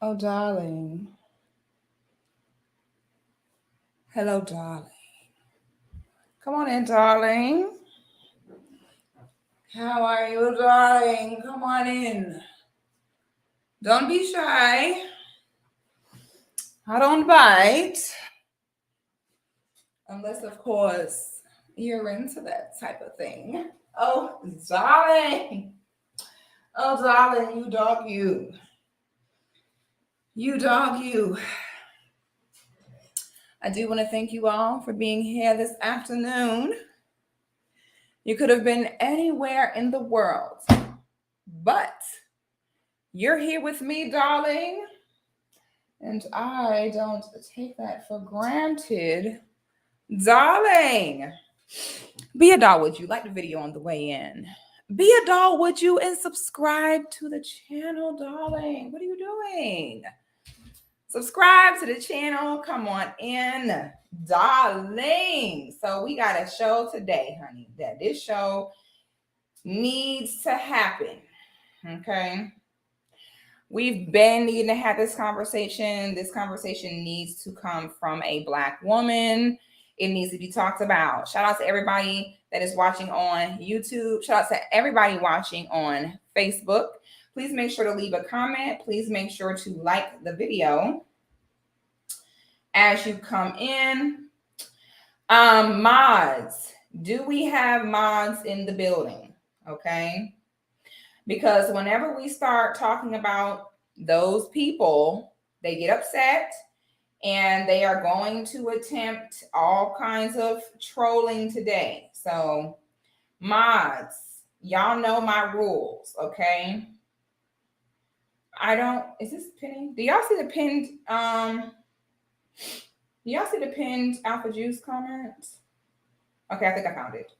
Oh, darling. Hello, darling. Come on in, darling. How are you, darling? Come on in. Don't be shy. I don't bite. Unless, of course, you're into that type of thing. Oh, darling. Oh, darling, you dog, you. You dog, you. I do want to thank you all for being here this afternoon. You could have been anywhere in the world, but you're here with me, darling. And I don't take that for granted. Darling, be a doll, would you? Like the video on the way in. Be a doll, would you? And subscribe to the channel, darling. What are you doing? Subscribe to the channel. Come on in, darling. So we got a show today, honey, that this show needs to happen. Okay. We've been needing to have this conversation. This conversation needs to come from a Black woman. It needs to be talked about. Shout out to everybody that is watching on YouTube. Shout out to everybody watching on Facebook. Please make sure to leave a comment. Please make sure to like the video as you come in. Mods. Do we have mods in the building? Okay. Because whenever we start talking about those people, they get upset and they are going to attempt all kinds of trolling today. So, mods, y'all know my rules, okay? Is this pinning? Do y'all see the pinned, Alpha Juice comments? Okay, I think I found it.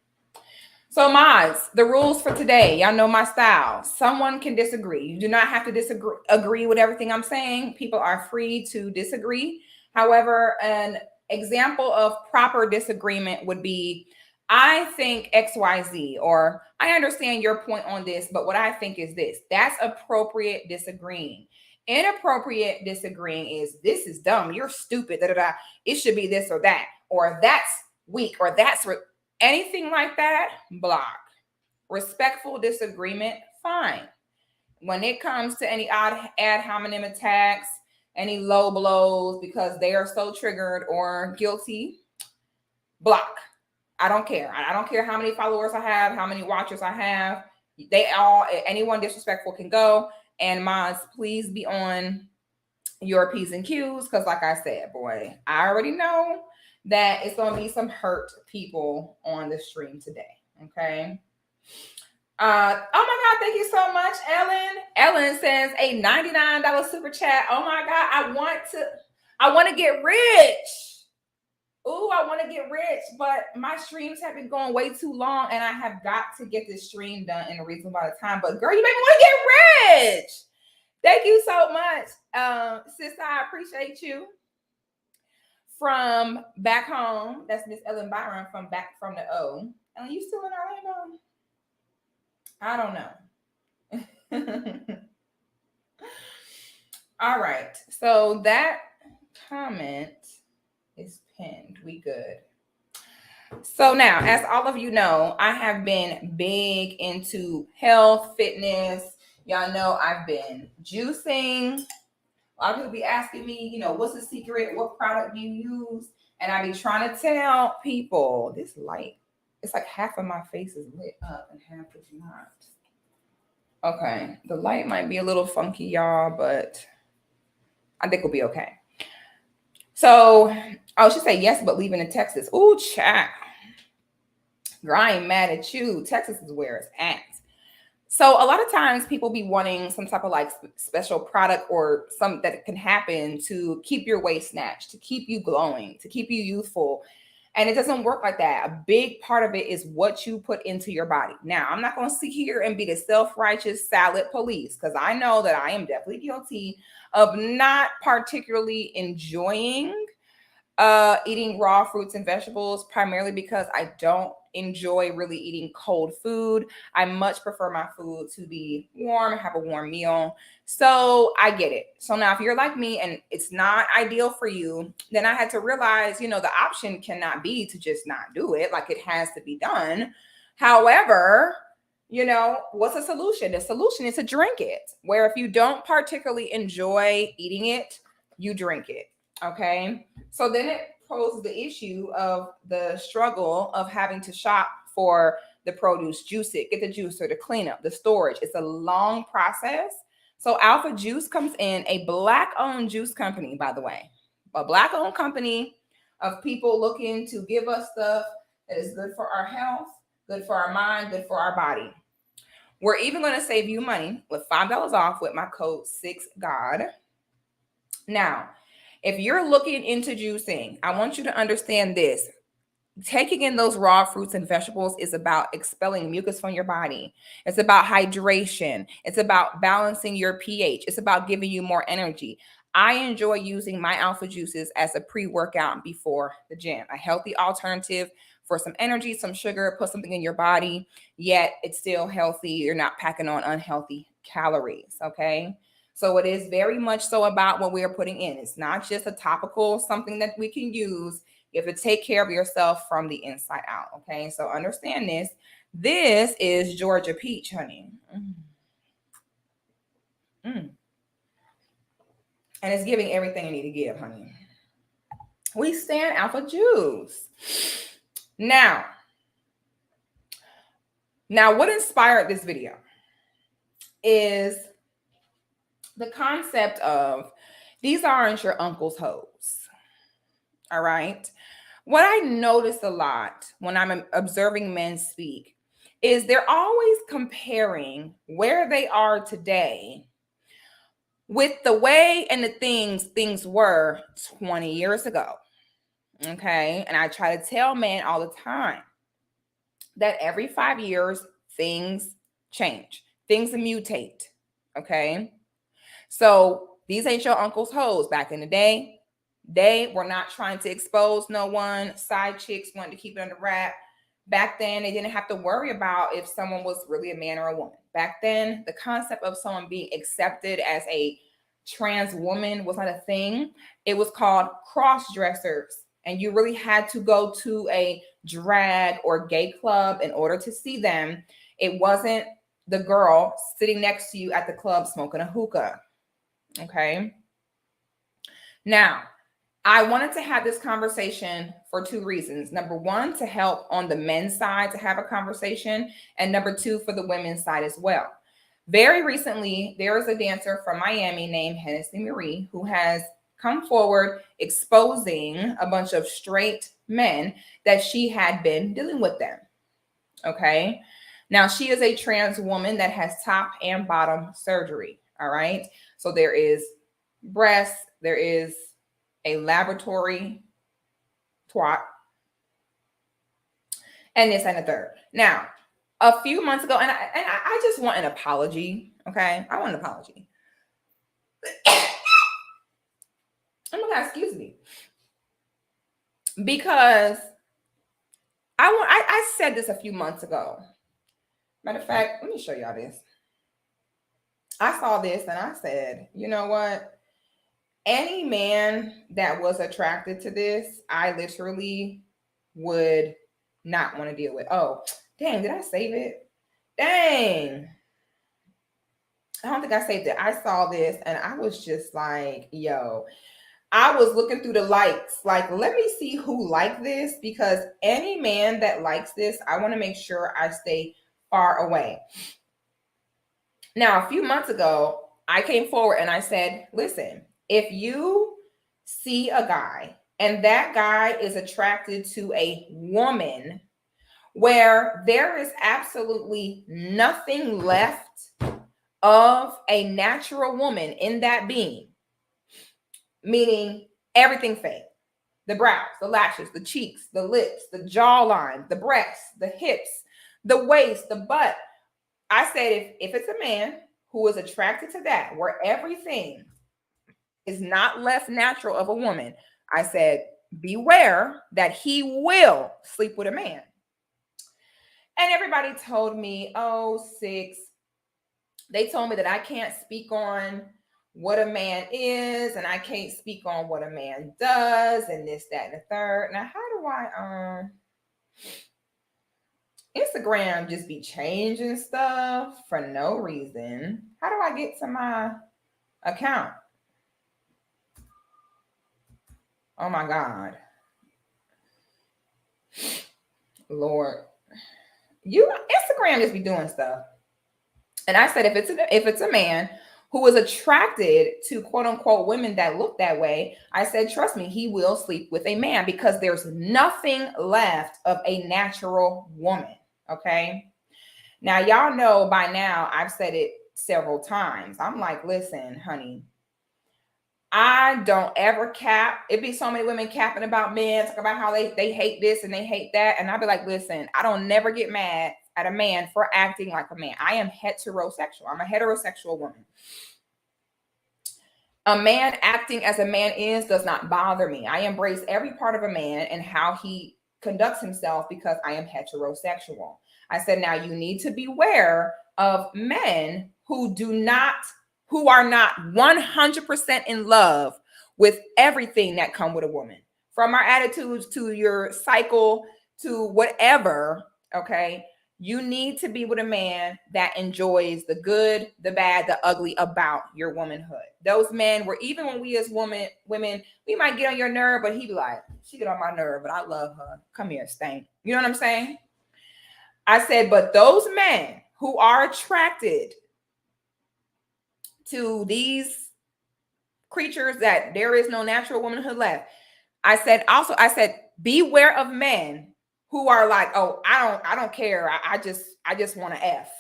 So, mods, the rules for today, y'all know my style. Someone can disagree. You do not have to agree with everything I'm saying. People are free to disagree. However, an example of proper disagreement would be, I think XYZ, or I understand your point on this, but what I think is this. That's appropriate disagreeing. Inappropriate disagreeing is, this is dumb, you're stupid, it should be this or that, or that's weak, or that's anything like that, block. Respectful disagreement, fine. When it comes to any ad hominem attacks, any low blows because they are so triggered or guilty, block. I don't care. I don't care how many followers I have, how many watchers I have. Anyone disrespectful can go. And mods, please be on your P's and Q's, because like I said, boy, I already know that it's going to be some hurt people on the stream today. Okay. Oh my God, thank you so much, Ellen. Ellen sends a $99 super chat. Oh my God, I want to get rich. Ooh, I want to get rich, but my streams have been going way too long, and I have got to get this stream done in a reasonable amount of time. But girl, you make me want to get rich. Thank you so much, sis. I appreciate you. From back home, that's Miss Ellen Byron from back from the O. Ellen, you still in Orlando? I don't know. All right. So that comment is pinned. We good. So now, as all of you know, I have been big into health, fitness. Y'all know I've been juicing. A lot of people be asking me, what's the secret? What product do you use? And I be trying to tell people, this light, it's like half of my face is lit up and half is not. Okay, the light might be a little funky, y'all, but I think we'll be okay. So, she said yes, but leaving in Texas. Ooh, chat. Girl, I ain't mad at you. Texas is where it's at. So a lot of times people be wanting some type of like special product or something that can happen to keep your weight snatched, to keep you glowing, to keep you youthful. And it doesn't work like that. A big part of it is what you put into your body. Now, I'm not going to sit here and be the self-righteous salad police, because I know that I am definitely guilty of not particularly enjoying eating raw fruits and vegetables, primarily because I don't enjoy really eating cold food. I much prefer my food to be warm, have a warm meal. So I get it. So now if you're like me and it's not ideal for you, then I had to realize, you know, the option cannot be to just not do it. Like, it has to be done. However, you know, what's the solution? The solution is to drink it, where if you don't particularly enjoy eating it, you drink it. Okay. So then it poses the issue of the struggle of having to shop for the produce, juice it, get the juicer, the cleanup, the storage. It's a long process. So Alpha Juice comes in, a Black-owned juice company, by the way, a Black-owned company of people looking to give us stuff that is good for our health, good for our mind, good for our body. We're even going to save you money with $5 off with my code SIXGOD. Now, if you're looking into juicing, I want you to understand this. Taking in those raw fruits and vegetables is about expelling mucus from your body. It's about hydration. It's about balancing your pH. It's about giving you more energy. I enjoy using my Alpha Juices as a pre-workout before the gym, a healthy alternative for some energy, some sugar, put something in your body, yet it's still healthy. You're not packing on unhealthy calories, okay? So it is very much so about what we are putting in. It's not just a topical, something that we can use. You have to take care of yourself from the inside out, okay? So understand this. This is Georgia peach, honey. And it's giving everything you need to give, honey. We stand Alpha Juice. Now, what inspired this video is the concept of these aren't your uncle's hoes. All right. What I notice a lot when I'm observing men speak is they're always comparing where they are today with the way and the things were 20 years ago. Okay. And I try to tell men all the time that every 5 years, things change, things mutate. Okay. So these ain't your uncle's hoes. Back in the day, they were not trying to expose no one. Side chicks wanted to keep it under wrap. Back then, they didn't have to worry about if someone was really a man or a woman. Back then, the concept of someone being accepted as a trans woman was not a thing. It was called cross-dressers. And you really had to go to a drag or gay club in order to see them. It wasn't the girl sitting next to you at the club smoking a hookah. Okay. Now, I wanted to have this conversation for two reasons. Number one, to help on the men's side to have a conversation. And number two, for the women's side as well. Very recently, there is a dancer from Miami named Hennessy Marie who has come forward exposing a bunch of straight men that she had been dealing with them. Okay. Now, she is a trans woman that has top and bottom surgery. All right. So there is breasts, there is a laboratory twat, and this and the third. Now, a few months ago, and I just want an apology. Okay. I want an apology. Oh my God, excuse me. Because I said this a few months ago. Matter of fact, let me show y'all this. I saw this and I said, you know what? Any man that was attracted to this, I literally would not want to deal with. Oh, dang, did I save it? Dang. I don't think I saved it. I saw this and I was just like, yo, I was looking through the likes, like, let me see who liked this, because any man that likes this, I want to make sure I stay far away. Now, a few months ago, I came forward and I said, listen, if you see a guy and that guy is attracted to a woman where there is absolutely nothing left of a natural woman in that being, meaning everything fake, the brows, the lashes, the cheeks, the lips, the jawline, the breasts, the hips, the waist, the butt. I said, if it's a man who is attracted to that, where everything is not less natural of a woman, I said, beware that he will sleep with a man. And everybody told me, oh, Six, they told me that I can't speak on what a man is, and I can't speak on what a man does, and this, that, and the third. Now, how do I Instagram just be changing stuff for no reason? How do I get to my account? Oh my God. Lord. Instagram just be doing stuff. And I said, if it's a man who is attracted to quote unquote women that look that way, I said, trust me, he will sleep with a man because there's nothing left of a natural woman. Okay. Now, y'all know by now, I've said it several times. I'm like, listen, honey, I don't ever cap. It'd be so many women capping about men, talking about how they hate this and they hate that. And I'd be like, listen, I don't never get mad at a man for acting like a man. I am heterosexual. I'm a heterosexual woman. A man acting as a man does not bother me. I embrace every part of a man and how he conducts himself because I am heterosexual. I said, now you need to beware of men who are not 100% in love with everything that come with a woman, from our attitudes to your cycle to whatever. Okay. You need to be with a man that enjoys the good, the bad, the ugly about your womanhood. Those men were, even when we as women, we might get on your nerve, but he be like, she get on my nerve, but I love her. Come here, stank. You know what I'm saying? I said, but those men who are attracted to these creatures that there is no natural womanhood left. I said, beware of men who are like, oh, I don't care. I just want to F.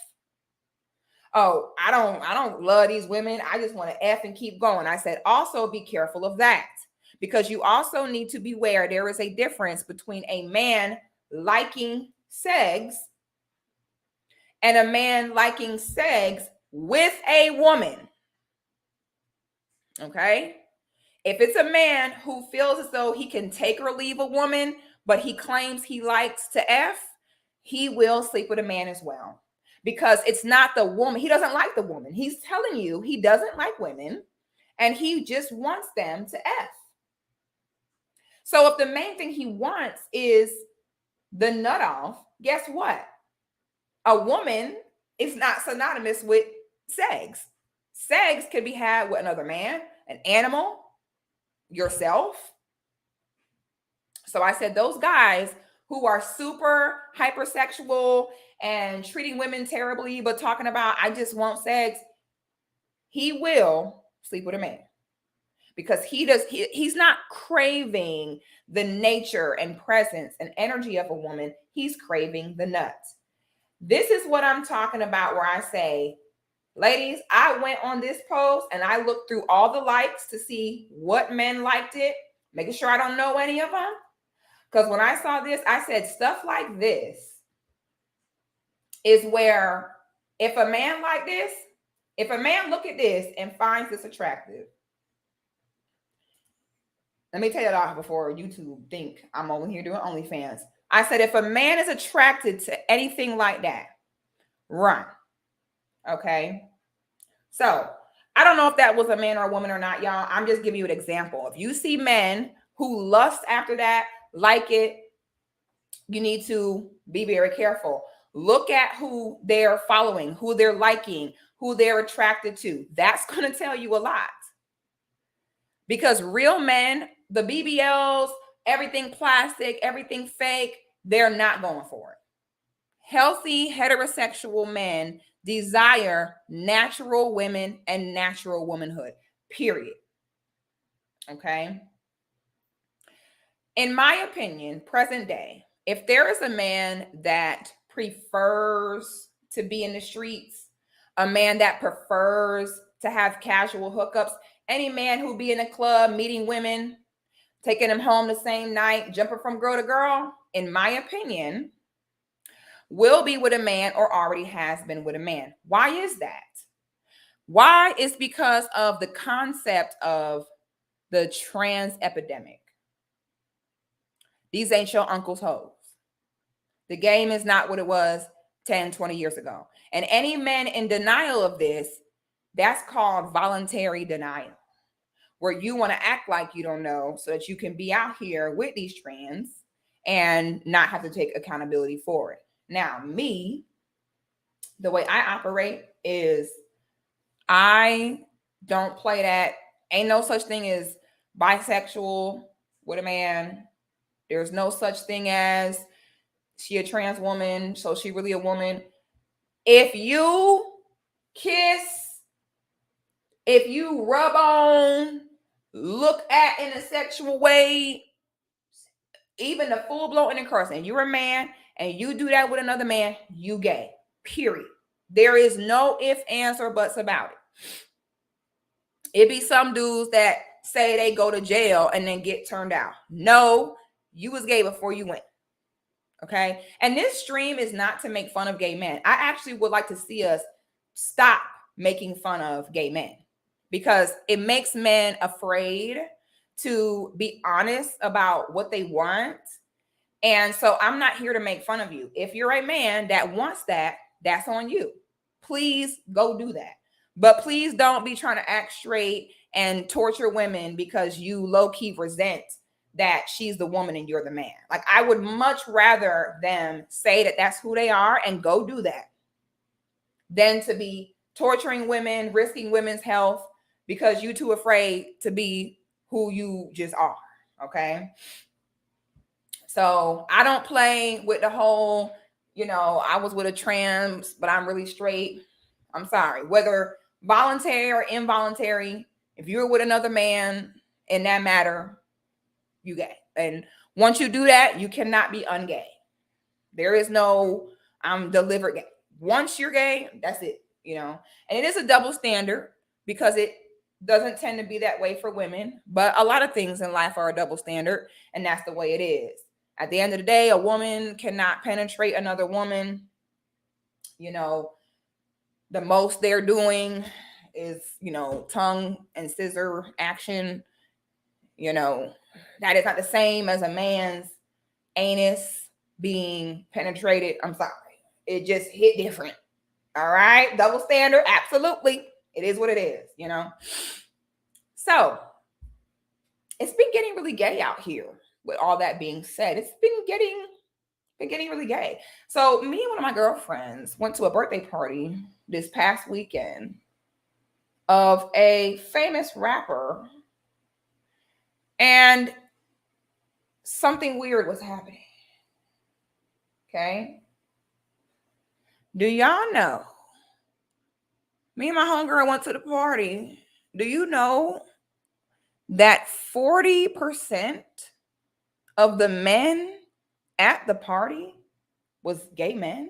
Oh, I don't love these women. I just want to F and keep going. I said, also be careful of that, because you also need to beware. There is a difference between a man liking sex and a man liking sex with a woman. Okay. If it's a man who feels as though he can take or leave a woman, but he claims he likes to F, he will sleep with a man as well. Because it's not the woman. He doesn't like the woman. He's telling you he doesn't like women and he just wants them to F. So if the main thing he wants is the nut off, guess what? A woman is not synonymous with sex. Sex can be had with another man, an animal, yourself. So I said, those guys who are super hypersexual and treating women terribly, but talking about, I just want sex, he will sleep with a man because he's not craving the nature and presence and energy of a woman. He's craving the nuts. This is what I'm talking about, where I say, ladies, I went on this post and I looked through all the likes to see what men liked it, making sure I don't know any of them. Because when I saw this, I said, stuff like this is where if a man like this, if a man look at this and finds this attractive, let me tell you that before YouTube think I'm over here doing OnlyFans. I said, if a man is attracted to anything like that, run. Okay. So I don't know if that was a man or a woman or not, y'all. I'm just giving you an example. If you see men who lust after that, like it, you need to be very careful. Look at who they're following, who they're liking, who they're attracted to. That's going to tell you a lot. Because real men, the BBLs, everything plastic, everything fake, they're not going for it. Healthy heterosexual men desire natural women and natural womanhood, period. Okay. In my opinion, present day, if there is a man that prefers to be in the streets, a man that prefers to have casual hookups, any man who be in a club meeting women, taking them home the same night, jumping from girl to girl, in my opinion, will be with a man or already has been with a man. Why is that? Why? Is because of the concept of the trans epidemic. These ain't your uncle's hoes. The game is not what it was 10, 20 years ago. And any men in denial of this, that's called voluntary denial, where you want to act like you don't know so that you can be out here with these trends and not have to take accountability for it. Now, me, the way I operate is I don't play that. Ain't no such thing as bisexual with a man. There's no such thing as she a trans woman, so she really a woman. If you kiss, if you rub on, look at in a sexual way, even the full-blown intercourse, and you're a man and you do that with another man, you gay. Period. There is no ifs, ands, or buts about it. It be some dudes that say they go to jail and then get turned out. No, you was gay before you went. Okay. And this stream is not to make fun of gay men. I actually would like to see us stop making fun of gay men because it makes men afraid to be honest about what they want. And so I'm not here to make fun of you. If you're a man that wants that, that's on you. Please go do that. But please don't be trying to act straight and torture women because you low-key resent that she's the woman and you're the man. Like, I would much rather them say that that's who they are and go do that than to be torturing women, risking women's health because you're too afraid to be who you just are. Okay. So I don't play with the whole, I was with a trans, but I'm really straight. I'm sorry. Whether voluntary or involuntary, if you're with another man in that matter, you gay. And once you do that, you cannot be ungay. There is no, I'm delivered gay. Once you're gay, that's it, And it is a double standard because it doesn't tend to be that way for women. But a lot of things in life are a double standard, and that's the way it is. At the end of the day, a woman cannot penetrate another woman. The most they're doing is, tongue and scissor action. That is not the same as a man's anus being penetrated. I'm sorry. It just hit different. All right. Double standard. Absolutely. It is what it is, So it's been getting really gay out here. With all that being said, it's been getting really gay. So me and one of my girlfriends went to a birthday party this past weekend of a famous rapper, and something weird was happening. Okay. Do y'all know? Me and my homegirl went to the party. Do you know that 40% of the men at the party was gay men?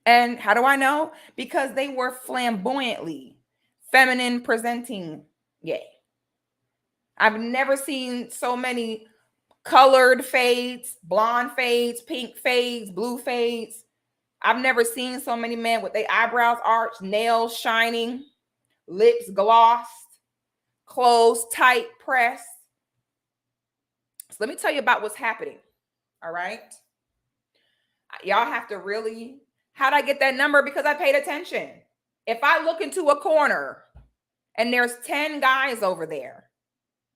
And how do I know? Because they were flamboyantly feminine presenting gay. I've never seen so many colored fades, blonde fades, pink fades, blue fades. I've never seen so many men with their eyebrows arched, nails shining, lips glossed, clothes tight pressed. So let me tell you about what's happening. All right. Y'all have to really, how'd I get that number? Because I paid attention. If I look into a corner and there's 10 guys over there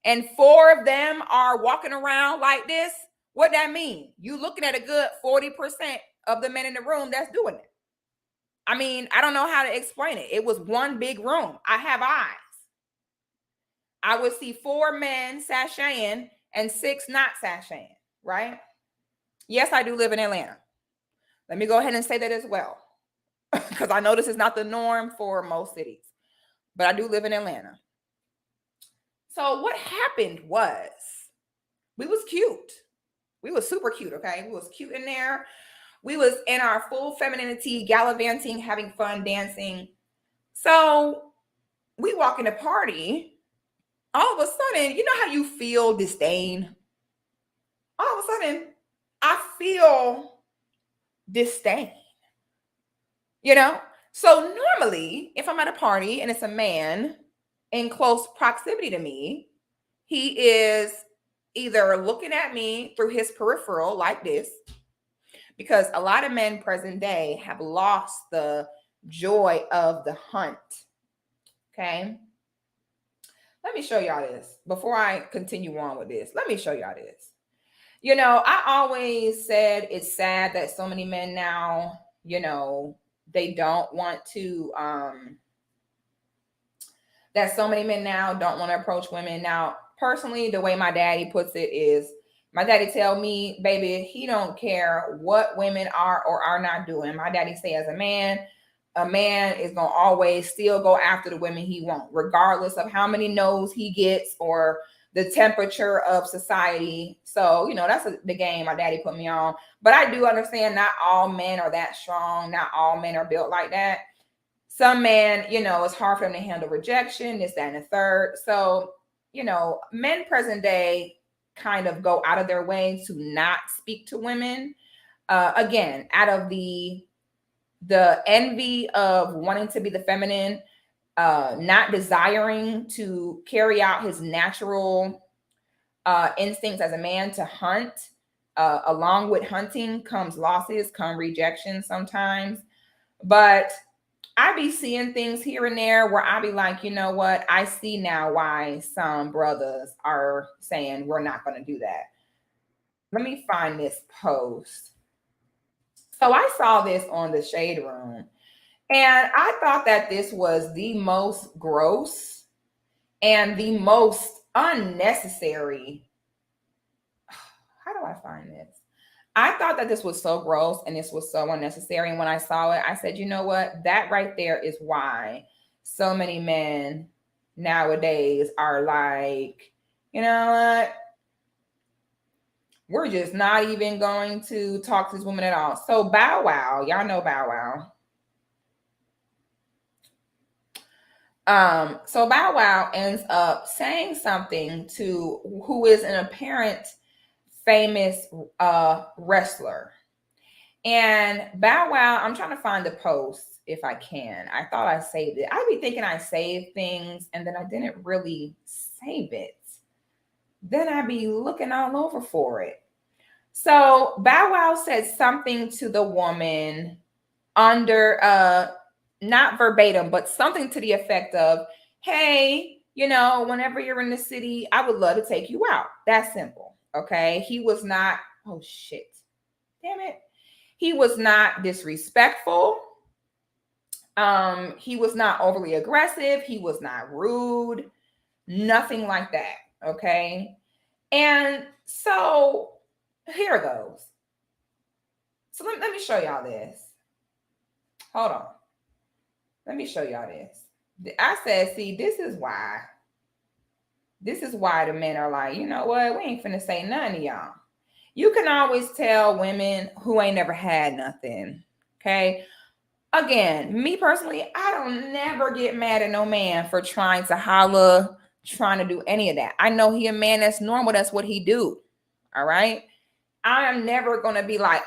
and 4 of them are walking around like this, what that mean? You looking at a good 40% of the men in the room that's doing it. I mean, I don't know how to explain it. It was one big room. I have eyes. I would see 4 men sashaying and 6 not sashaying, right? Yes, I do live in Atlanta. Let me go ahead and say that as well, because I know this is not the norm for most cities, but I do live in Atlanta. So what happened was we was cute. We was super cute, okay? We was cute in there. We was in our full femininity, gallivanting, having fun, dancing. So we walk in the party. All of a sudden, you know how you feel disdain? All of a sudden, I feel disdain. So normally, if I'm at a party and it's a man in close proximity to me, he is, either looking at me through his peripheral like this, because a lot of men present day have lost the joy of the hunt. Okay. Let me show y'all this before I continue on with this. Let me show y'all this. You know, I always said it's sad that so many men now, you know, they don't want to, that so many men now don't want to approach women. Now, personally, the way my daddy puts it is, my daddy tell me, baby, he don't care what women are or are not doing. My daddy say, as a man is going to always still go after the women he wants, regardless of how many no's he gets or the temperature of society. So, you know, that's the game my daddy put me on. But I do understand not all men are that strong. Not all men are built like that. Some men, you know, it's hard for them to handle rejection, this, that, and the third. So, you know, men present day kind of go out of their way to not speak to women. Again, out of the envy of wanting to be the feminine, not desiring to carry out his natural instincts as a man to hunt. Along with hunting comes losses, come rejection sometimes. But I be seeing things here and there where I be like, you know what? I see now why some brothers are saying we're not going to do that. Let me find this post. So I saw this on the Shade Room, and I thought that this was the most gross and the most unnecessary. How do I find this? I thought that this was so gross and this was so unnecessary. And when I saw it, I said, you know what? That right there is why so many men nowadays are like, you know what? We're just not even going to talk to this woman at all. So Bow Wow, y'all know Bow Wow. So Bow Wow ends up saying something to who is an apparent famous wrestler. And Bow Wow, I'm trying to find the post if I can. I thought I saved it. I be thinking I saved things and then I didn't really save it. Then I be looking all over for it. So Bow Wow said something to the woman under not verbatim, but something to the effect of, hey, you know, whenever you're in the city, I would love to take you out. That's simple. Okay. He was not, oh shit. Damn it. He was not disrespectful. He was not overly aggressive. He was not rude. Nothing like that. Okay. And so here it goes. So let me show y'all this. Hold on. Let me show y'all this. I said, see, this is why. This is why the men are like, you know what? We ain't finna say nothing to y'all. You can always tell women who ain't never had nothing. Okay. Again, me personally, I don't never get mad at no man for trying to holler, trying to do any of that. I know he a man, that's normal. That's what he do. All right. I am never gonna be like,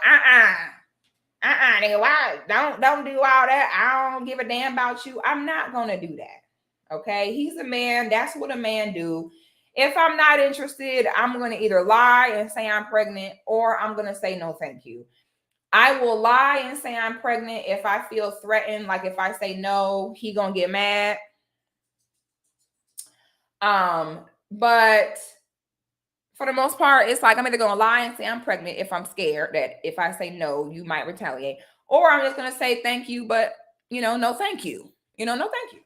nigga, why don't do all that. I don't give a damn about you. I'm not gonna do that. Okay. He's a man. That's what a man do. If I'm not interested, I'm going to either lie and say I'm pregnant, or I'm going to say no, thank you. I will lie and say I'm pregnant if I feel threatened. Like if I say no, he going to get mad. But for the most part, it's like I'm either going to lie and say I'm pregnant if I'm scared that if I say no, you might retaliate, or I'm just going to say thank you, but you know, no, thank you. You know, no, thank you.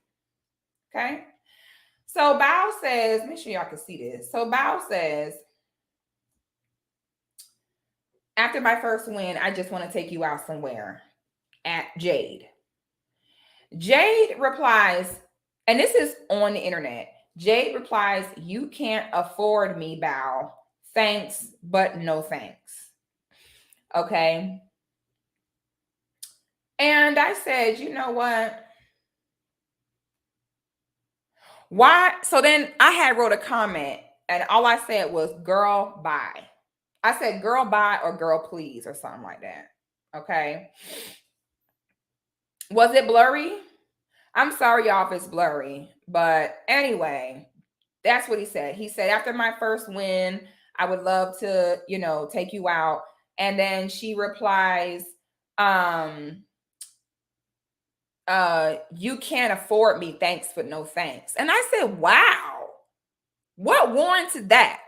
Okay. So Bow says, make sure y'all can see this. So Bow says, after my first win, I just want to take you out somewhere at Jade. Jade replies, and this is on the internet. Jade replies, you can't afford me, Bow. Thanks, but no thanks. Okay. And I said, you know what? Why? So then I had wrote a comment and all I said was, girl, bye. I said, girl, bye, or girl, please, or something like that. Okay. Was it blurry? I'm sorry, y'all, if it's blurry. But anyway, that's what he said. He said, after my first win, I would love to, you know, take you out. And then she replies, you can't afford me, thanks but no thanks. And I said, wow, what warranted that?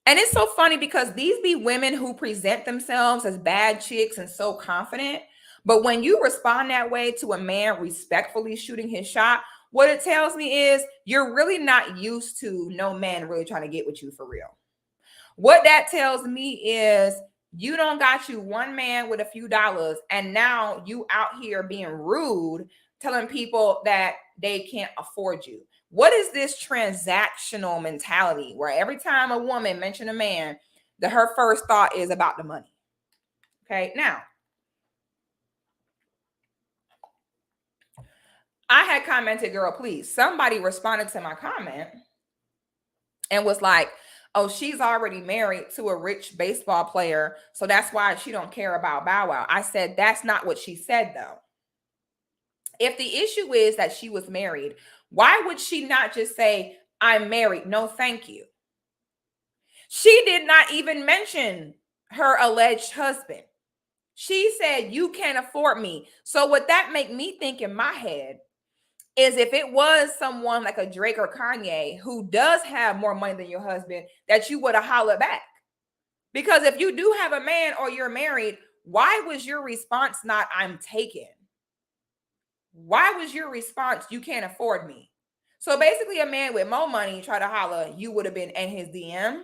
And it's so funny because these be women who present themselves as bad chicks and so confident. But when you respond that way to a man respectfully shooting his shot, what it tells me is you're really not used to no man really trying to get with you for real. What that tells me is you don't got you one man with a few dollars, and now you out here being rude, telling people that they can't afford you. What is this transactional mentality where every time a woman mentions a man, that her first thought is about the money? Okay, now I had commented, girl, please. Somebody responded to my comment and was like, oh, she's already married to a rich baseball player, so that's why she don't care about Bow Wow. I said, that's not what she said, though. If the issue is that she was married, why would she not just say, I'm married, no thank you? She did not even mention her alleged husband. She said, you can't afford me. So what that make me think in my head is if it was someone like a Drake or Kanye who does have more money than your husband, that you would have hollered back. Because if you do have a man or you're married, why was your response not, I'm taken? Why was your response, you can't afford me? So basically a man with more money try to holler, you would have been in his DM.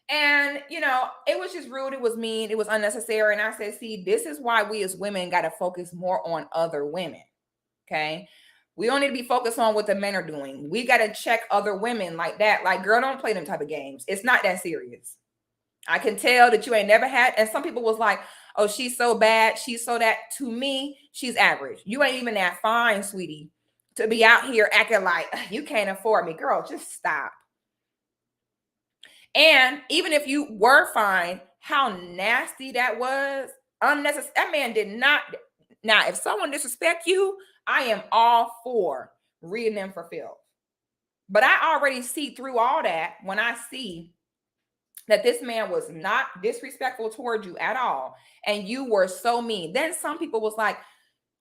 And, you know, it was just rude. It was mean. It was unnecessary. And I said, see, this is why we as women got to focus more on other women. Okay. We don't need to be focused on what the men are doing. We got to check other women like that. Like, girl, don't play them type of games. It's not that serious. I can tell that you ain't never had. And some people was like, oh, she's so bad. She's so that. To me, she's average. You ain't even that fine, sweetie, to be out here acting like you can't afford me. Girl, just stop. And even if you were fine, how nasty that was, unnecessary. That man did not. Now, if someone disrespect you, I am all for reading them for filth. But I already see through all that when I see that this man was not disrespectful towards you at all, and you were so mean. Then some people was like,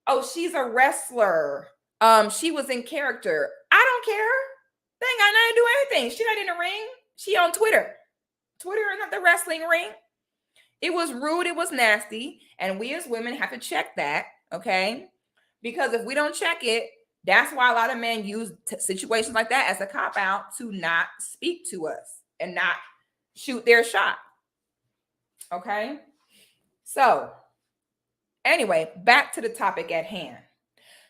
oh, she's a wrestler. She was in character. I don't care. They ain't got nothing to do with anything. She not in the ring. She on Twitter. Twitter is not the wrestling ring. It was rude. It was nasty. And we as women have to check that, okay? Because if we don't check it, that's why a lot of men use situations like that as a cop-out to not speak to us and not shoot their shot, okay? So anyway, back to the topic at hand.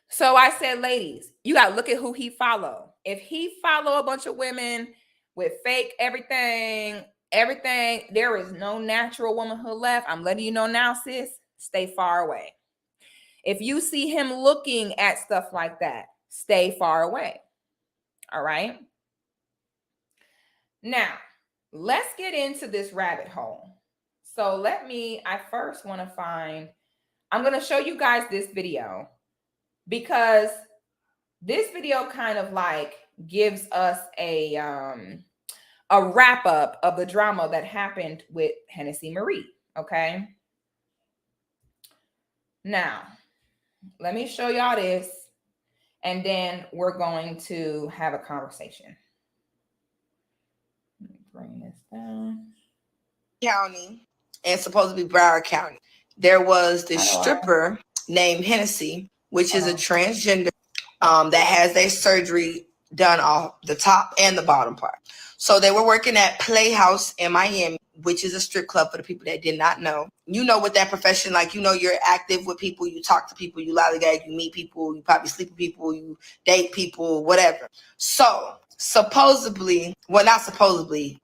So I said, ladies, you got to look at who he follow. If he follow a bunch of women with fake everything, there is no natural womanhood left. I'm letting you know now, sis, stay far away. If you see him looking at stuff like that, stay far away. All right. Now, let's get into this rabbit hole. So I first want to find, I'm going to show you guys this video because this video kind of like gives us a wrap up of the drama that happened with Hennessy Marie. Okay. Now, let me show y'all this, and then we're going to have a conversation. Let me bring this down. County, and supposed to be Broward County. There was this stripper named Hennessy, which is a transgender that has their surgery done off the top and the bottom part. So they were working at Playhouse in Miami, which is a strip club for the people that did not know. You know, with that profession, like, you know, you're active with people, you talk to people, you lollygag, you meet people, you probably sleep with people, you date people, whatever. So supposedly, well, not supposedly,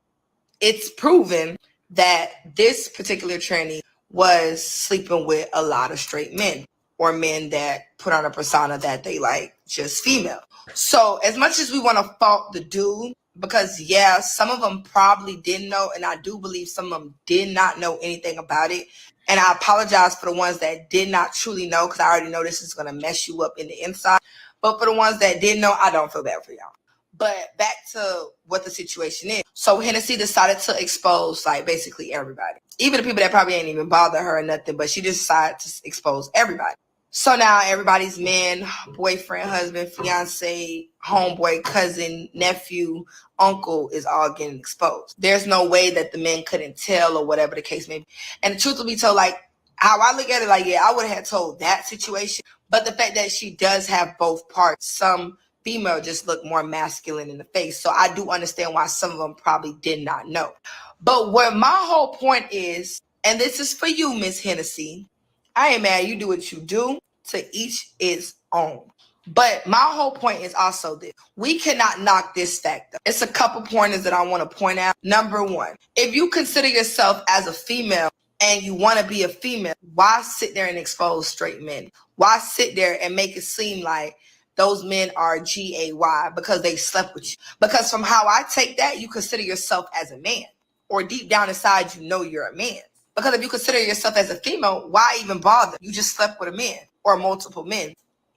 it's proven that this particular tranny was sleeping with a lot of straight men or men that put on a persona that they like just female. So as much as we want to fault the dude, because yeah, some of them probably didn't know, and I do believe some of them did not know anything about it. And I apologize for the ones that did not truly know, because I already know this is going to mess you up in the inside. But for the ones that did know, I don't feel bad for y'all. But back to what the situation is. So Hennessy decided to expose like basically everybody. Even the people that probably ain't even bother her or nothing, but she just decided to expose everybody. So now everybody's man, boyfriend, husband, fiance, homeboy, cousin, nephew, uncle is all getting exposed. There's no way that the men couldn't tell or whatever the case may be. And the truth will be told, like how I look at it, like, yeah, I would have told that situation. But the fact that she does have both parts, some female just look more masculine in the face. So I do understand why some of them probably did not know. But what my whole point is, and this is for you, Miss Hennessy, I ain't mad. You do what you do. To each its own. But my whole point is also this. We cannot knock this fact up. It's a couple pointers that I want to point out. Number one, if you consider yourself as a female and you want to be a female, why sit there and expose straight men? Why sit there and make it seem like those men are GAY because they slept with you? Because from how I take that, you consider yourself as a man. Or deep down inside, you know you're a man. Because if you consider yourself as a female, why even bother? You just slept with a man or multiple men.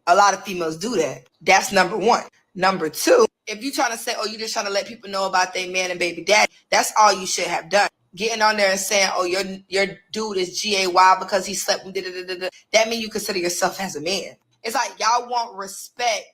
A lot of females do that. That's number one. Number two, if you're trying to say, oh, you're just trying to let people know about their man and baby daddy, that's all you should have done. Getting on there and saying, oh, your dude is GAY because he slept with that means you consider yourself as a man. It's like y'all want respect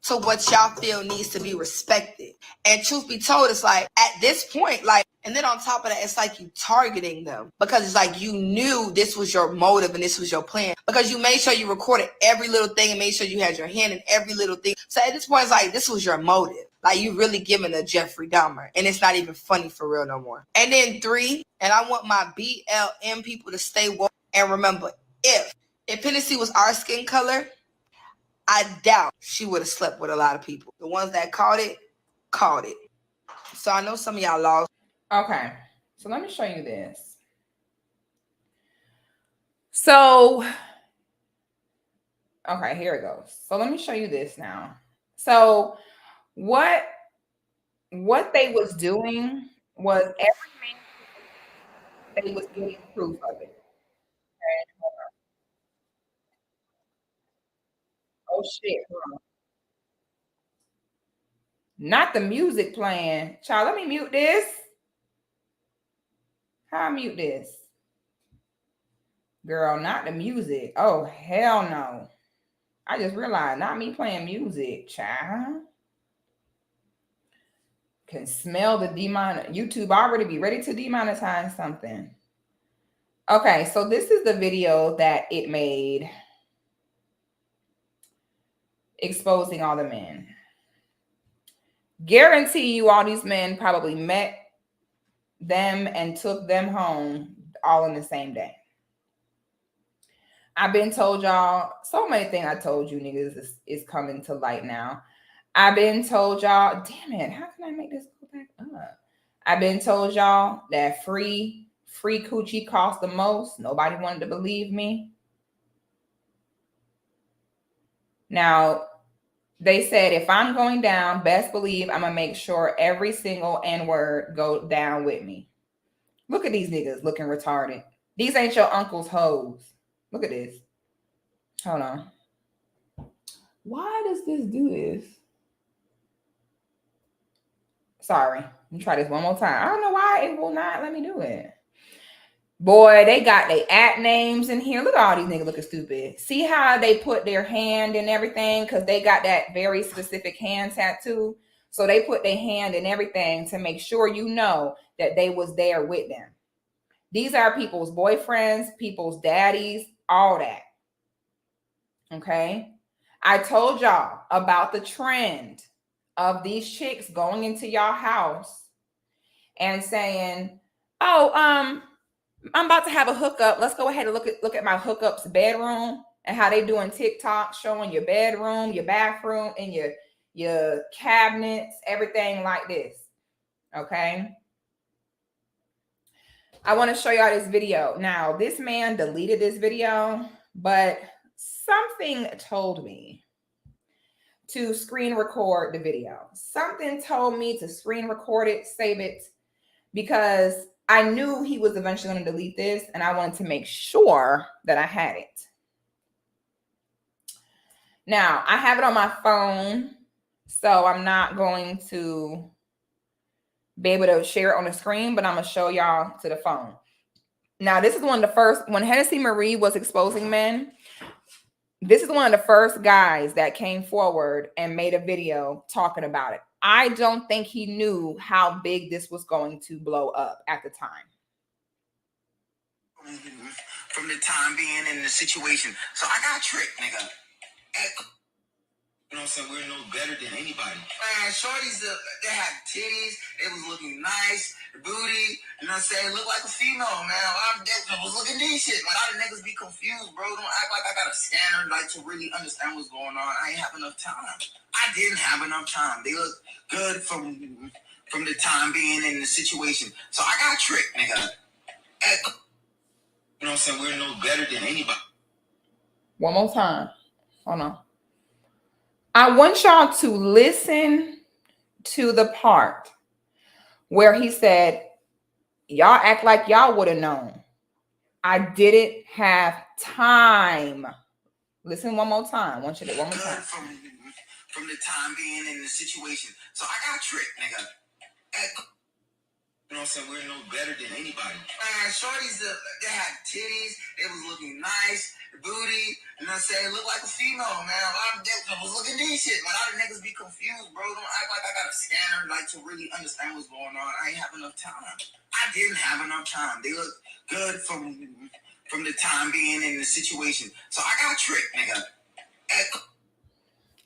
to what y'all feel needs to be respected. And truth be told, it's like at this point, like, and then on top of that, it's like you targeting them because it's like you knew this was your motive and this was your plan because you made sure you recorded every little thing and made sure you had your hand in every little thing. So at this point, it's like this was your motive. Like you really giving a Jeffrey Dahmer, and it's not even funny for real no more. And then three, and I want my BLM people to stay woke and remember, if Hennessy was our skin color, I doubt she would have slept with a lot of people. The ones that caught it. So I know some of y'all lost. Okay, so let me show you this. So, okay, here it goes. So let me show you this now. So what they was doing was every man they was getting proof of it. Okay, hold on. Oh shit. Hold on. Not the music playing. Child, let me mute this. How I mute this? Girl, not the music. Oh, hell no. I just realized, not me playing music, child. Can smell the YouTube already be ready to demonetize something. Okay, so this is the video that it made exposing all the men. Guarantee you all these men probably met them and took them home all in the same day. I've been told y'all so many things. I told you niggas is coming to light now. I've been told y'all, damn it, how can I make this go back up? I've been told y'all that free coochie costs the most. Nobody wanted to believe me. Now, they said if I'm going down, best believe I'm gonna make sure every single N-word go down with me. Look at these niggas looking retarded. These ain't your uncle's hoes. Look at this. Hold on. Why does this do this? Sorry. Let me try this one more time. I don't know why it will not let me do it. Boy, they got their at names in here. Look at all these niggas looking stupid. See how they put their hand and everything? Because they got that very specific hand tattoo. So they put their hand in everything to make sure you know that they was there with them. These are people's boyfriends, people's daddies, all that. Okay? I told y'all about the trend of these chicks going into y'all house and saying, oh, I'm about to have a hookup. Let's go ahead and look at my hookup's bedroom and how they doing TikTok, showing your bedroom, your bathroom, and your cabinets, everything like this. Okay. I want to show y'all this video. Now, this man deleted this video, but something told me to screen record the video. Something told me to screen record it, save it, because I knew he was eventually going to delete this, and I wanted to make sure that I had it. Now, I have it on my phone, So I'm not going to be able to share it on the screen, but I'm going to show y'all to the phone. Now, this is one of the first, when Hennessy Marie was exposing men, this is one of the first guys that came forward and made a video talking about it. I don't think he knew how big this was going to blow up at the time. From the time being in the situation. So I got tricked, nigga. You know what I'm saying? We're no better than anybody. Man, shorties, they had titties. They was looking nice. The booty. You know what I'm saying? Look like a female, man. I was looking decent. Like, a lot of niggas be confused, bro. Don't act like I got a standard, like, to really understand what's going on. I ain't have enough time. I didn't have enough time. They look good from the time being in the situation. So I got tricked, nigga. You know what I'm saying? We're no better than anybody. One more time. Hold on. I want y'all to listen to the part where he said, y'all act like y'all would have known. I didn't have time. Listen one more time. I want you to one more time. From the time being in the situation. So I got tricked, nigga. You know what I'm saying? We're no better than anybody. Man, shorties, they had titties. They was looking nice. The booty. You know what I'm saying? Look like a female, man. I was looking decent. Like, a lot of niggas be confused, bro. Don't act like I got a standard, like, to really understand what's going on. I ain't have enough time. I didn't have enough time. They look good from the time being in the situation. So I got tricked, nigga.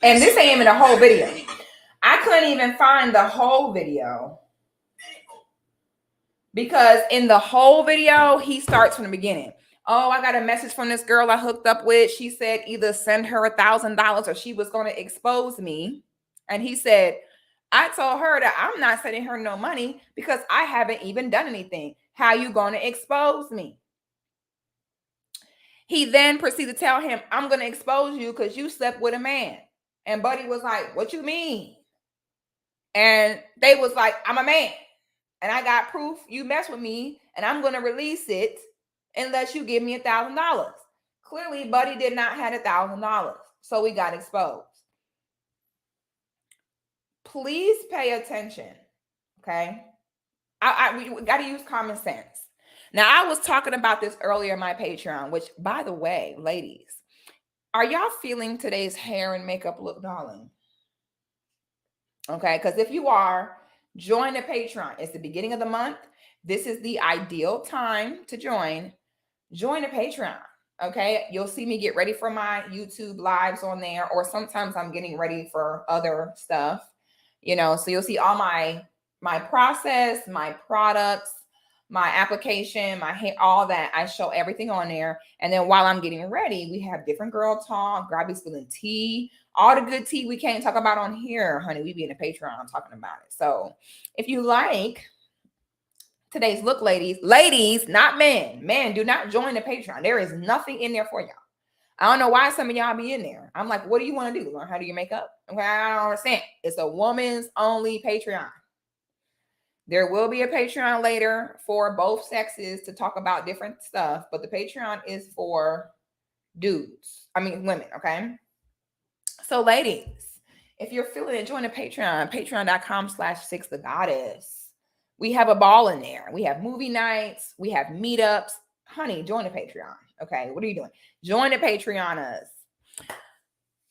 And this ain't even the whole video. I couldn't even find the whole video. Because in the whole video, he starts from the beginning. Oh, I got a message from this girl I hooked up with. She said either send her $1,000 or she was going to expose me. And he said, I told her that I'm not sending her no money because I haven't even done anything. How you going to expose me? He then proceeded to tell him, I'm going to expose you because you slept with a man. And Buddy was like, what you mean? And they was like, I'm a man. And I got proof you mess with me, and I'm going to release it unless you give me $1,000. Clearly, Buddy did not have $1,000, so we got exposed. Please pay attention, okay? We got to use common sense. Now, I was talking about this earlier in my Patreon, which, by the way, ladies, are y'all feeling today's hair and makeup look, darling? Okay, because if you are, join the Patreon. It's the beginning of the month. This is the ideal time to join. Join the Patreon. Okay, you'll see me get ready for my YouTube lives on there, or sometimes I'm getting ready for other stuff. You know, so you'll see all my process, my products, my application, my hair, all that. I show everything on there. And then while I'm getting ready, we have different girl talk, Grabby spilling tea, all the good tea we can't talk about on here, honey. We be in the Patreon talking about it. So if you like today's look, ladies, not men. Men, do not join the Patreon. There is nothing in there for y'all. I don't know why some of y'all be in there. I'm like, what do you want to do? Learn how to do your makeup? Okay, I don't understand. It's a woman's only Patreon. There will be a Patreon later for both sexes to talk about different stuff, but the Patreon is for women, okay? So ladies, if you're feeling it, join the Patreon, patreon.com/SIXGOD. We have a ball in there. We have movie nights. We have meetups. Honey, join the Patreon, okay? What are you doing? Join the Patreoners.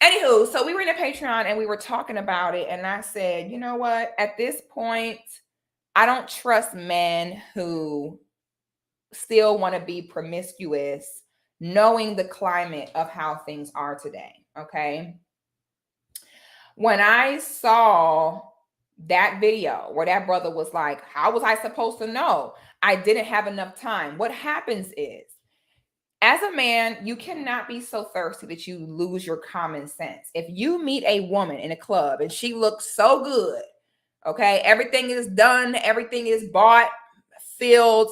Anywho, so we were in a Patreon and we were talking about it, and I said, you know what? At this point, I don't trust men who still want to be promiscuous, knowing the climate of how things are today, okay? When I saw that video where that brother was like, how was I supposed to know? I didn't have enough time. What happens is, as a man, you cannot be so thirsty that you lose your common sense. If you meet a woman in a club and she looks so good, okay, everything is done, everything is bought, filled,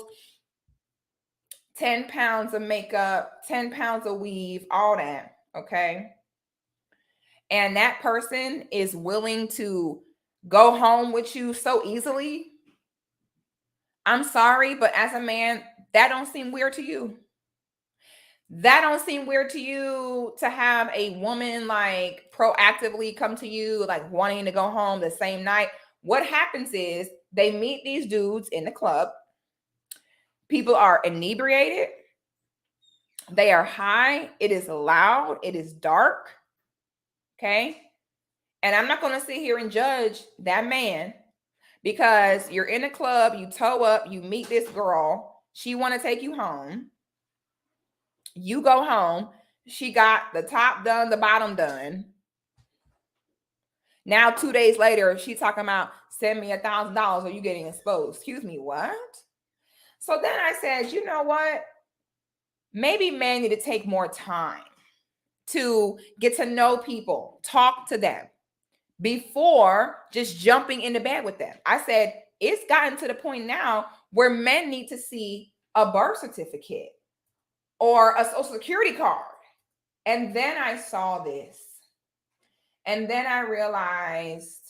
10 pounds of makeup, 10 pounds of weave, all that, okay? And that person is willing to go home with you so easily, I'm sorry, but as a man, that don't seem weird to you. That don't seem weird to you, to have a woman like proactively come to you, like wanting to go home the same night? What happens is they meet these dudes in the club. People are inebriated. They are high. It is loud. It is dark. Okay. And I'm not going to sit here and judge that man, because you're in a club, you toe up, you meet this girl, she want to take you home. You go home. She got the top done, the bottom done. Now 2 days later, she's talking about send me $1,000 or you getting exposed. Excuse me, what? So then I said, you know what? Maybe men need to take more time to get to know people, talk to them before just jumping into bed with them. I said, it's gotten to the point now where men need to see a birth certificate or a social security card. And then I saw this. And then I realized,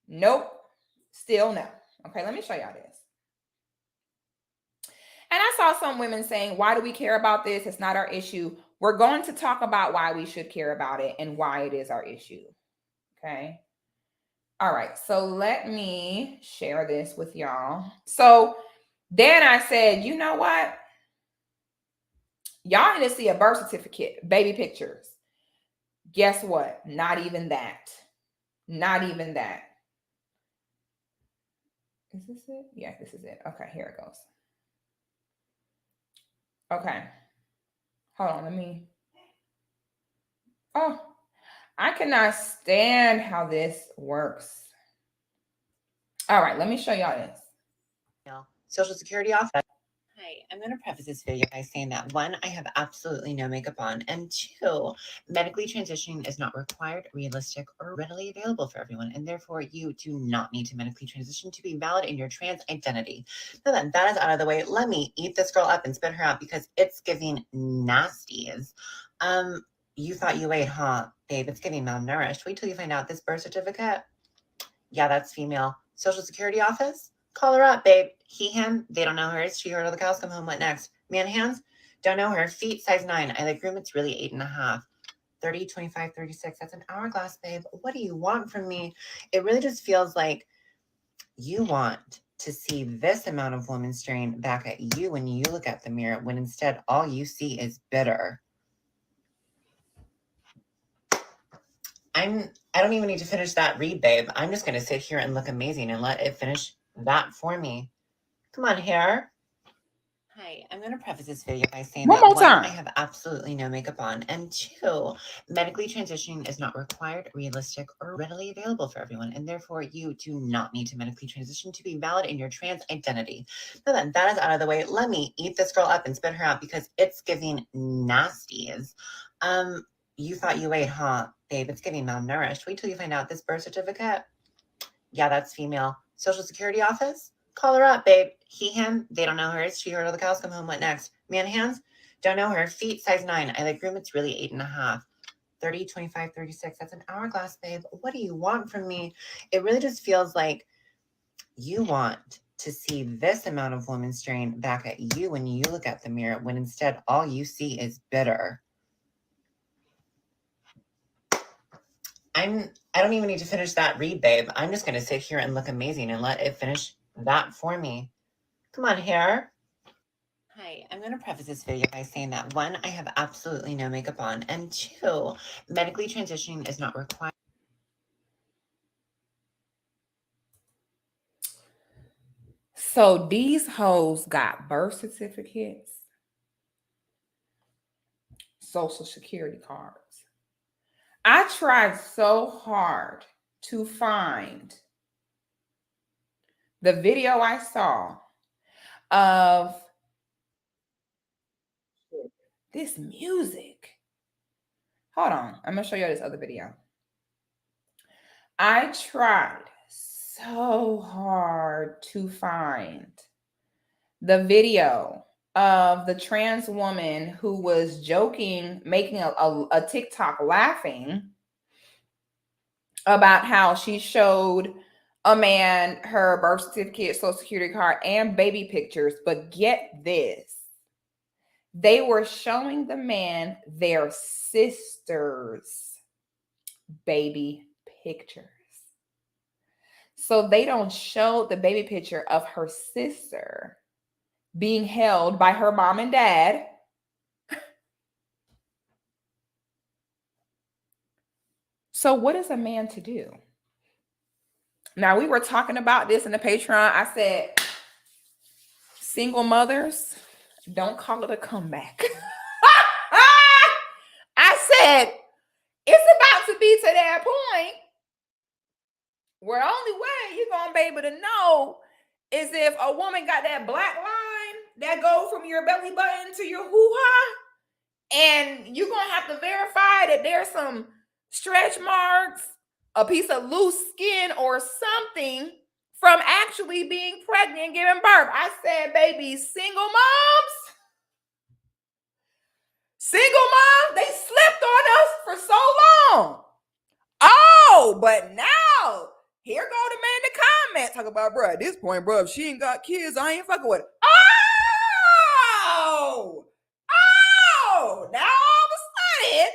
nope, still no. Okay, let me show y'all this. And I saw some women saying, why do we care about this? It's not our issue. We're going to talk about why we should care about it and why it is our issue. Okay. All right. So let me share this with y'all. So then I said, you know what? Y'all need to see a birth certificate, baby pictures. Guess what? Not even that. Not even that. Is this it? Yeah, this is it. Okay, here it goes. Okay. Hold on, let me. Oh, I cannot stand how this works. All right, let me show y'all this. Social Security office. Hi, I'm going to preface this video by saying that 1, I have absolutely no makeup on, and 2, medically transitioning is not required, realistic, or readily available for everyone, and therefore you do not need to medically transition to be valid in your trans identity. Now that that is out of the way, let me eat this girl up and spit her out because it's giving nasties. You thought you ate, huh? Babe, it's giving malnourished. Wait till you find out this birth certificate. Yeah, that's female. Social Security office? Call her up, babe. He, him, they don't know her. She, her, till the cows come home. What next? Man hands? Don't know her. Feet, size 9. I like room. It's really 8.5. 30, 25, 36. That's an hourglass, babe. What do you want from me? It really just feels like you want to see this amount of woman staring back at you when you look at the mirror, when instead all you see is bitter. I don't even need to finish that read, babe. I'm just going to sit here and look amazing and let it finish that for me. Come on, hair. Hi, I'm going to preface this video by saying One that more 1, time. I have absolutely no makeup on, and 2, medically transitioning is not required, realistic, or readily available for everyone, and therefore you do not need to medically transition to be valid in your trans identity. Now that that is out of the way, let me eat this girl up and spit her out because it's giving nasties. You thought you ate, huh? Babe, it's giving malnourished. Wait till you find out this birth certificate. Yeah, that's female. Social Security office? Call her up, babe. He, him, they don't know her. She, her, till the cows come home. What next? Man hands? Don't know her. Feet, size 9. I like room. It's really 8.5. 30, 25, 36. That's an hourglass, babe. What do you want from me? It really just feels like you want to see this amount of woman staring back at you when you look at the mirror, when instead all you see is bitter. I don't even need to finish that read, babe. I'm just going to sit here and look amazing and let it finish that for me. Come on, hair. Hi, I'm going to preface this video by saying that 1, I have absolutely no makeup on, and 2, medically transitioning is not required. So these hoes got birth certificates, social security cards. I tried so hard to find the video I saw of this music. Hold on. I'm going to show you this other video. I tried so hard to find the video of the trans woman who was joking, making a TikTok laughing about how she showed a man her birth certificate, social security card, and baby pictures. But get this. they were showing the man their sister's baby pictures. So they don't show the baby picture of her sister being held by her mom and dad. So what is a man to do? Now, we were talking about this in the Patreon. I said, single mothers, don't call it a comeback. I said, it's about to be to that point where only way you're going to be able to know is if a woman got that black line that go from your belly button to your hoo-ha, and you're going to have to verify that there's some stretch marks, a piece of loose skin, or something from actually being pregnant and giving birth. I said, baby, single moms, they slept on us for so long. Oh, but now, here go the man in the comments talking about, bro, at this point, bro, if she ain't got kids, I ain't fucking with her. Oh, now all of a sudden,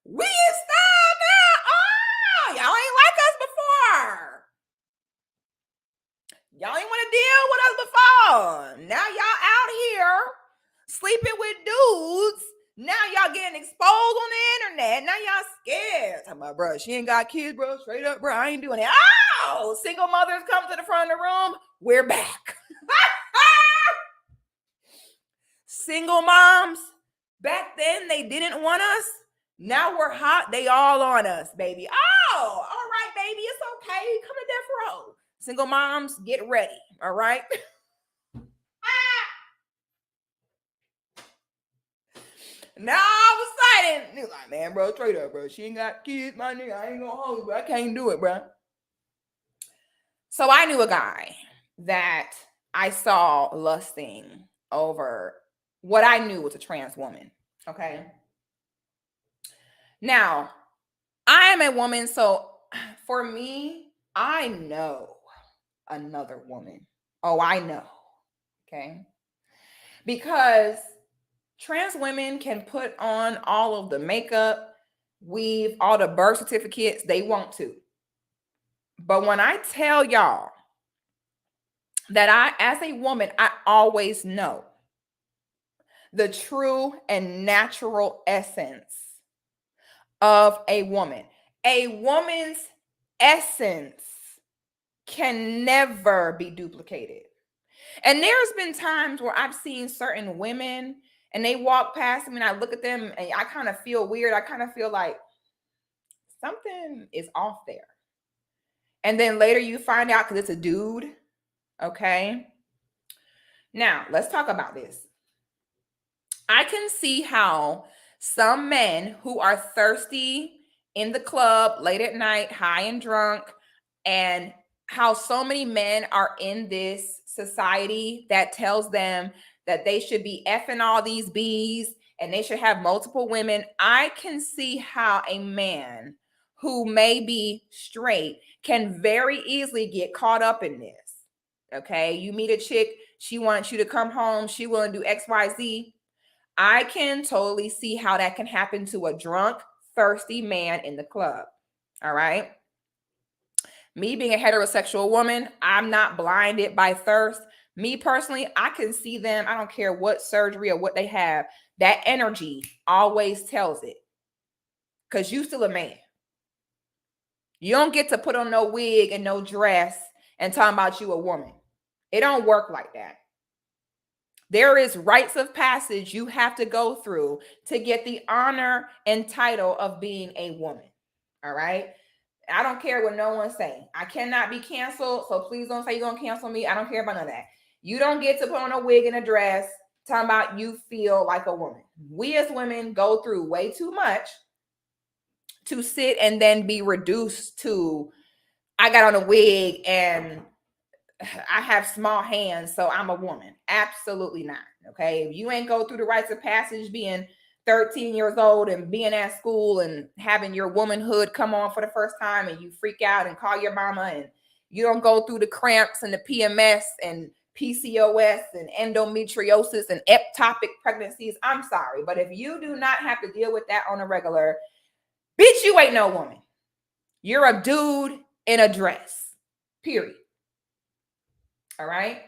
we in style now. Oh, y'all ain't like us before. Y'all ain't want to deal with us before. Now y'all out here sleeping with dudes. Now y'all getting exposed on the internet. Now y'all scared. Talking about, bro, she ain't got kids, bro. Straight up, bro, I ain't doing it. Oh, single mothers come to the front of the room. We're back. Single moms, back then they didn't want us. Now we're hot. They all on us, baby. Oh, all right, baby. It's okay. Come to death row. Single moms, get ready. All right. Now all of a sudden, niggas like, man, bro, straight up, bro. She ain't got kids, my nigga. I ain't gonna hold you, bro. I can't do it, bro. So I knew a guy that I saw lusting over what I knew was a trans woman. Okay. Now, I am a woman, so for me, I know another woman. Oh, I know. Okay. Because trans women can put on all of the makeup, weave, all the birth certificates they want to. But when I tell y'all that I, as a woman, I always know the true and natural essence of a woman. A woman's essence can never be duplicated. And there's been times where I've seen certain women and they walk past me and I look at them and I kind of feel weird. I kind of feel like something is off there. And then later you find out because it's a dude. Okay. Now, let's talk about this. I can see how some men who are thirsty in the club late at night, high and drunk, and how so many men are in this society that tells them that they should be effing all these bees and they should have multiple women. I can see how a man who may be straight can very easily get caught up in this. Okay, you meet a chick, she wants you to come home, she will do XYZ. I can totally see how that can happen to a drunk, thirsty man in the club. All right. Me being a heterosexual woman, I'm not blinded by thirst. Me personally, I can see them. I don't care what surgery or what they have. That energy always tells it. Because you still a man. You don't get to put on no wig and no dress and talk about you a woman. It don't work like that. There is rites of passage you have to go through to get the honor and title of being a woman. All right. I don't care what no one's saying. I cannot be canceled. So please don't say you're going to cancel me. I don't care about none of that. You don't get to put on a wig and a dress talking about you feel like a woman. We as women go through way too much to sit and then be reduced to, I got on a wig and I have small hands, so I'm a woman. Absolutely not. Okay. If you ain't go through the rites of passage being 13 years old and being at school and having your womanhood come on for the first time and you freak out and call your mama and you don't go through the cramps and the PMS and PCOS and endometriosis and ectopic pregnancies. I'm sorry, but if you do not have to deal with that on a regular, bitch, you ain't no woman. You're a dude in a dress, period. All right.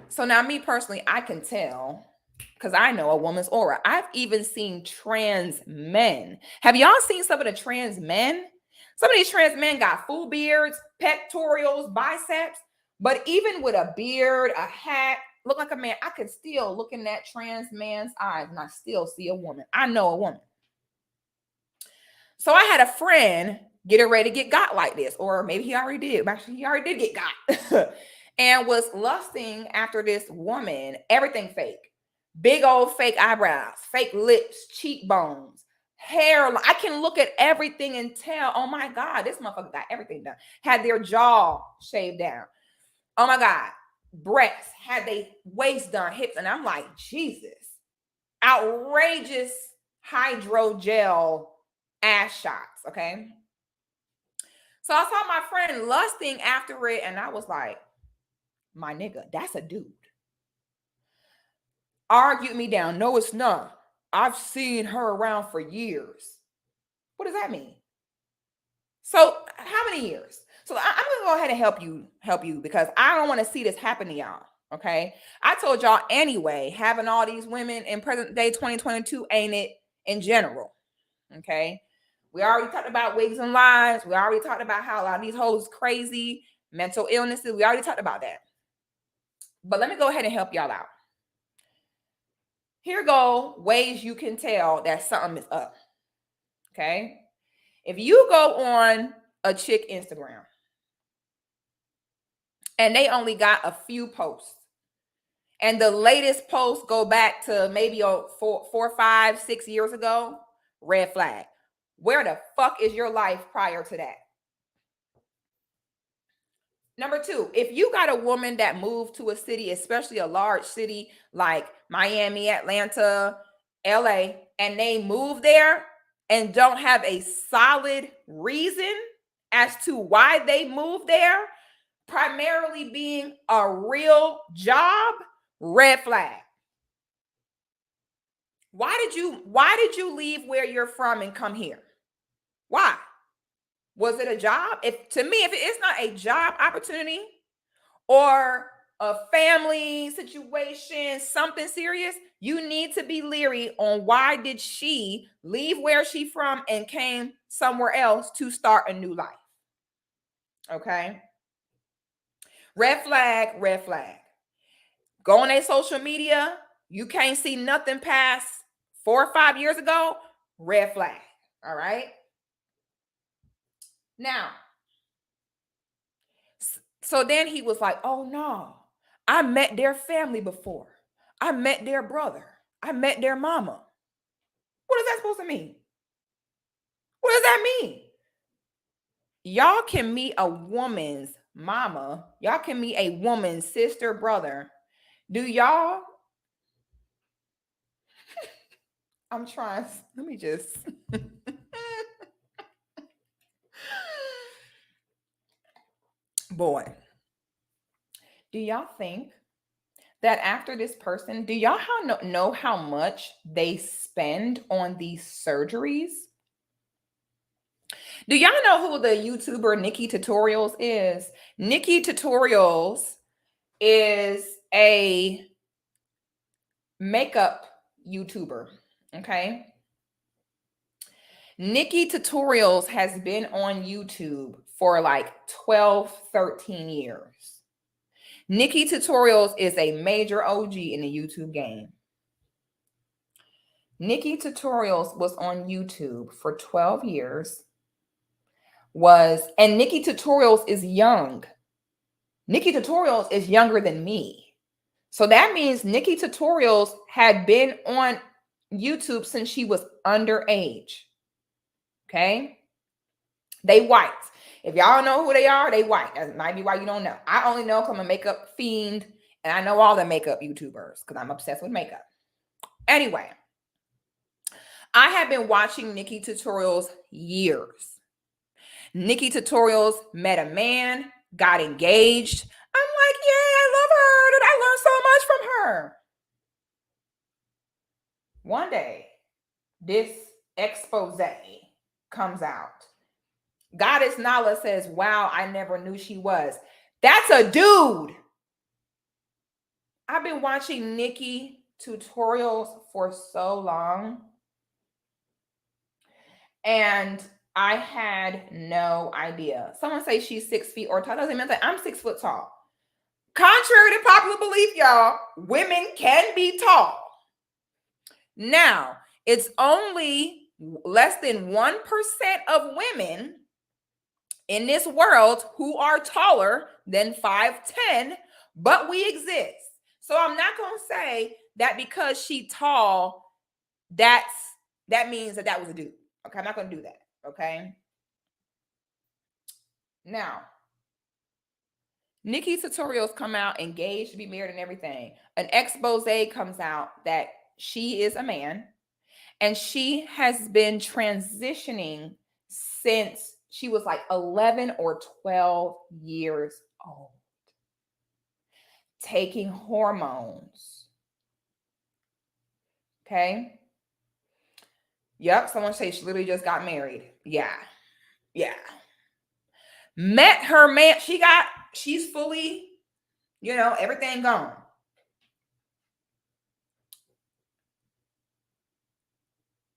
So now me personally, I can tell because I know a woman's aura. I've even seen trans men. Have y'all seen some of the trans men? Some of these trans men got full beards, pectorials, biceps, but even with a beard, a hat, look like a man, I could still look in that trans man's eyes and I still see a woman. I know a woman. So I had a friend getting ready to get got like this, or maybe he already did. Actually, he already did get got and was lusting after this woman, everything fake. Big old fake eyebrows, fake lips, cheekbones, hair. I can look at everything and tell, oh my God, this motherfucker got everything done. Had their jaw shaved down. Oh my God, breasts, had they waist done, hips. And I'm like, Jesus, outrageous hydrogel ass shots, okay? So I saw my friend lusting after it and I was like, my nigga, that's a dude. Argued me down. No, it's not. I've seen her around for years. What does that mean? So how many years? So I'm gonna go ahead and help you because I don't want to see this happen to y'all. Okay. I told y'all anyway, having all these women in present day 2022 ain't it in general. Okay. We already talked about wigs and lies. We already talked about how a lot of these hoes crazy, mental illnesses. We already talked about that. But let me go ahead and help y'all out. Here go ways you can tell that something is up. Okay. If you go on a chick Instagram and they only got a few posts and the latest posts go back to maybe 4, 5, 6 years ago, red flag. Where the fuck is your life prior to that? Number 2, if you got a woman that moved to a city, especially a large city like Miami, Atlanta, LA, and they move there and don't have a solid reason as to why they moved there, primarily being a real job, red flag. Why did you leave where you're from and come here? Why? Was it a job? If it's not a job opportunity or a family situation, something serious, you need to be leery on why did she leave where she from and came somewhere else to start a new life. Okay. Red flag, red flag. Go on their social media. You can't see nothing past 4 or 5 years ago. Red flag. All right. Now, so then he was like, oh no, I met their family before. I met their brother. I met their mama. What is that supposed to mean? What does that mean? Y'all can meet a woman's mama. Y'all can meet a woman's sister, brother. Do y'all? I'm trying. Let me just. Boy, do y'all think that after this person, do y'all know how much they spend on these surgeries? Do y'all know who the YouTuber Nikki Tutorials is? Nikki Tutorials is a makeup YouTuber, okay? Nikki Tutorials has been on YouTube for like 12, 13 years. Nikki Tutorials is a major OG in the YouTube game. Nikki Tutorials was on YouTube for 12 years. And Nikki Tutorials is young. Nikki Tutorials is younger than me. So that means Nikki Tutorials had been on YouTube since she was underage. Okay? They white. If y'all don't know who they are, they white. That might be why you don't know. I only know because I'm a makeup fiend and I know all the makeup YouTubers because I'm obsessed with makeup. Anyway, I have been watching Nikki Tutorials years. Nikki Tutorials met a man, got engaged. I'm like, yay, I love learn so much from her. One day, this expose comes out. Goddess Nala says, wow, I never knew she was. That's a dude. I've been watching Nikki tutorials for so long, and I had no idea. Someone say she's 6 feet or tall. Doesn't mean that I'm 6 foot tall. Contrary to popular belief, y'all, women can be tall. Now, it's only less than 1% of women in this world who are taller than 5'10", but we exist. So I'm not going to say that because she tall, that means that was a dude. Okay, I'm not going to do that. Okay. Now, Nikki tutorials come out, engaged to be married and everything. An expose comes out that she is a man, and she has been transitioning since she was like 11 or 12 years old, taking hormones. Okay. Yep. Someone say she literally just got married. Yeah. Met her man. She's fully, everything gone.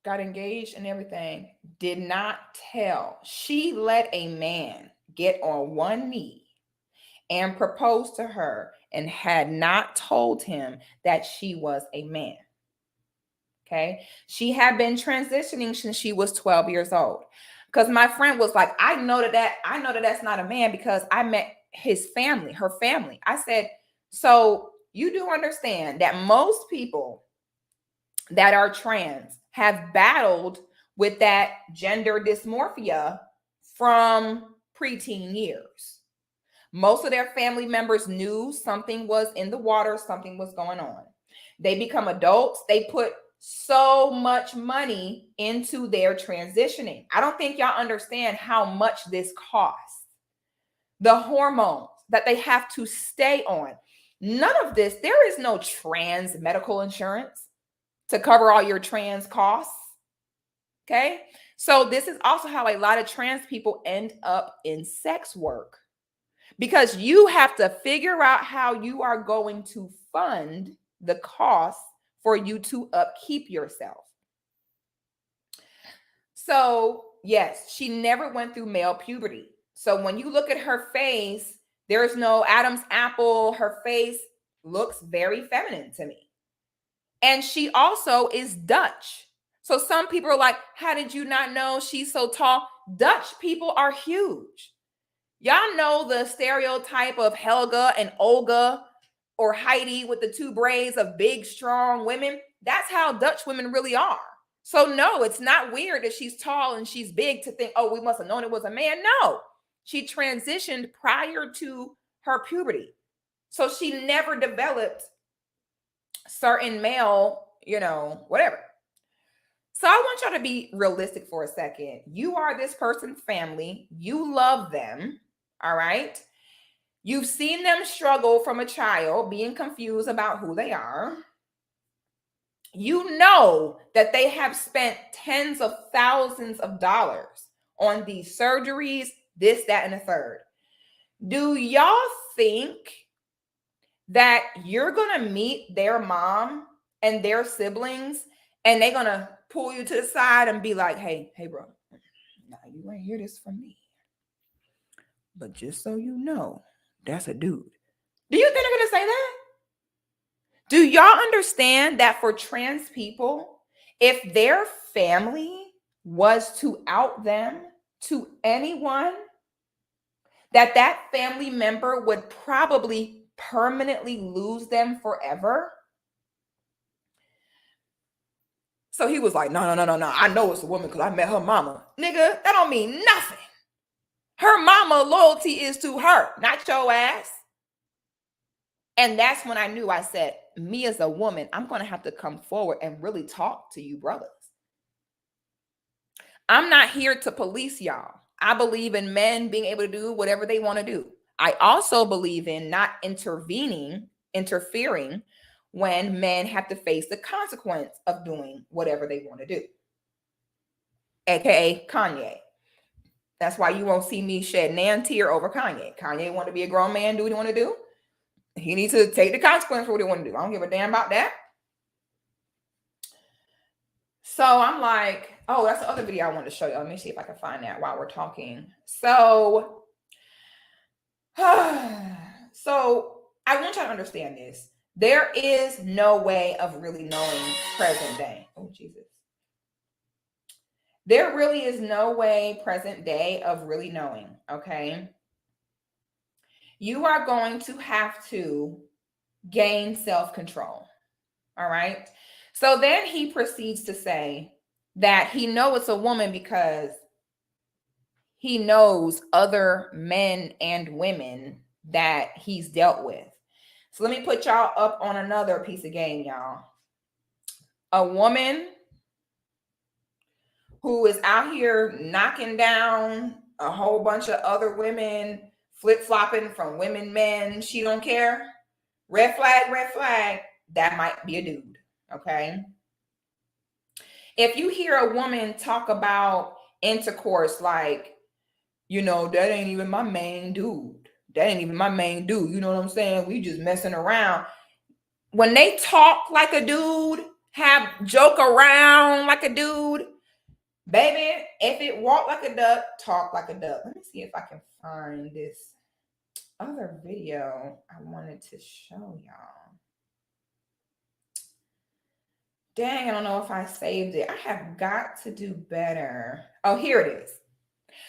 Got engaged and everything. Did not tell. She let a man get on one knee and propose to her and had not told him that she was a man. Okay. She had been transitioning since she was 12 years old. Because my friend was like, I know that that's not a man because I met his family, her family. I said, so you do understand that most people that are trans have battled with that gender dysmorphia from preteen years. Most of their family members knew something was in the water, something was going on. They become adults. They put so much money into their transitioning. I don't think y'all understand how much this costs. The hormones that they have to stay on. None of this, there is no trans medical insurance to cover all your trans costs. Okay. So this is also how a lot of trans people end up in sex work, because you have to figure out how you are going to fund the cost for you to upkeep yourself. So yes, she never went through male puberty. So when you look at her face, there's no Adam's apple. Her face looks very feminine to me. And she also is Dutch. So some people are like, how did you not know she's so tall? Dutch people are huge. Y'all know the stereotype of Helga and Olga or Heidi with the 2 braids of big, strong women. That's how Dutch women really are. So no, it's not weird that she's tall and she's big to think, oh, we must have known it was a man. No, she transitioned prior to her puberty. So she never developed certain male, whatever. So I want y'all to be realistic for a second. You are this person's family. You love them. All right. You've seen them struggle from a child, being confused about who they are. You know that they have spent tens of thousands of dollars on these surgeries, this, that, and the third. Do y'all think that you're going to meet their mom and their siblings and they're going to pull you to the side and be like, hey, bro, now you ain't hear this from me, but just so you know, that's a dude. Do you think they're going to say that? Do y'all understand that for trans people, if their family was to out them to anyone, that family member would probably permanently lose them forever? So he was like, no. I know it's a woman because I met her mama. Nigga, that don't mean nothing. Her mama loyalty is to her, not your ass. And that's when I knew. I said, me as a woman, I'm going to have to come forward and really talk to you brothers. I'm not here to police y'all. I believe in men being able to do whatever they want to do. I also believe in not intervening interfering when men have to face the consequence of doing whatever they want to do, aka Kanye. That's why you won't see me shed nan tear over Kanye. Kanye want to be a grown man, do what he want to do. He needs to take the consequence for what he want to do. I don't give a damn about that. So I'm like, oh, that's the other video I wanted to show you. Let me see if I can find that while we're talking. So so I want you to understand this. There is no way of really knowing present day. Oh, Jesus. There really is no way present day of really knowing, okay? You are going to have to gain self-control, all right? So then he proceeds to say that he knows it's a woman because he knows other men and women that he's dealt with. So let me put y'all up on another piece of game, y'all. A woman who is out here knocking down a whole bunch of other women, flip-flopping from women, men, she don't care. Red flag, that might be a dude, okay? If you hear a woman talk about intercourse like, you know, that ain't even my main dude. That ain't even my main dude. You know what I'm saying? We just messing around. When they talk like a dude, joke around like a dude, baby, if it walk like a duck, talk like a duck. Let me see if I can find this other video I wanted to show y'all. Dang, I don't know if I saved it. I have got to do better. Oh, here it is.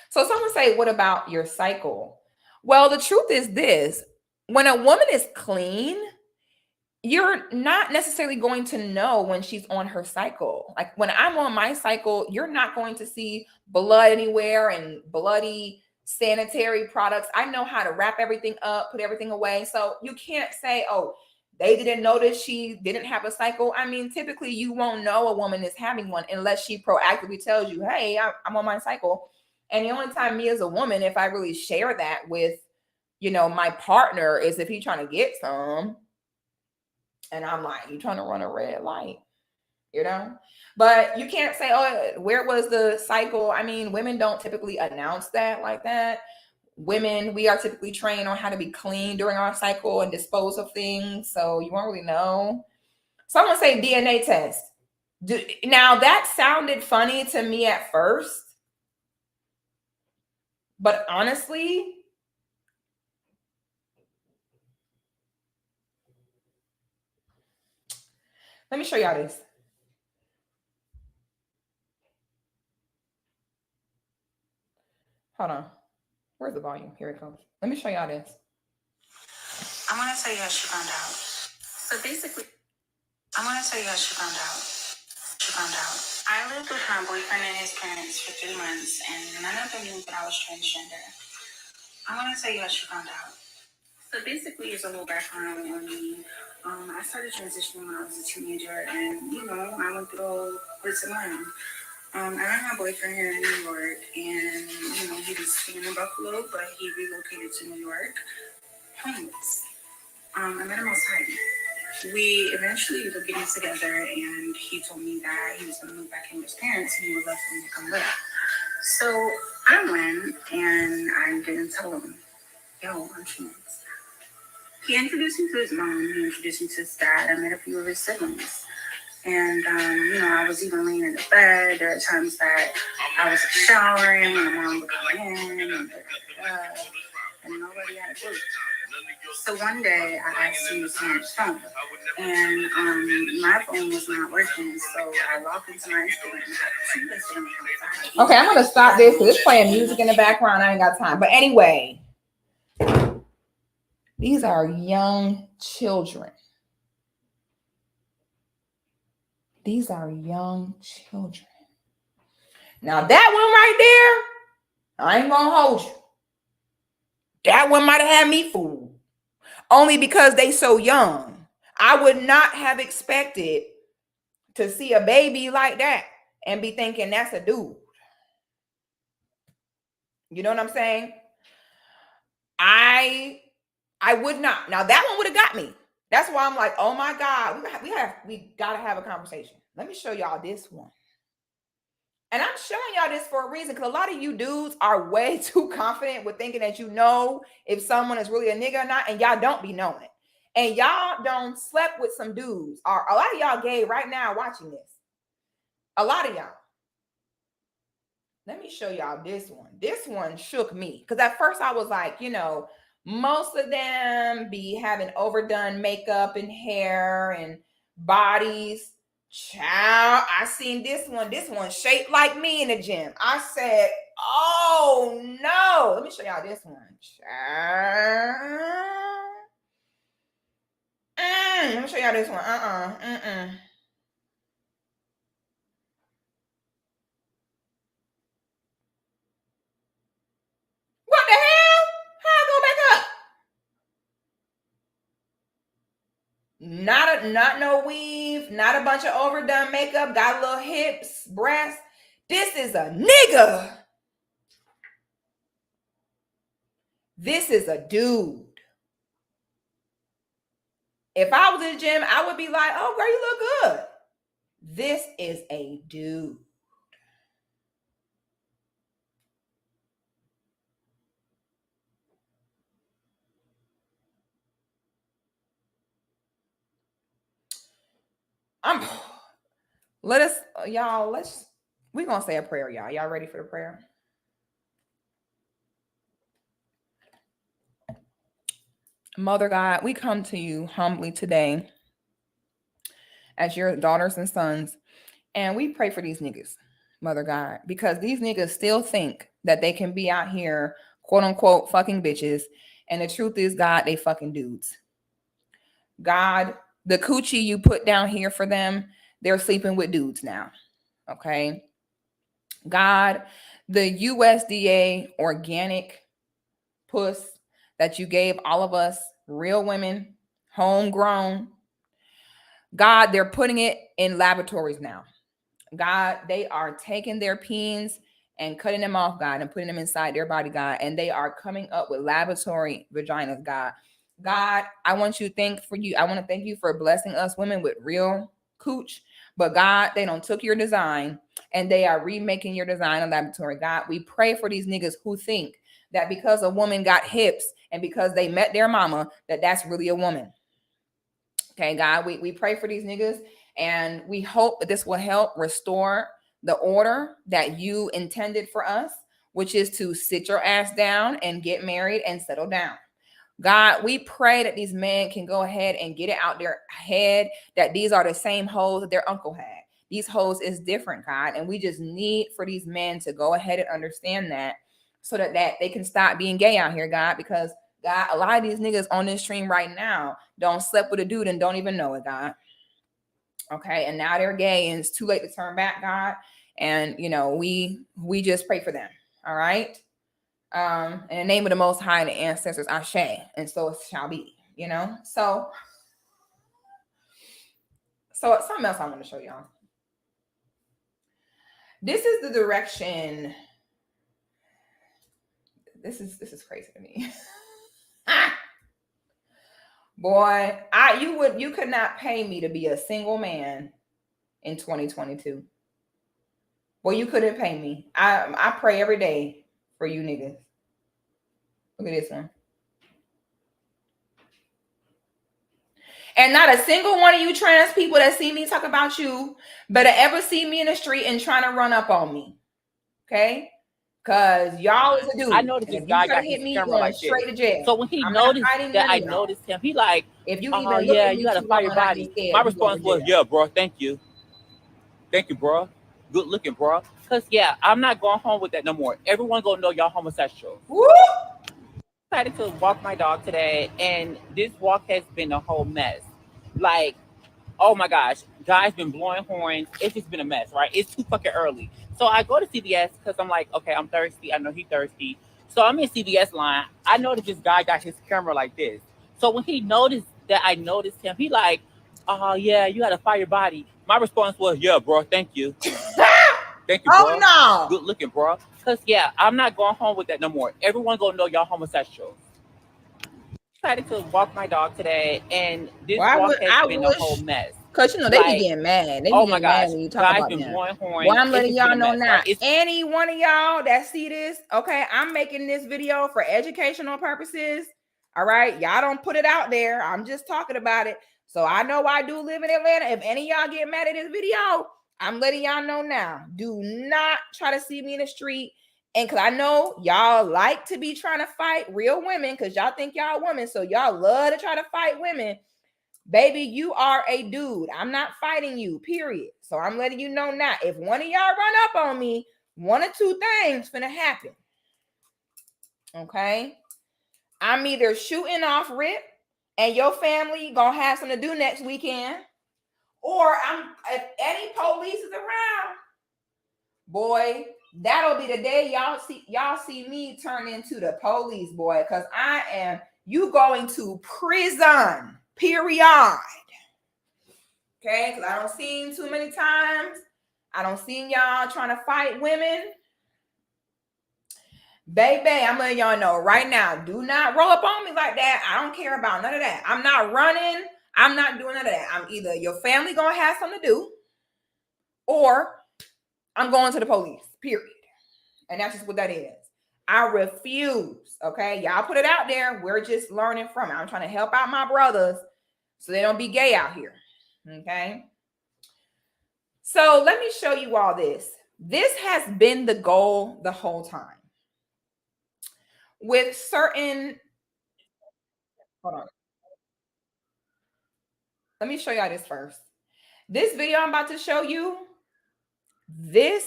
So someone say, what about your cycle? Well, the truth is this. When a woman is clean, you're not necessarily going to know when she's on her cycle. Like when I'm on my cycle, you're not going to see blood anywhere and bloody sanitary products. I know how to wrap everything up, put everything away. So you can't say, oh, they didn't notice she didn't have a cycle. I mean, typically you won't know a woman is having one unless she proactively tells you, hey, I'm on my cycle. And the only time me as a woman, if I really share that with, you know, my partner is if he's trying to get some. And I'm like, you trying to run a red light, you know? But you can't say, oh, where was the cycle? I mean, women don't typically announce that like that. Women, we are typically trained on how to be clean during our cycle and dispose of things. So you won't really know. Someone say DNA test. Now that sounded funny to me at first. But honestly, let me show y'all this. Hold on. Where's the volume? Here it comes. Let me show y'all this. I'm going to tell you how she found out. So basically, I'm going to tell you how she found out. I lived with my boyfriend and his parents for 3 months, and none of them knew that I was transgender. I'm going to tell you how she found out. So basically, it's a little background on me. I started transitioning when I was a teenager, and, you know, I went through all this and learn. I met my boyfriend here in New York, and, you know, he was staying in Buffalo, but he relocated to New York, homeless. I met him outside. We eventually ended up getting together, and he told me that he was going to move back in with his parents, and he would love for me to come live. So I went, and I didn't tell him, yo, I'm trans. He introduced me to his mom, he introduced me to his dad, I met a few of his siblings. And, you know, I was even laying in the bed. There are times that I was showering, and my mom would come in, and nobody had a clue. So one day I asked him to use my phone, and my phone was not working, so I logged into my Instagram. Okay, I'm gonna stop this because it's playing music in the background. I ain't got time. But anyway, these are young children. These are young children. Now that one right there, I ain't gonna hold you. That one might have had me fooled. Only because they so young. I would not have expected to see a baby like that and be thinking that's a dude. You know what I'm saying? I would not. Now that one would have got me. That's why I'm like, oh my God, we gotta have a conversation. Let me show y'all this one. And I'm showing y'all this for a reason, because a lot of you dudes are way too confident with thinking that you know if someone is really a nigga or not, and y'all don't be knowing it. And y'all don't slept with some dudes. Or a lot of y'all gay right now watching this. A lot of y'all. Let me show y'all this one. This one shook me. Because at first I was like, you know, most of them be having overdone makeup and hair and bodies. Child, I seen this one shaped like me in the gym. I said, oh no. Let me show y'all this one. Child. Let me show y'all this one. What the hell? How I go back up? Not no weave, not a bunch of overdone makeup, got little hips, breasts. This is a nigga. This is a dude. If I was in the gym, I would be like, oh, girl, you look good. This is a dude. We're gonna say a prayer, y'all. Y'all ready for the prayer? Mother God, we come to you humbly today as your daughters and sons, and we pray for these niggas, Mother God, because these niggas still think that they can be out here, quote unquote, fucking bitches, and the truth is, God, they fucking dudes. God, the coochie you put down here for them, they're sleeping with dudes now, okay? God, the USDA organic puss that you gave all of us, real women, homegrown, God, they're putting it in laboratories now. God, they are taking their peens and cutting them off, God, and putting them inside their body, God, and they are coming up with laboratory vaginas, God. God, I want to thank you for blessing us women with real cooch. But God, they don't took your design and they are remaking your design in laboratory. God, we pray for these niggas who think that because a woman got hips and because they met their mama, that that's really a woman. Okay, God, we pray for these niggas and we hope that this will help restore the order that you intended for us, which is to sit your ass down and get married and settle down. God, we pray that these men can go ahead and get it out their head that these are the same hoes that their uncle had. These hoes is different, God. And we just need for these men to go ahead and understand that so that they can stop being gay out here, God, because God, a lot of these niggas on this stream right now don't slept with a dude and don't even know it, God. Okay, and now they're gay and it's too late to turn back, God. And you know, we just pray for them. All right. In the name of the Most High and the ancestors, Ashe, and so it shall be, you know. So something else I want to show y'all. This is the direction. This is crazy to me. Boy, you could not pay me to be a single man in 2022. Boy, you couldn't pay me. I pray every day for you niggas. Look at this one. And not a single one of you trans people that see me talk about you better ever see me in the street and trying to run up on me. Okay? Because y'all is a dude. I noticed this guy got his camera like straight to jail. So when he noticed that I noticed him, he like, if you even oh yeah, you gotta fire your body. My response was, yeah, bro, thank you. Thank you, bro. Good looking, bro. Because, yeah, I'm not going home with that no more. Everyone gonna know y'all homosexual. Woo! I decided to walk my dog today, and this walk has been a whole mess. Like, oh my gosh, guys been blowing horns. It's just been a mess, right? It's too fucking early. So I go to CVS because I'm like, okay, I'm thirsty. I know he's thirsty. So I'm in CVS line. I noticed this guy got his camera like this. So when he noticed that I noticed him, he like, oh yeah, you gotta fire your body. My response was, yeah, bro, thank you. Thank you, bro. Oh no. Good looking, bro. Because, yeah, I'm not going home with that no more. Everyone gonna know y'all homosexual. decided to walk my dog today, and this Well, walk has I been a whole wish, mess. cause you know they be Like, getting mad. They be oh my getting mad gosh, when you talk guys about been them. blowing Well, horns. I'm It's letting just been y'all a know mess. now. Like, it's Any one of y'all that see this, okay, I'm making this video for educational purposes. All right, y'all don't put it out there. I'm just talking about it. So I know I do live in Atlanta. If any of y'all get mad at this video, I'm letting y'all know now. Do not try to see me in the street. And because I know y'all like to be trying to fight real women because y'all think y'all women. So y'all love to try to fight women. Baby, you are a dude. I'm not fighting you, period. So I'm letting you know now. If one of y'all run up on me, one or two things finna happen. Okay? I'm either shooting off rip and your family gonna have something to do next weekend, or if any police is around, boy, that'll be the day y'all see me turn into the police, boy, because you going to prison, period. Okay, because I don't see too many times. I don't see y'all trying to fight women. Baby, I'm letting y'all know right now, do not roll up on me like that. I don't care about none of that. I'm not running. I'm not doing none of that. I'm either your family gonna have something to do, or I'm going to the police, period. And that's just what that is. I refuse, okay? Y'all put it out there. We're just learning from it. I'm trying to help out my brothers so they don't be gay out here, okay? So let me show you all this. This has been the goal the whole time. With certain, hold on. Let me show y'all this first. This video I'm about to show you, this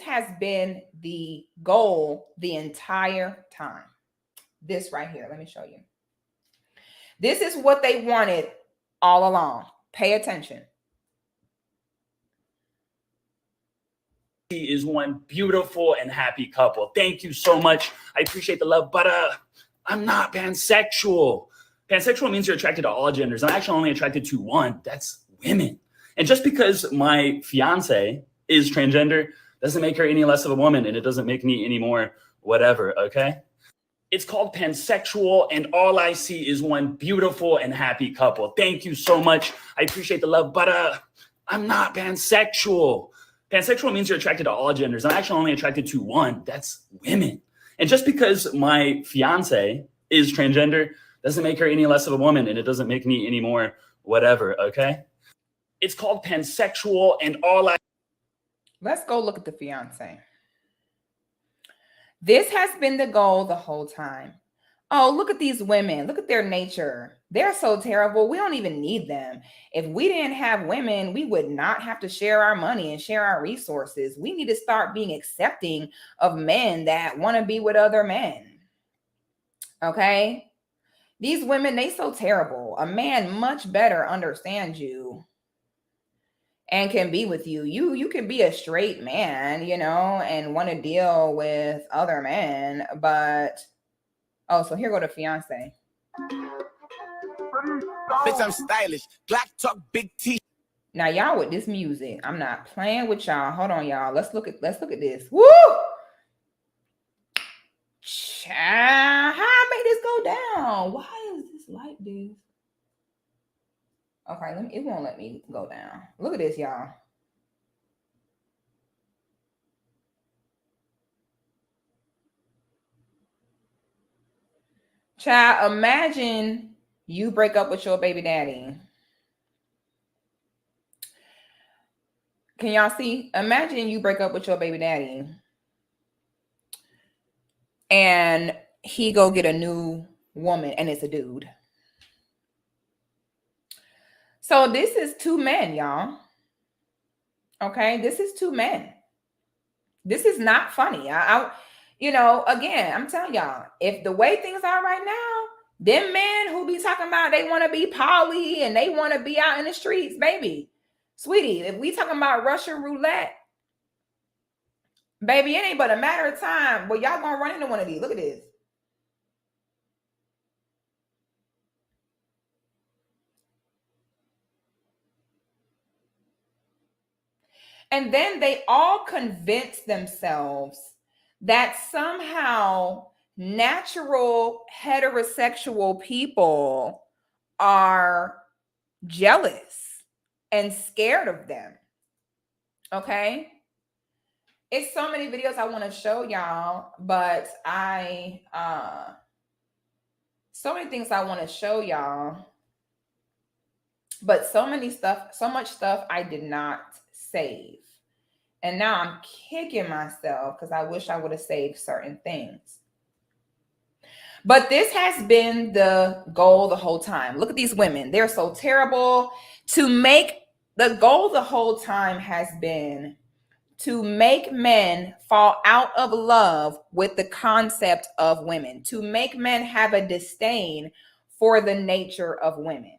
has been the goal the entire time. This right here, let me show you. This is what they wanted all along. Pay attention. Is one beautiful and happy couple. Thank you so much. I appreciate the love, but I'm not pansexual. Pansexual means you're attracted to all genders. I'm actually only attracted to one. That's women. And just because my fiance is transgender doesn't make her any less of a woman, and it doesn't make me any more whatever, okay? It's called pansexual, and all I see is one beautiful and happy couple. Thank you so much. I appreciate the love, but I'm not pansexual. Pansexual means you're attracted to all genders. I'm actually only attracted to one. That's women. And just because my fiance is transgender doesn't make her any less of a woman, and it doesn't make me any more whatever, okay? It's called pansexual, and all I... Let's go look at the fiance. This has been the goal the whole time. Oh, look at these women. Look at their nature. They're so terrible. We don't even need them. If we didn't have women, we would not have to share our money and share our resources. We need to start being accepting of men that want to be with other men. Okay? These women, they so terrible. A man much better understands you and can be with you. You can be a straight man, you know, and want to deal with other men, but oh, so here go the fiance. Bitch, I'm stylish. Glock talk, big T. Now y'all with this music, I'm not playing with y'all. Hold on, y'all. Let's look at this. Woo! Child, how I make this go down? Why is this like this? Okay, it won't let me go down. Look at this, y'all. Child, imagine you break up with your baby daddy. Can y'all see? Imagine you break up with your baby daddy and he go get a new woman and it's a dude. So this is two men, y'all. Okay, this is two men. This is not funny. You know, again, I'm telling y'all, if the way things are right now, them men who be talking about they want to be poly and they want to be out in the streets, baby, sweetie, if we talking about Russian roulette, baby, it ain't but a matter of time. Well, y'all gonna run into one of these. Look at this. And then they all convince themselves that somehow natural heterosexual people are jealous and scared of them. Okay? It's so many videos I want to show y'all, but so many things I want to show y'all, but so much stuff I did not save. And now I'm kicking myself because I wish I would have saved certain things. But this has been the goal the whole time. Look at these women. They're so terrible. The goal the whole time has been to make men fall out of love with the concept of women, to make men have a disdain for the nature of women,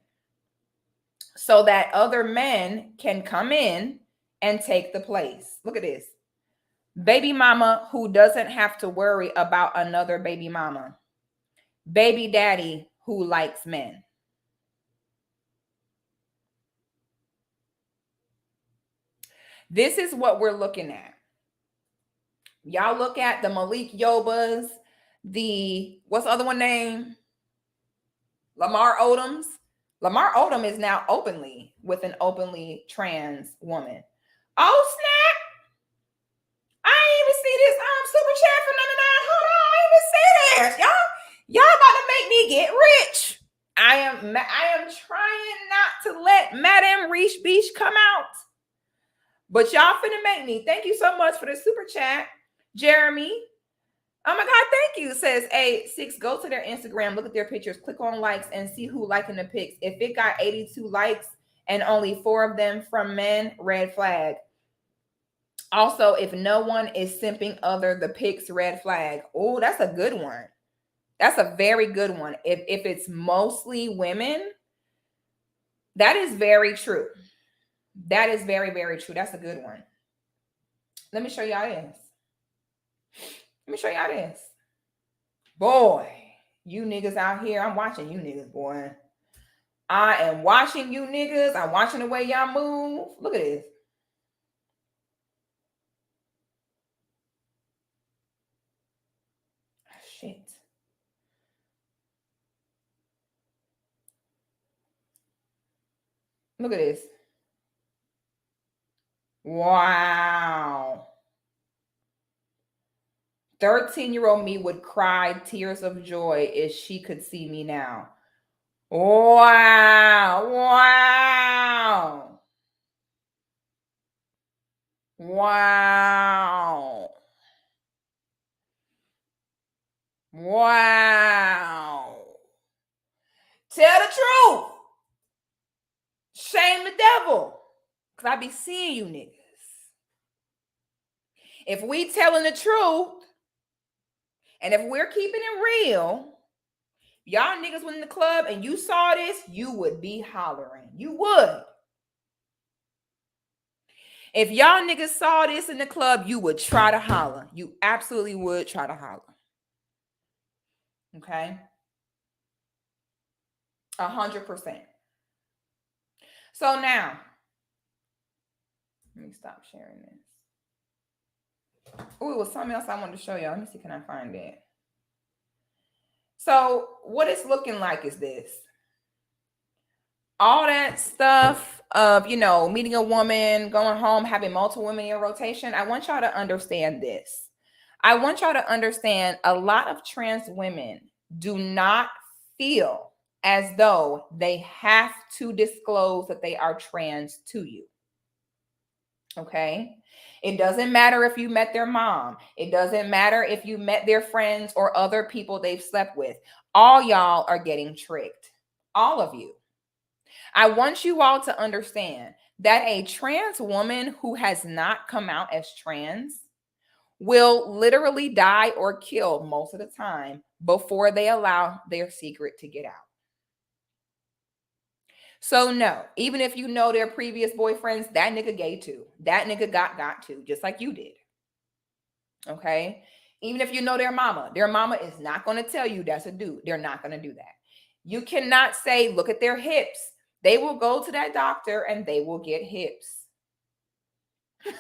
so that other men can come in and take the place. Look at this. Baby mama who doesn't have to worry about another baby mama. Baby daddy who likes men. This is what we're looking at. Y'all look at the Malik Yobas, what's the other one name? Lamar Odoms. Lamar Odom is now openly with an openly trans woman. Oh, snap. I ain't even see this super chat for none of that. Hold on, I ain't even see this. Y'all about to make me get rich. I am trying not to let Madame Reach Beach come out. But y'all finna make me. Thank you so much for the super chat, Jeremy. Oh my God, thank you. It says, hey, Six, go to their Instagram, look at their pictures, click on likes, and see who liking the pics. If it got 82 likes and only 4 of them from men, red flag. Also, if no one is simping other the pics, red flag. Oh, that's a good one. That's a very good one. If it's mostly women, that is very true. That is very, very true. That's a good one. Let me show y'all this. Let me show y'all this. Boy, you niggas out here, I'm watching you niggas, boy. I am watching you niggas. I'm watching the way y'all move. Look at this. Shit. Look at this. Wow. 13-year-old me would cry tears of joy if she could see me now. Wow. Wow. Wow. Wow. Tell the truth. Shame the devil. Because I be seeing you niggas. If we telling the truth, and if we're keeping it real, y'all niggas went in the club and you saw this, you would be hollering. You would. If y'all niggas saw this in the club, you would try to holler. You absolutely would try to holler. Okay? 100%. So now, let me stop sharing this. Oh, it was something else I wanted to show y'all. Let me see, can I find it? So what it's looking like is this. All that stuff of, meeting a woman, going home, having multiple women in your rotation. I want y'all to understand this. I want y'all to understand a lot of trans women do not feel as though they have to disclose that they are trans to you. Okay? It doesn't matter if you met their mom. It doesn't matter if you met their friends or other people they've slept with. All y'all are getting tricked. All of you. I want you all to understand that a trans woman who has not come out as trans will literally die or kill most of the time before they allow their secret to get out. So no, even if you know their previous boyfriends, that nigga gay too. That nigga got to, just like you did. Okay? Even if you know their mama is not going to tell you that's a dude. They're not going to do that. You cannot say, look at their hips. They will go to that doctor and they will get hips. Dr.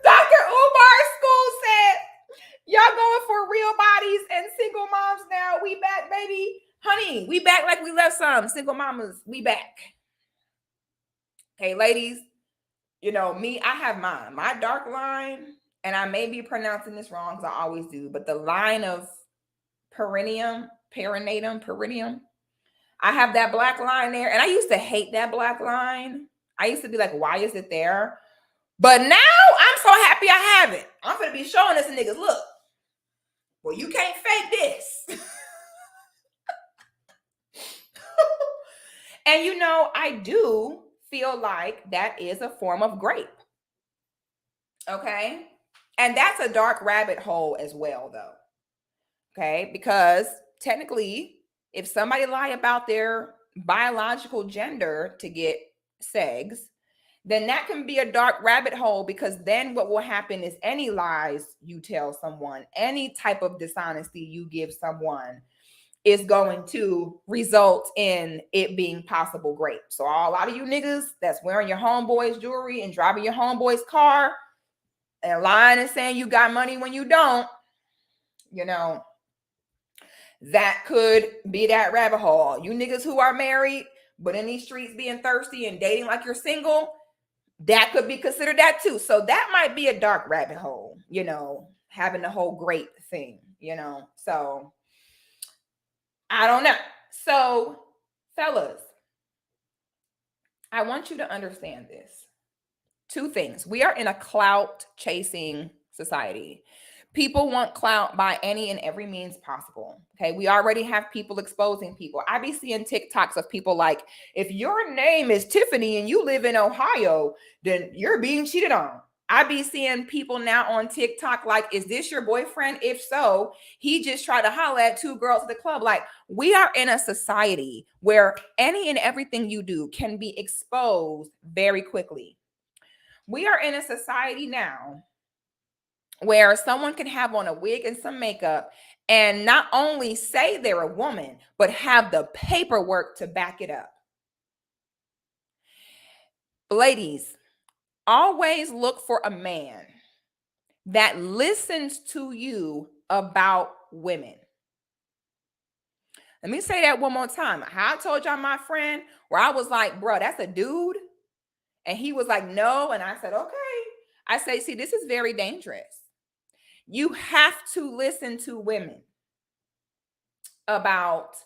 Umar's school said, Y'all going for real bodies and single moms now. We back, baby. Honey, we back like we left some. Single mamas, we back. Okay, ladies, you know, me, I have mine. My dark line, and I may be pronouncing this wrong because I always do, but the line of perinatum, I have that black line there. And I used to hate that black line. I used to be like, why is it there? But now I'm so happy I have it. I'm going to be showing this niggas, look, well, you can't fake this. And you know, I do feel like that is a form of grape. Okay. And that's a dark rabbit hole as well, though. Okay. Because technically, if somebody lie about their biological gender to get segs, then that can be a dark rabbit hole, because then what will happen is any lies you tell someone, any type of dishonesty you give someone is going to result in it being possible grape. So a lot of you niggas that's wearing your homeboy's jewelry and driving your homeboy's car and lying and saying you got money when you don't, you know, that could be that rabbit hole. You niggas who are married, but in these streets being thirsty and dating like you're single, that could be considered that too. So that might be a dark rabbit hole, you know, having the whole grape thing, you know. So I don't know. So fellas, I want you to understand this. Two things. We are in a clout chasing society. People want clout by any and every means possible. Okay. We already have people exposing people. I be seeing TikToks of people like, if your name is Tiffany and you live in Ohio, then you're being cheated on. I be seeing people now on TikTok like, is this your boyfriend? If so, he just tried to holler at two girls at the club. Like, we are in a society where any and everything you do can be exposed very quickly. We are in a society now where someone can have on a wig and some makeup and not only say they're a woman, but have the paperwork to back it up. Ladies, always look for a man that listens to you about women. Let me say that one more time. How I told y'all my friend where I was like, bro, that's a dude. And he was like, no. And I said, okay. I say, see, this is very dangerous. You have to listen to women about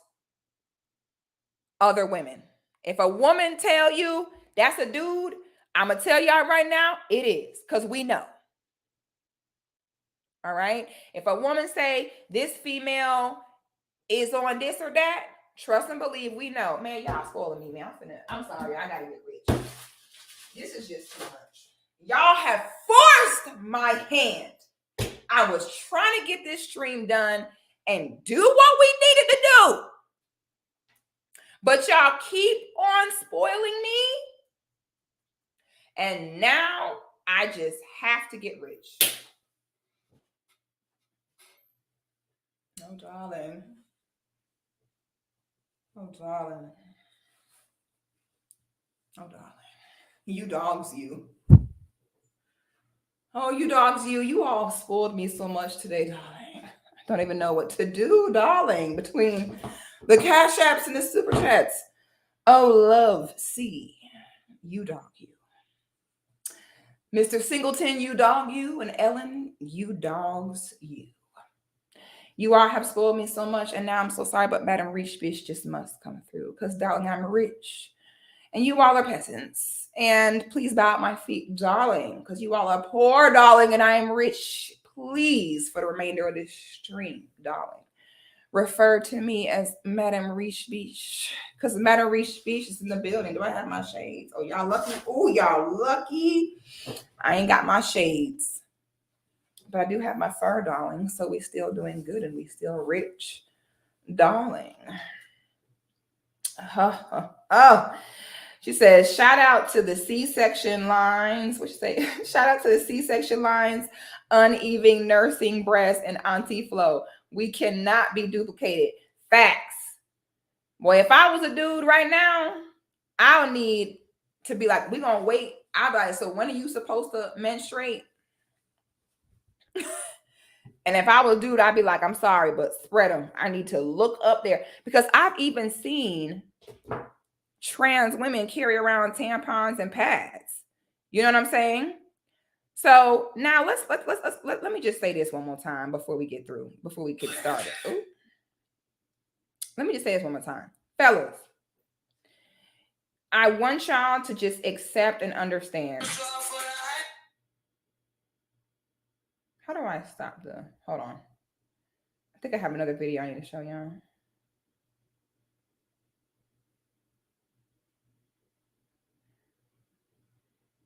other women. If a woman tell you that's a dude, I'm going to tell y'all right now, it is, because we know. All right. If a woman say this female is on this or that, trust and believe we know. Man, y'all spoiling me, man. I'm sorry. I got to get rich. This is just too much. Y'all have forced my hand. I was trying to get this stream done and do what we needed to do. But y'all keep on spoiling me. And now I just have to get rich. Oh, darling. Oh, darling. Oh, darling. You dogs, you. Oh, you dogs, you. You all spoiled me so much today, darling. I don't even know what to do, darling, between the cash apps and the super chats. Oh, love, see. You dog, you. Mr. Singleton, you dog, you. And Ellen, you dogs, you. You all have spoiled me so much, and now I'm so sorry, but Madam Rich Bitch just must come through, because, darling, I'm rich, and you all are peasants, and please bow at my feet, darling, because you all are poor, darling, and I am rich. Please, for the remainder of this stream, darling, refer to me as Madam Rich Beach, because Madam Rich Beach is in the building. Do I have my shades? Oh, y'all lucky. Oh, y'all lucky. I ain't got my shades. But I do have my fur, darling, so we still doing good and we still rich, darling. Oh, she says, shout out to the C-section lines. What she say? Shout out to the C-section lines, uneven nursing breast, and Auntie Flo. We cannot be duplicated. Facts. Boy, if I was a dude right now, I'll need to be like, we're going to wait. I'll be like, so when are you supposed to menstruate? And if I was a dude, I'd be like, I'm sorry, but spread them. I need to look up there, because I've even seen trans women carry around tampons and pads. You know what I'm saying? So now let me just say this one more time before we get started. Ooh. Let me just say this one more time. Fellas, I want y'all to just accept and understand. How do I stop hold on. I think I have another video I need to show y'all.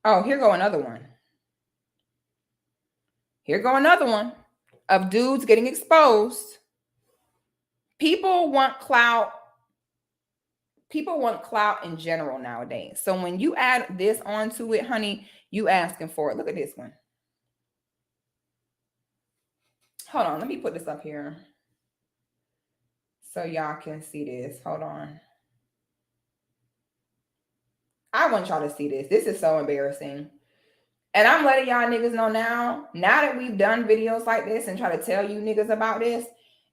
Oh, here go another one. Here go another one of dudes getting exposed. People want clout. People want clout in general nowadays. So when you add this onto it, honey, you asking for it. Look at this one. Hold on, let me put this up here so y'all can see this. Hold on. I want y'all to see this. This is so embarrassing. And I'm letting y'all niggas know now that we've done videos like this and try to tell you niggas about this,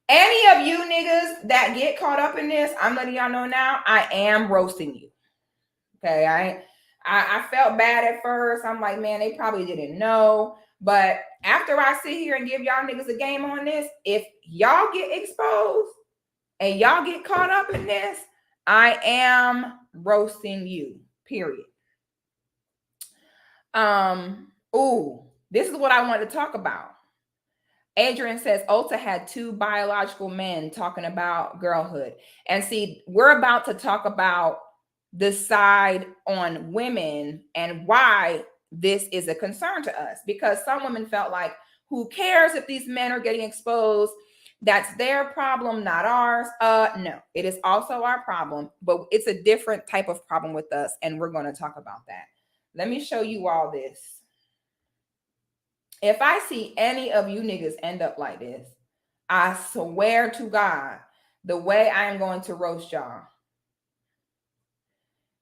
any of you niggas that get caught up in this, I'm letting y'all know now, I am roasting you. Okay, I felt bad at first. I'm like, man, they probably didn't know. But after I sit here and give y'all niggas a game on this, if y'all get exposed and y'all get caught up in this, I am roasting you, period. This is what I wanted to talk about. Adrian says Ulta had 2 biological men talking about girlhood. And see, we're about to talk about the side on women and why this is a concern to us, because some women felt like, who cares if these men are getting exposed? That's their problem, not ours. No, it is also our problem, but it's a different type of problem with us, and we're going to talk about that. Let me show you all this. If I see any of you niggas end up like this, I swear to God, the way I am going to roast y'all.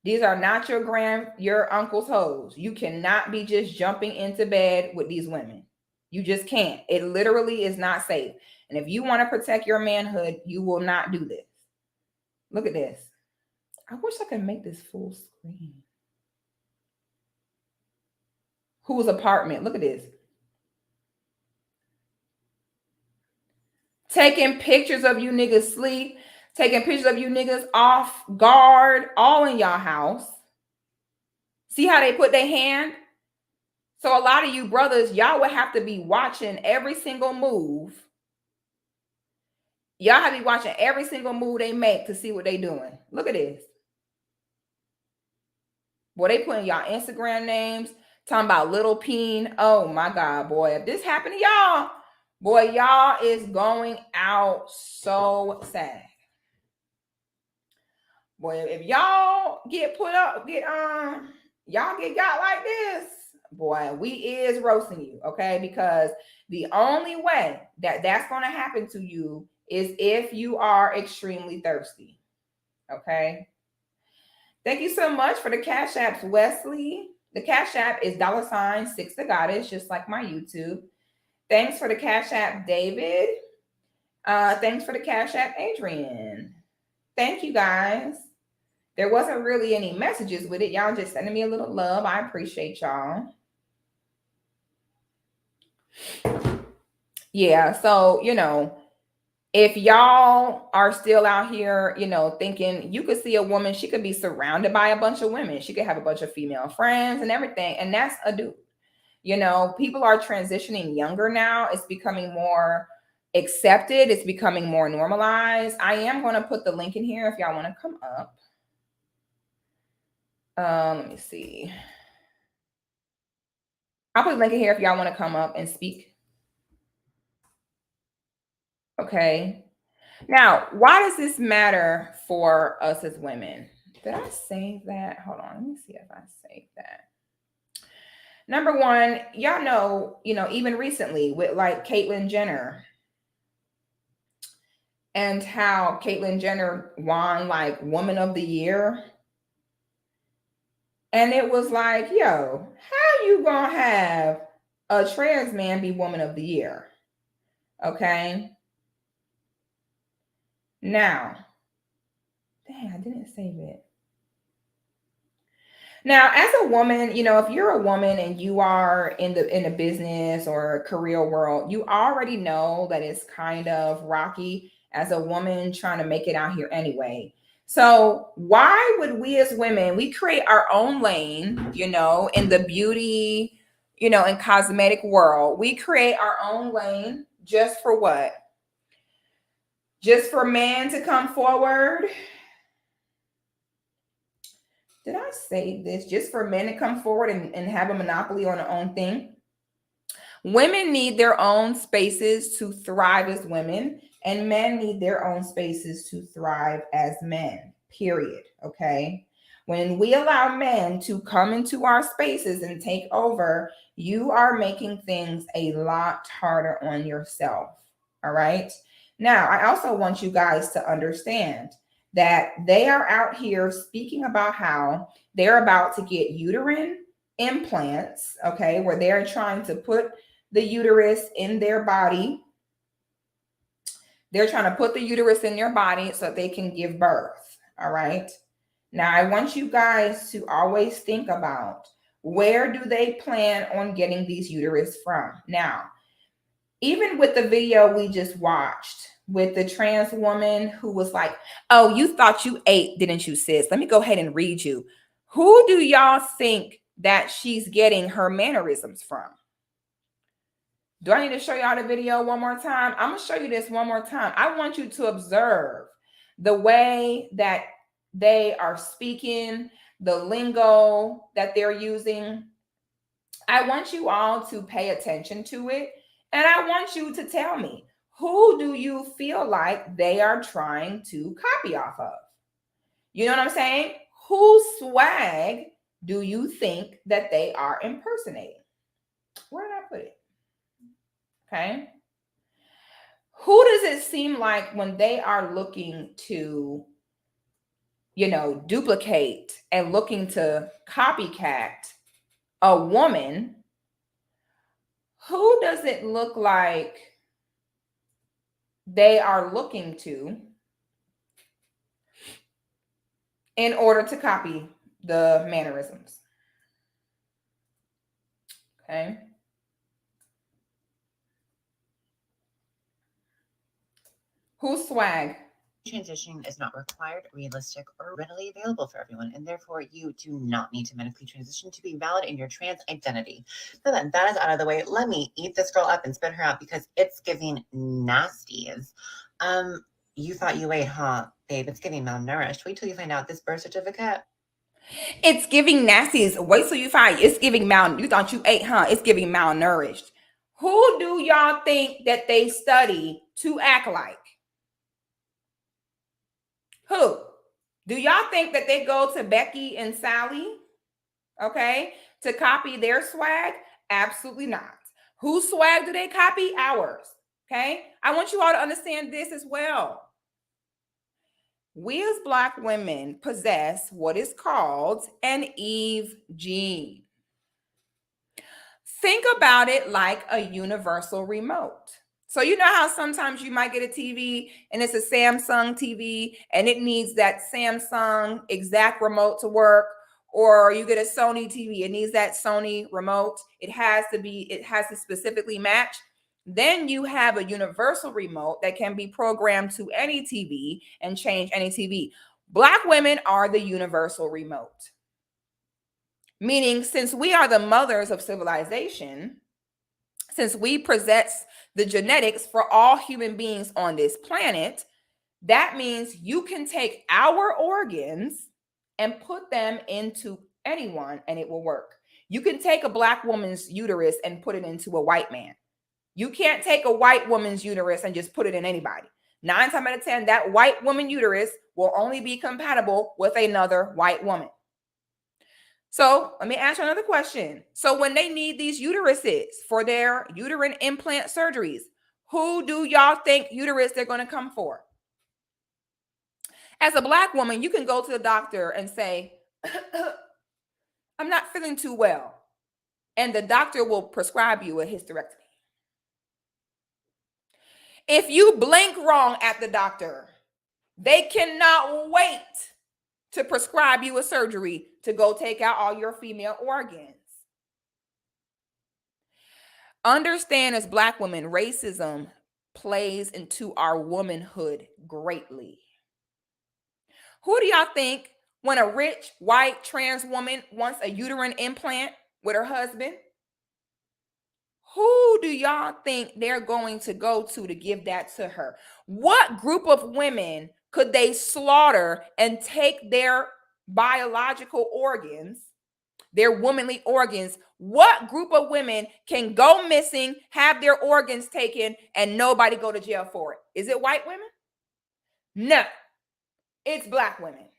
These are not your uncle's hoes. You cannot be just jumping into bed with these women. You just can't. It literally is not safe. And if you want to protect your manhood, you will not do this. Look at this. I wish I could make this full screen. Whose apartment? Look at this. Taking pictures of you niggas sleep, taking pictures of you niggas off guard, all in y'all house. See how they put their hand? So a lot of you brothers, y'all would have to be watching every single move. Y'all have to be watching every single move they make to see what they doing. Look at this. Boy, they putting y'all Instagram names, talking about little peen. Oh my God, boy. If this happened to y'all, boy, y'all is going out so sad. Boy, if y'all get put up, y'all get got like this, boy, we is roasting you, okay? Because the only way that that's going to happen to you is if you are extremely thirsty, okay? Thank you so much for the Cash Apps, Wesley. The Cash App is $SIXGOD, just like my YouTube. Thanks for the Cash App, David. Thanks for the Cash App, Adrian. Thank you, guys. There wasn't really any messages with it. Y'all just sending me a little love. I appreciate y'all. Yeah, so, you know, if y'all are still out here, you know, thinking you could see a woman, she could be surrounded by a bunch of women. She could have a bunch of female friends and everything. And that's a dude. You know, people are transitioning younger now. It's becoming more accepted. It's becoming more normalized. I am going to put the link in here if y'all want to come up. Let me see. I'll put the link in here if y'all want to come up and speak. Okay. Now, why does this matter for us as women? Did I save that? Hold on. Let me see if I saved that. Number one, y'all know, even recently with like Caitlyn Jenner and how Caitlyn Jenner won like Woman of the Year. And it was like, yo, how you gonna have a trans man be Woman of the Year? Okay. Now, dang, I didn't save it. Now, as a woman, you know, if you're a woman and you are in the business or career world, you already know that it's kind of rocky as a woman trying to make it out here anyway. So why would we as women, we create our own lane, you know, in the beauty, you know, and cosmetic world. We create our own lane just for what? Just for men to come forward. Did I say this? Just for men to come forward and have a monopoly on their own thing? Women need their own spaces to thrive as women, and men need their own spaces to thrive as men, period. Okay. When we allow men to come into our spaces and take over, you are making things a lot harder on yourself. All right. Now, I also want you guys to understand that they are out here speaking about how they're about to get uterine implants, okay, where they're trying to put the uterus in their body. They're trying to put the uterus in their body so that they can give birth. All right. Now, I want you guys to always think about, where do they plan on getting these uterus from? Now, even with the video we just watched with the trans woman who was like, oh, you thought you ate, didn't you, sis? Let me go ahead and read you. Who do y'all think that she's getting her mannerisms from? Do I need to show y'all the video one more time? I'm going to show you this one more time. I want you to observe the way that they are speaking, the lingo that they're using. I want you all to pay attention to it. And I want you to tell me, who do you feel like they are trying to copy off of? You know what I'm saying? Whose swag do you think that they are impersonating? Where did I put it? Okay. Who does it seem like when they are looking to, you know, duplicate and looking to copycat a woman? Who does it look like they are looking to in order to copy the mannerisms? Okay. Who's swag? Transition is not required, realistic, or readily available for everyone, and therefore you do not need to medically transition to be valid in your trans identity. So that is out of the way, let me eat this girl up and spit her out because it's giving nasties. You thought you ate, huh, babe? It's giving malnourished. Wait till you find out this birth certificate. It's giving nasties. Wait till you find it's giving you thought you ate, huh? It's giving malnourished. Who do y'all think that they study to act like? Who? Do y'all think that they go to Becky and Sally, okay, to copy their swag? Absolutely not. Whose swag do they copy? Ours. Okay. I want you all to understand this as well. We as Black women possess what is called an Eve gene. Think about it like a universal remote. So you know how sometimes you might get a TV and it's a Samsung TV and it needs that Samsung exact remote to work, or you get a Sony TV, it needs that Sony remote. It has to specifically match. Then you have a universal remote that can be programmed to any TV and change any TV. Black women are the universal remote. Meaning, since we are the mothers of civilization, since we possess the genetics for all human beings on this planet, that means you can take our organs and put them into anyone and it will work. You can take a Black woman's uterus and put it into a white man. You can't take a white woman's uterus and just put it in anybody. 9 times out of 10, that white woman uterus will only be compatible with another white woman. So let me ask you another question. So when they need these uteruses for their uterine implant surgeries, who do y'all think uterus they're going to come for? As a Black woman, you can go to the doctor and say, I'm not feeling too well. And the doctor will prescribe you a hysterectomy. If you blink wrong at the doctor, they cannot wait to prescribe you a surgery to go take out all your female organs. Understand, as Black women, racism plays into our womanhood greatly. Who do y'all think, when a rich, white, trans woman wants a uterine implant with her husband, who do y'all think they're going to go to give that to her? What group of women could they slaughter and take their biological organs, their womanly organs? What group of women can go missing, have their organs taken, and nobody go to jail for it? Is it white women? No, it's Black women.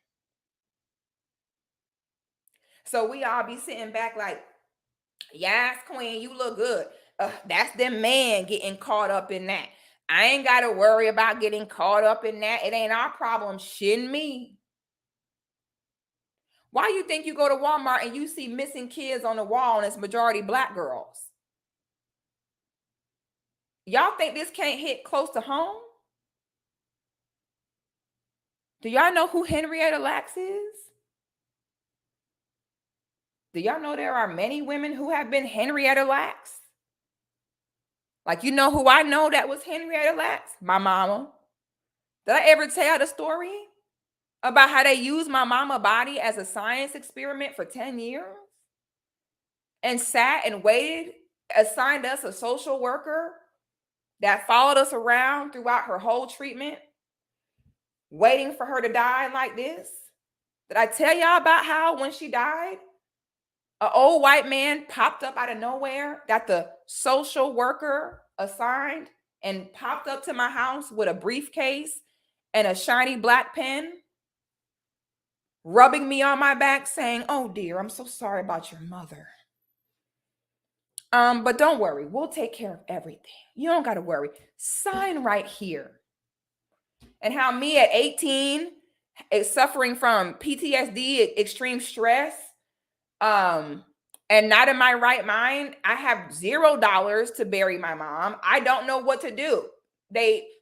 So we all be sitting back like, yes, queen, you look good. That's them man getting caught up in that. I ain't got to worry about getting caught up in that. It ain't our problem. Shouldn't me. Why you think you go to Walmart and you see missing kids on the wall and it's majority Black girls? Y'all think this can't hit close to home? Do y'all know who Henrietta Lacks is? Do y'all know there are many women who have been Henrietta Lacks? Like, you know who I know that was Henrietta Lacks? My mama. Did I ever tell the story about how they used my mama body as a science experiment for 10 years? And sat and waited, assigned us a social worker that followed us around throughout her whole treatment, waiting for her to die like this? Did I tell y'all about how when she died, an old white man popped up out of nowhere, got the social worker assigned, and popped up to my house with a briefcase and a shiny black pen, rubbing me on my back saying, "Oh dear, I'm so sorry about your mother. But don't worry, we'll take care of everything. You don't got to worry. Sign right here." And how me at 18 is suffering from PTSD, extreme stress, and not in my right mind. I have $0 to bury my mom. I don't know what to do.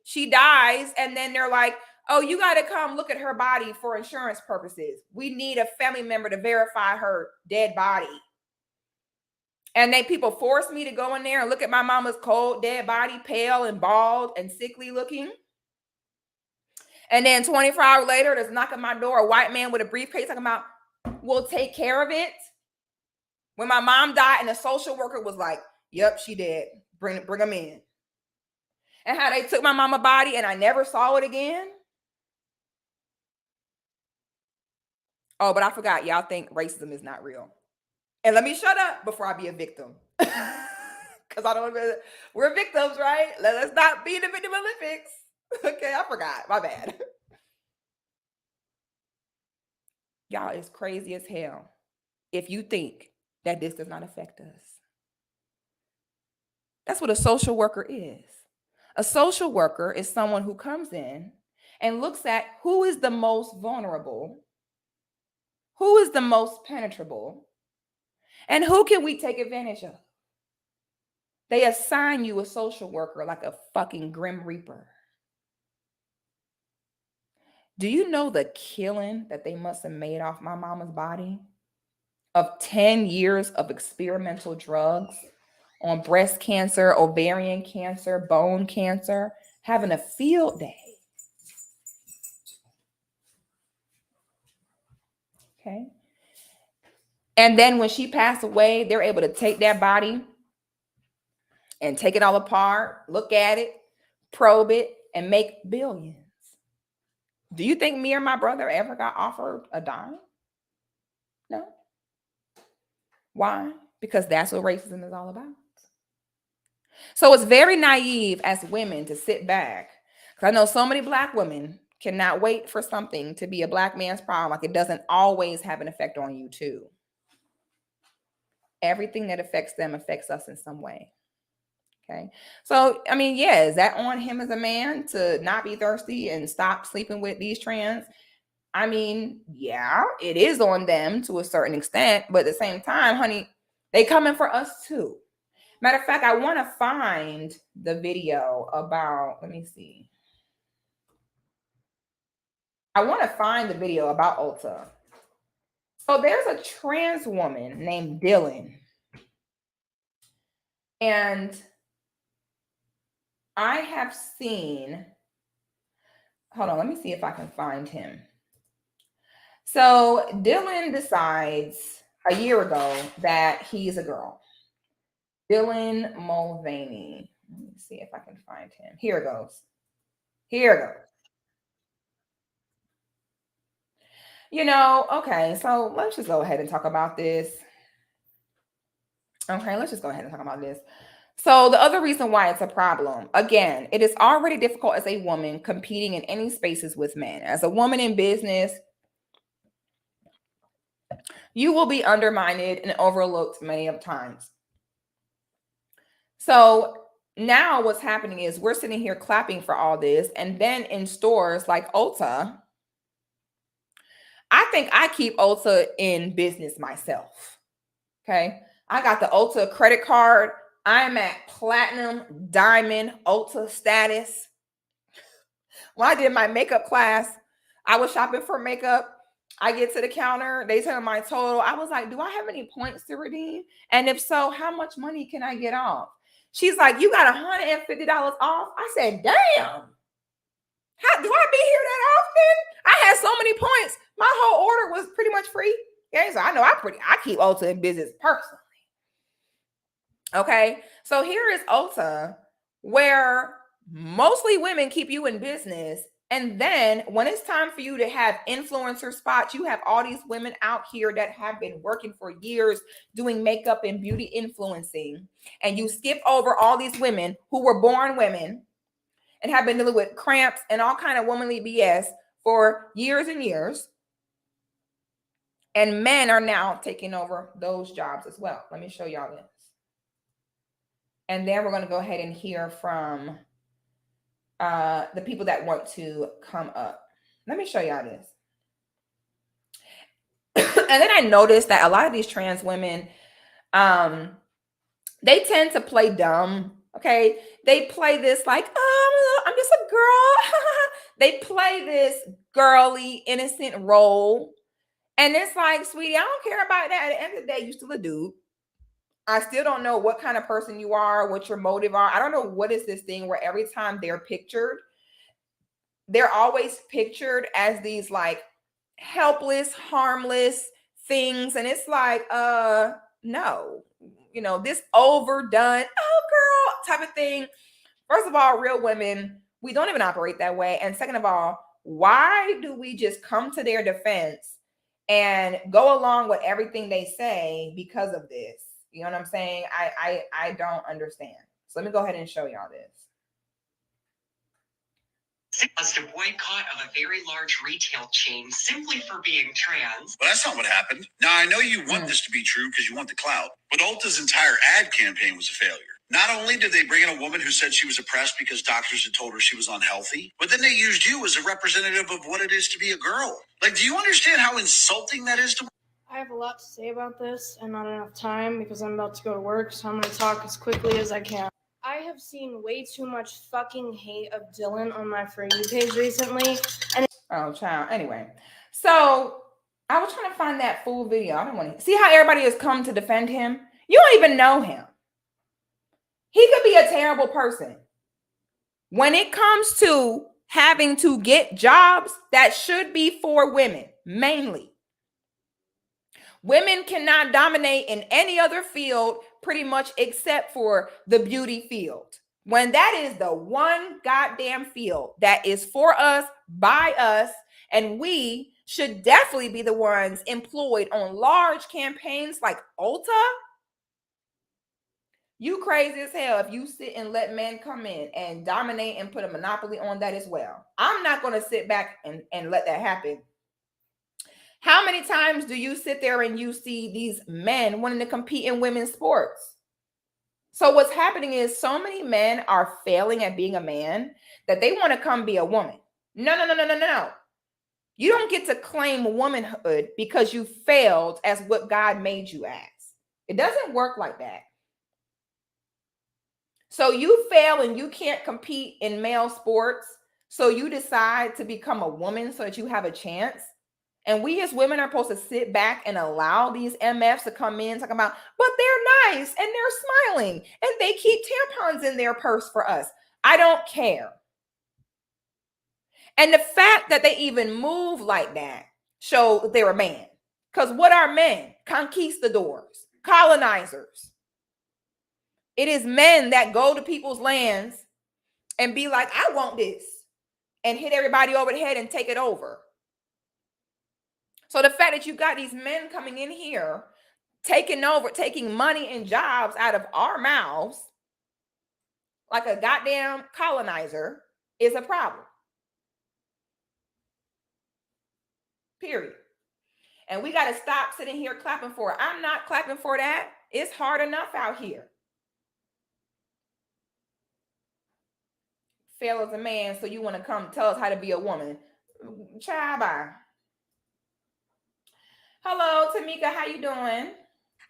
She dies, and then they're like, "Oh, you got to come look at her body for insurance purposes. We need a family member to verify her dead body." And people force me to go in there and look at my mama's cold, dead body, pale and bald and sickly looking. And then 24 hours later, there's a knock on my door, a white man with a briefcase talking about, "We'll take care of it." When my mom died and the social worker was like, "Yep, she dead. Bring them in." And how they took my mama body and I never saw it again. Oh, but I forgot. Y'all think racism is not real. And let me shut up before I be a victim. Because I don't know, we're victims, right? Let's not be in the Victim Olympics. Okay, I forgot. My bad. Y'all, it's crazy as hell if you think that this does not affect us. That's what a social worker is. A social worker is someone who comes in and looks at who is the most vulnerable, who is the most penetrable, and who can we take advantage of. They assign you a social worker like a fucking Grim Reaper. Do you know the killing that they must have made off my mama's body? Of 10 years of experimental drugs on breast cancer, ovarian cancer, bone cancer, having a field day. Okay. And then when she passed away, they're able to take that body and take it all apart, look at it, probe it, and make billions. Do you think me or my brother ever got offered a dime? No. Why? Because that's what racism is all about. So it's very naive as women to sit back. Because I know so many Black women cannot wait for something to be a Black man's problem. Like, it doesn't always have an effect on you too. Everything that affects them affects us in some way. Okay. So, I mean, yeah, is that on him as a man to not be thirsty and stop sleeping with these trans? I mean, yeah, it is on them to a certain extent, but at the same time, honey, they coming for us too. Matter of fact, I want to find the video about, let me see. I want to find the video about Ulta. So there's a trans woman named Dylan. And I have seen, hold on, let me see if I can find him. So Dylan decides a year ago that he's a girl. Dylan Mulvaney. Let me see if I can find him. Here it goes. Here it goes. You know, okay, so let's just go ahead and talk about this. Okay, let's just go ahead and talk about this. So the other reason why it's a problem, again, it is already difficult as a woman competing in any spaces with men. As a woman in business, you will be undermined and overlooked many of times. So now what's happening is we're sitting here clapping for all this. And then in stores like Ulta, I think I keep Ulta in business myself. Okay. I got the Ulta credit card. I'm at platinum, diamond, Ulta status. When I did my makeup class, I was shopping for makeup. I get to the counter. They tell me my total. I was like, do I have any points to redeem? And if so, how much money can I get off? She's like, you got $150 off. I said, damn. How do I be here that often? I had so many points. My whole order was pretty much free. Okay, so I know I keep Ulta in business personally. Okay, so here is Ulta, where mostly women keep you in business. And then when it's time for you to have influencer spots, you have all these women out here that have been working for years doing makeup and beauty influencing. And you skip over all these women who were born women and have been dealing with cramps and all kind of womanly BS for years and years. And men are now taking over those jobs as well. Let me show y'all this. And then we're going to go ahead and hear from the people that want to come up. Let me show y'all this. And then I noticed that a lot of these trans women, they tend to play dumb. Okay. They play this like, oh, I'm just a girl. They play this girly, innocent role. And it's like, sweetie, I don't care about that. At the end of the day, you're still a dude. I still don't know what kind of person you are, what your motive are. I don't know what is this thing where every time they're pictured, they're always pictured as these like helpless, harmless things. And it's like, no, you know, this overdone, oh girl type of thing. First of all, real women, we don't even operate that way. And second of all, why do we just come to their defense and go along with everything they say because of this? You know what I'm saying? I don't understand. So let me go ahead and show y'all this. Caused a boycott of a very large retail chain simply for being trans. Well, that's not what happened. Now, I know you want this to be true because you want the clout, but Ulta's entire ad campaign was a failure. Not only did they bring in a woman who said she was oppressed because doctors had told her she was unhealthy, but then they used you as a representative of what it is to be a girl. Like, do you understand how insulting that is to? I have a lot to say about this and not enough time because I'm about to go to work, so I'm going to talk as quickly as I can. I have seen way too much fucking hate of Dylan on my For You page recently. And oh, child. Anyway, so I was trying to find that full video. I don't want to see how everybody has come to defend him. You don't even know him. He could be a terrible person. When it comes to having to get jobs that should be for women, mainly. Women cannot dominate in any other field pretty much except for the beauty field. When that is the one goddamn field that is for us, by us, and we should definitely be the ones employed on large campaigns like Ulta. You crazy as hell if you sit and let men come in and dominate and put a monopoly on that as well. I'm not going to sit back and let that happen. How many times do you sit there and you see these men wanting to compete in women's sports? So what's happening is so many men are failing at being a man that they want to come be a woman. No. You don't get to claim womanhood because you failed as what God made you as. It doesn't work like that. So you fail and you can't compete in male sports. So you decide to become a woman so that you have a chance. And we as women are supposed to sit back and allow these MFs to come in talking about, but they're nice and they're smiling and they keep tampons in their purse for us. I don't care. And the fact that they even move like that show they're a man. Because what are men? Conquistadors, colonizers. It is men that go to people's lands and be like, I want this, and hit everybody over the head and take it over. So the fact that you got these men coming in here, taking over, taking money and jobs out of our mouths like a goddamn colonizer is a problem. Period. And we got to stop sitting here clapping for it. I'm not clapping for that. It's hard enough out here. Fail as a man, so you want to come tell us how to be a woman. Child, bye. Hello, Tamika. How you doing?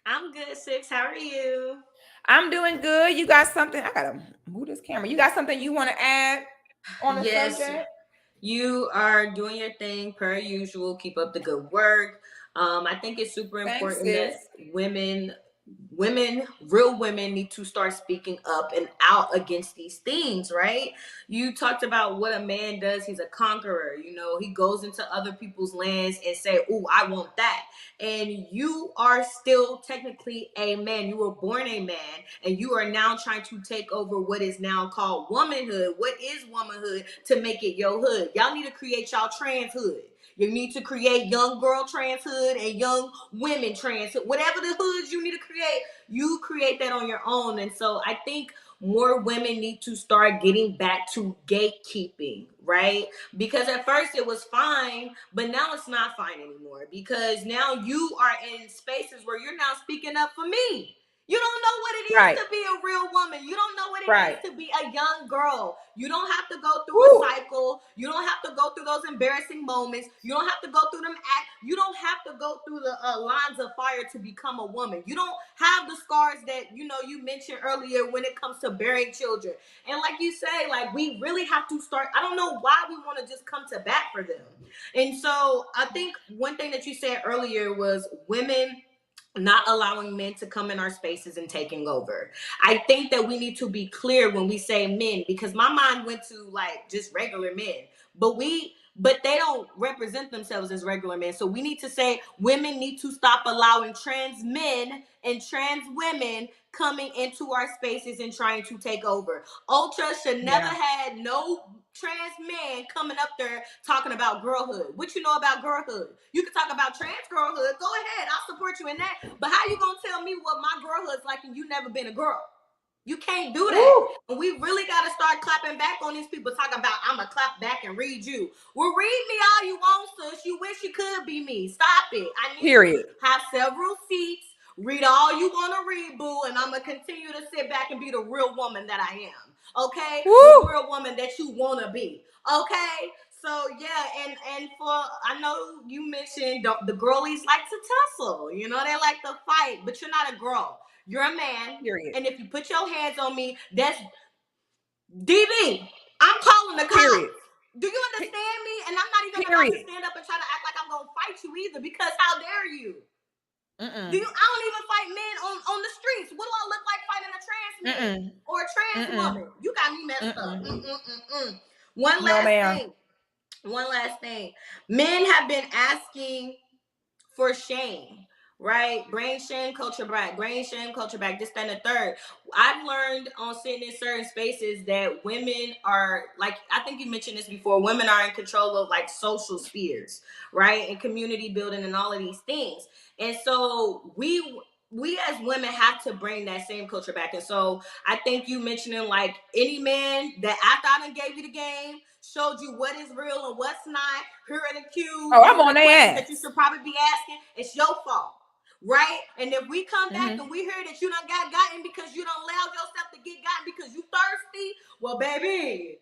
I'm good, Six. How are you? I'm doing good. You got something? I gotta move this camera. You got something you want to add on the subject? You are doing your thing per usual. Keep up the good work. I think it's super important that real women need to start speaking up and out against these things, right? You talked about what a man does. He's a conqueror. You know, he goes into other people's lands and say, "Oh, I want that." And you are still technically a man. You were born a man, and you are now trying to take over what is now called womanhood. What is womanhood to make it your hood? Y'all need to create y'all trans hood. You need to create young girl trans hood and young women trans hood. Whatever the hoods you need to create, you create that on your own. And so I think more women need to start getting back to gatekeeping, right? Because at first it was fine, but now it's not fine anymore, because now you are in spaces where you're now speaking up for me. You don't know what it is to be a real woman. You don't know what it is to be a young girl. You don't have to go through a cycle. You don't have to go through those embarrassing moments. You don't have to go through them acts. You don't have to go through the lines of fire to become a woman. You don't have the scars that, you know, you mentioned earlier when it comes to bearing children. And like you say, like, we really have to start. I don't know why we want to just come to bat for them. And so I think one thing that you said earlier was women not allowing men to come in our spaces and taking over. I think that we need to be clear when we say men, because my mind went to like just regular men, but they don't represent themselves as regular men. So we need to say women need to stop allowing trans men and trans women coming into our spaces and trying to take over. Ultra should never had no trans man coming up there talking about girlhood. What you know about girlhood? You can talk about trans girlhood. Go ahead. I'll support you in that. But how you gonna tell me what my girlhood's like and you never been a girl? You can't do that. Ooh. And we really got to start clapping back on these people talking about, I'm going to clap back and read you. Well, read me all you want, sis. You wish you could be me. Stop it. I need to have several seats. Read all you want to read, boo. And I'm going to continue to sit back and be the real woman that I am. Okay? The real woman that you want to be. Okay? So, yeah. And for, I know you mentioned the girlies like to tussle. You know, they like to fight. But you're not a girl. You're a man, and if you put your hands on me, that's DV. I'm calling the cops. Do you understand me? And I'm not even about to stand up and try to act like I'm gonna fight you either, because how dare you? I don't even fight men on the streets. What do I look like fighting a trans man or a trans woman? You got me messed up. One last thing. Men have been asking for shame. Right? Brain shame, culture back. Brain shame, culture back. This, that, and the third. I've learned on sitting in certain spaces that women are, like, I think you mentioned this before, women are in control of, like, social spheres, right? And community building and all of these things. And so we as women have to bring that same culture back. And so I think you mentioning, like, any man that after I done gave you the game, showed you what is real and what's not, here are the cues. Oh, I'm on their ass. That you should probably be asking. It's your fault. Right? And if we come back and we hear that you done gotten because you done allowed yourself to get gotten because you thirsty, well, baby,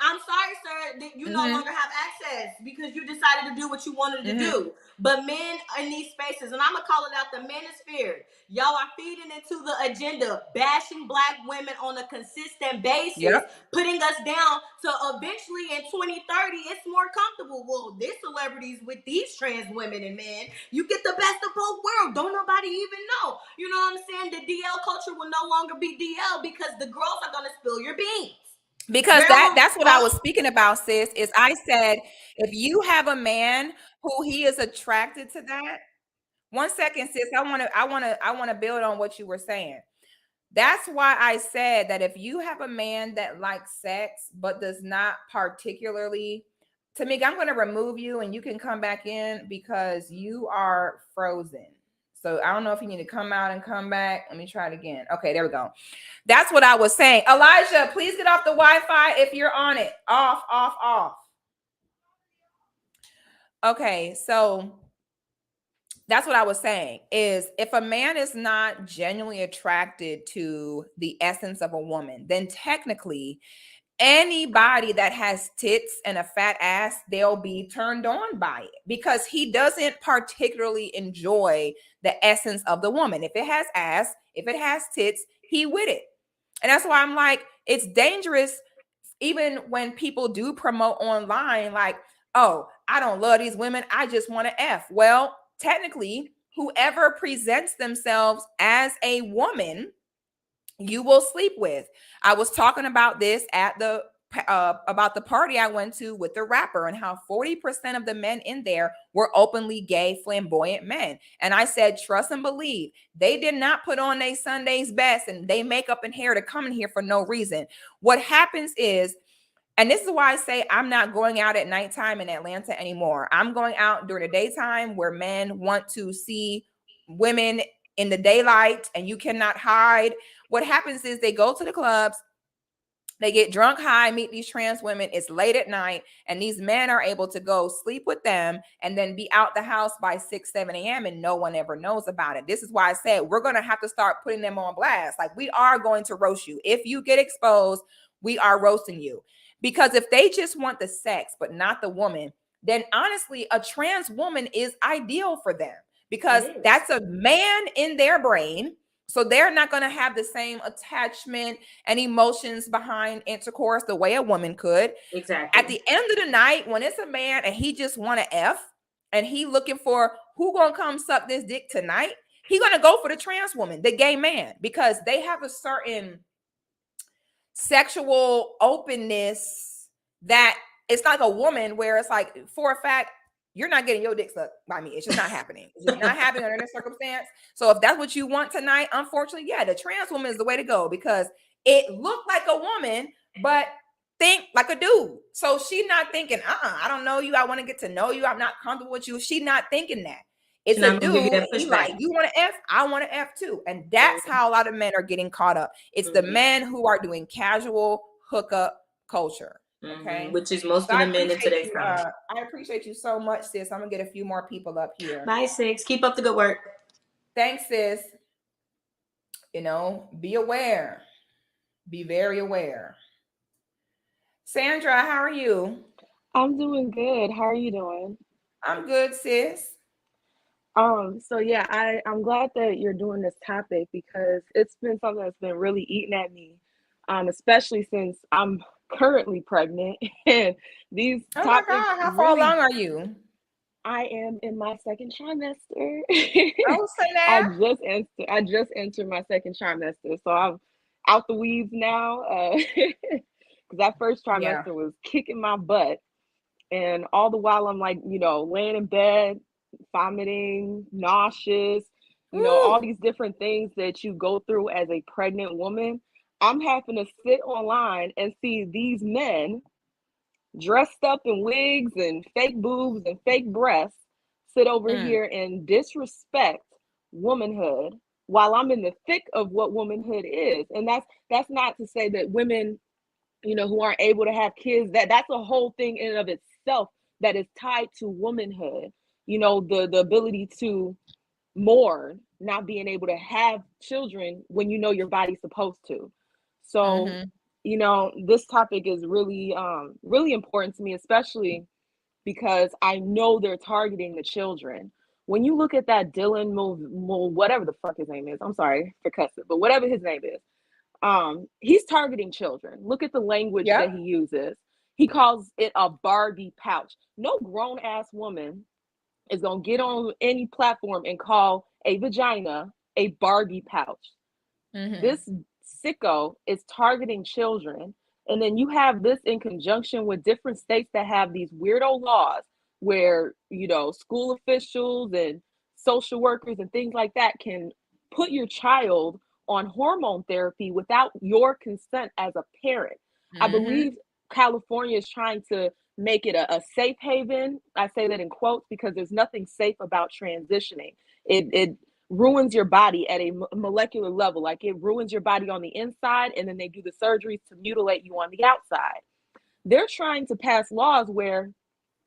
I'm sorry, sir, that you no longer have access because you decided to do what you wanted to do. But men in these spaces, and I'm gonna call it out, the manosphere, y'all are feeding into the agenda, bashing black women on a consistent basis, putting us down. So eventually in 2030, it's more comfortable. Well, there's celebrities with these trans women and men. You get the best of both worlds. Don't nobody even know. You know what I'm saying? The DL culture will no longer be DL because the girls are gonna spill your beans. Because that's what I was speaking about, sis. Is I said if you have a man who he is attracted to that. One second, sis. I want to build on what you were saying. That's why I said that if you have a man that likes sex but does not particularly, Tamika, I'm going to remove you and you can come back in because you are frozen. So I don't know if you need to come out and come back. Let me try it again. Okay, there we go. That's what I was saying. Elijah, please get off the Wi-Fi if you're on it. Off. Okay, so that's what I was saying is if a man is not genuinely attracted to the essence of a woman, then technically anybody that has tits and a fat ass, they'll be turned on by it because he doesn't particularly enjoy the essence of the woman. If it has ass, if it has tits, he with it. And that's why I'm like, it's dangerous even when people do promote online like, oh, I don't love these women, I just want to F. Well, technically, whoever presents themselves as a woman, you will sleep with. I was talking about this at the about the party I went to with the rapper and how 40% of the men in there were openly gay, flamboyant men. And I said, trust and believe. They did not put on their Sunday's best and they makeup and hair to come in here for no reason. What happens is, and this is why I say I'm not going out at nighttime in Atlanta anymore. I'm going out during the daytime where men want to see women in the daylight and you cannot hide. What happens is they go to the clubs, they get drunk high, meet these trans women. It's late at night, and these men are able to go sleep with them and then be out the house by 6, 7 a.m. and no one ever knows about it. This is why I said we're going to have to start putting them on blast. Like, we are going to roast you. If you get exposed, we are roasting you. Because if they just want the sex, but not the woman, then honestly, a trans woman is ideal for them because that's a man in their brain. So they're not going to have the same attachment and emotions behind intercourse the way a woman could. Exactly. At the end of the night, when it's a man and he just want to F and he looking for who going to come suck this dick tonight, he going to go for the trans woman, the gay man, because they have a certain sexual openness that it's like a woman where it's like, for a fact, you're not getting your dick sucked by me. It's just not happening. It's just not happening under any circumstance. So if that's what you want tonight, unfortunately, yeah, the trans woman is the way to go because it looked like a woman, but think like a dude. So she's not thinking, I don't know you. I want to get to know you. I'm not comfortable with you. She's not thinking that. It's a dude. He's like, you want to F? I want to F too. And that's how a lot of men are getting caught up. It's the men who are doing casual hookup culture. Okay, which is most of the men in today's time. I appreciate you so much, sis. I'm gonna get a few more people up here. Bye, Six. Keep up the good work. Thanks, sis. You know, be aware. Be very aware. Sandra, how are you? I'm doing good. How are you doing? I'm good, sis. So yeah, I'm glad that you're doing this topic because it's been something that's been really eating at me, especially since I'm currently pregnant and these topics. My God, how far along are you? I am in my second trimester. Oh, say that. I just entered my second trimester, so I'm out the weeds now. Because that first trimester was kicking my butt, and all the while I'm like, laying in bed, vomiting, nauseous, all these different things that you go through as a pregnant woman. I'm having to sit online and see these men dressed up in wigs and fake boobs and fake breasts sit over here and disrespect womanhood while I'm in the thick of what womanhood is. And that's not to say that women, who aren't able to have kids, that's a whole thing in and of itself that is tied to womanhood. The ability to mourn, not being able to have children when your body's supposed to. So, you know, this topic is really, really important to me, especially because I know they're targeting the children. When you look at that Dylan whatever the fuck his name is, I'm sorry for cussing, but whatever his name is, he's targeting children. Look at the language that he uses. He calls it a Barbie pouch. No grown ass woman is gonna get on any platform and call a vagina a Barbie pouch. This sicko is targeting children. And then you have this in conjunction with different states that have these weirdo laws where, you know, school officials and social workers and things like that can put your child on hormone therapy without your consent as a parent. I believe California is trying to make it a safe haven. I say that in quotes because there's nothing safe about transitioning. It ruins your body at a molecular level. Like, it ruins your body on the inside, and then they do the surgeries to mutilate you on the outside. They're trying to pass laws where,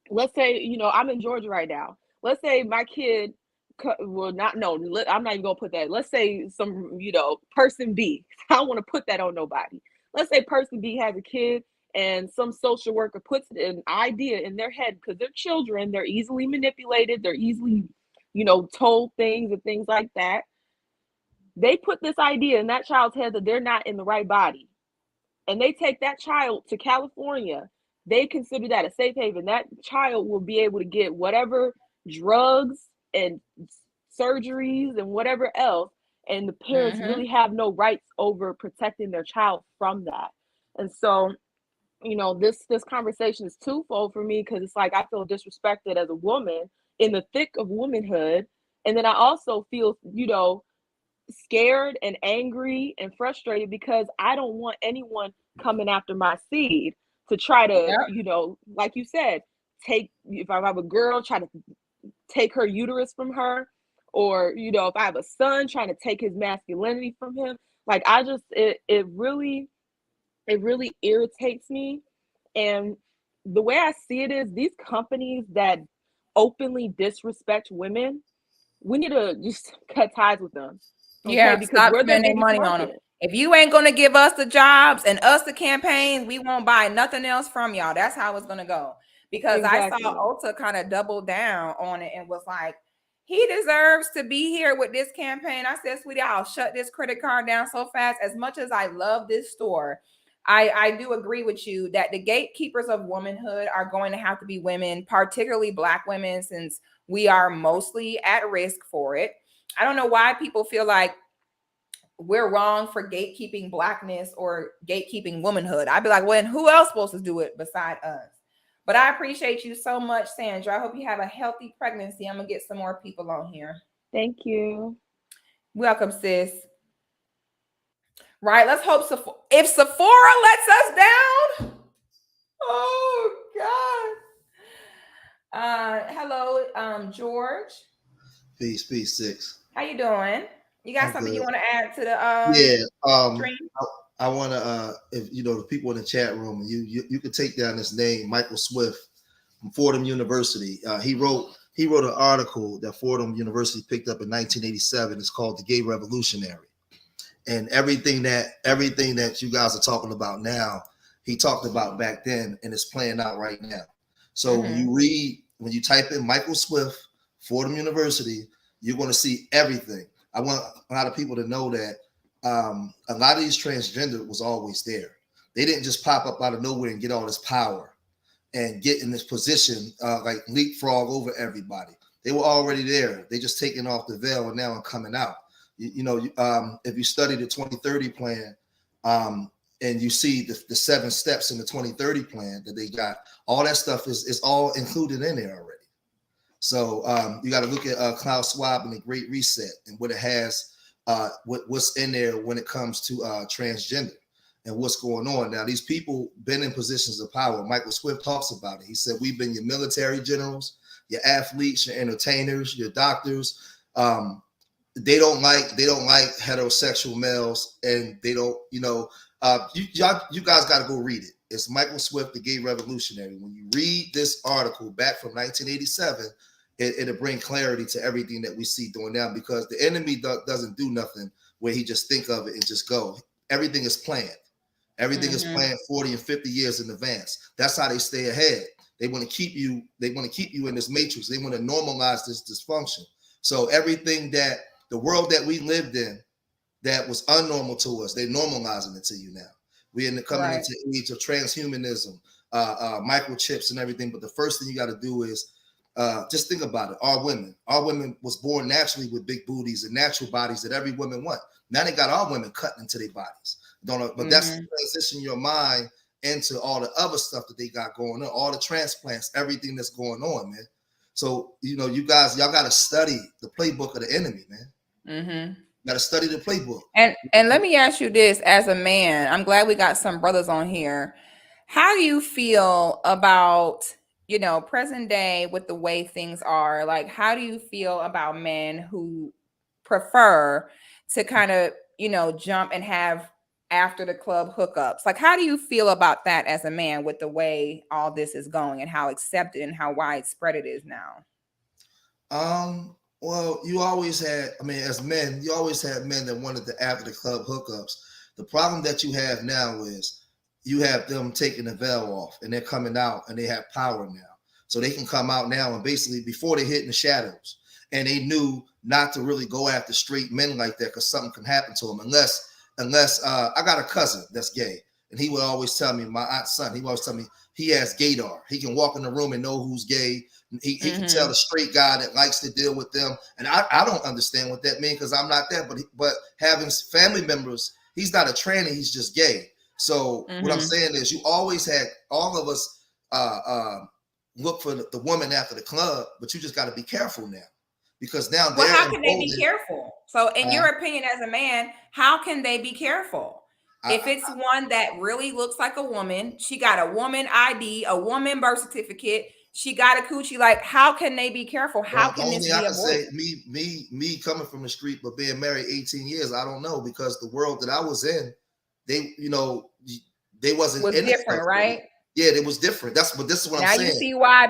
let's say, you know, I'm in Georgia right now. Let's say my kid I'm not even gonna put that. Let's say some, you know, person B. I don't want to put that on nobody. Let's say person B has a kid and some social worker puts an idea in their head, because they're children, they're easily manipulated, they're easily, you know, told things and things like that. They put this idea in that child's head that they're not in the right body, and they take that child to California. They consider that a safe haven. That child will be able to get whatever drugs and surgeries and whatever else, and the parents really have no rights over protecting their child from that. And so, you know, this conversation is twofold for me, because it's like I feel disrespected as a woman in the thick of womanhood, and then I also feel, you know, scared and angry and frustrated because I don't want anyone coming after my seed to try to, you know, like you said, if I have a girl, try to take her uterus from her, or, you know, if I have a son, trying to take his masculinity from him. Like, it really irritates me. And the way I see it is, these companies that openly disrespect women, we need to just cut ties with them. Yeah, because stop we're their spending biggest money on them. market. If you ain't gonna give us the jobs and us the campaigns, we won't buy nothing else from y'all. That's how it's gonna go. Because Exactly. I saw Ulta kind of double down on it and was like, he deserves to be here with this campaign. I said, sweetie, I'll shut this credit card down so fast. As much as I love this store, I do agree with you that the gatekeepers of womanhood are going to have to be women, particularly Black women, since we are mostly at risk for it. I don't know why people feel like we're wrong for gatekeeping Blackness or gatekeeping womanhood. I'd be like, well, and who else supposed to do it beside us? But I appreciate you so much, Sandra. I hope you have a healthy pregnancy. I'm gonna get some more people on here. Thank you. Welcome, sis. Right, let's hope if Sephora lets us down. Oh God. Hello, George. Peace, Six. How you doing? You got something you want to add to the stream? I want to if you know the people in the chat room, you could take down this name, Michael Swift from Fordham University. He wrote an article that Fordham University picked up in 1987. It's called The Gay Revolutionary. And everything that you guys are talking about now, he talked about back then, and it's playing out right now. So when you type in Michael Swift, Fordham University, you're going to see everything. I want a lot of people to know that a lot of these transgender was always there. They didn't just pop up out of nowhere and get all this power and get in this position, like leapfrog over everybody. They were already there. They just taking off the veil and now I'm coming out. If you study the 2030 plan, and you see the 7 steps in the 2030 plan that they got, all that stuff is all included in there already. So you got to look at Klaus Schwab and the Great Reset and what it has, what's in there when it comes to transgender and what's going on. Now, these people been in positions of power. Michael Swift talks about it. He said, we've been your military generals, your athletes, your entertainers, your doctors. They don't like heterosexual males, and they don't, you guys got to go read it. It's Michael Swift, The Gay Revolutionary. When you read this article back from 1987, it'll bring clarity to everything that we see going down, because the enemy doesn't do nothing where he just think of it and just go. Everything is planned. Everything is planned 40 and 50 years in advance. That's how they stay ahead. They want to keep you. They want to keep you in this matrix. They want to normalize this dysfunction. So everything that the world that we lived in that was unnormal to us, they're normalizing it to you now. We're coming into the age of transhumanism, microchips and everything. But the first thing you got to do is just think about it. Our women was born naturally with big booties and natural bodies that every woman want. Now they got our women cutting into their bodies. But that's to transition your mind into all the other stuff that they got going on, all the transplants, everything that's going on, man. So, you know, you guys, y'all got to study the playbook of the enemy, man. Got to study the playbook. And let me ask you this, as a man, I'm glad we got some brothers on here. How do you feel about, you know, present day with the way things are? Like, how do you feel about men who prefer to kind of, you know, jump and have after the club hookups? Like, how do you feel about that as a man with the way all this is going and how accepted and how widespread it is now? Well, you always had, I mean, as men, you always had men that wanted the after the club hookups. The problem that you have now is you have them taking the veil off and they're coming out and they have power now. So they can come out now and basically before they hit in the shadows, and they knew not to really go after straight men like that because something can happen to them unless I got a cousin that's gay, and he would always tell me, my aunt's son, he would always tell me he has gaydar. He can walk in the room and know who's gay. He can tell the straight guy that likes to deal with them. And I don't understand what that means because I'm not that, but having family members, he's not a tranny, he's just gay. So what I'm saying is you always had, all of us look for the woman after the club, but you just got to be careful now. Because now well, how can they be careful? So in your opinion as a man, how can they be careful? If it's one that really looks like a woman, she got a woman ID, a woman birth certificate, she got a coochie, like how can they be careful? How can this be avoided? Say me coming from the street but being married 18 years, I don't know, because the world that I was in, they, you know, they wasn't different, right? Yeah, it was different. This is what I'm saying. Now you see why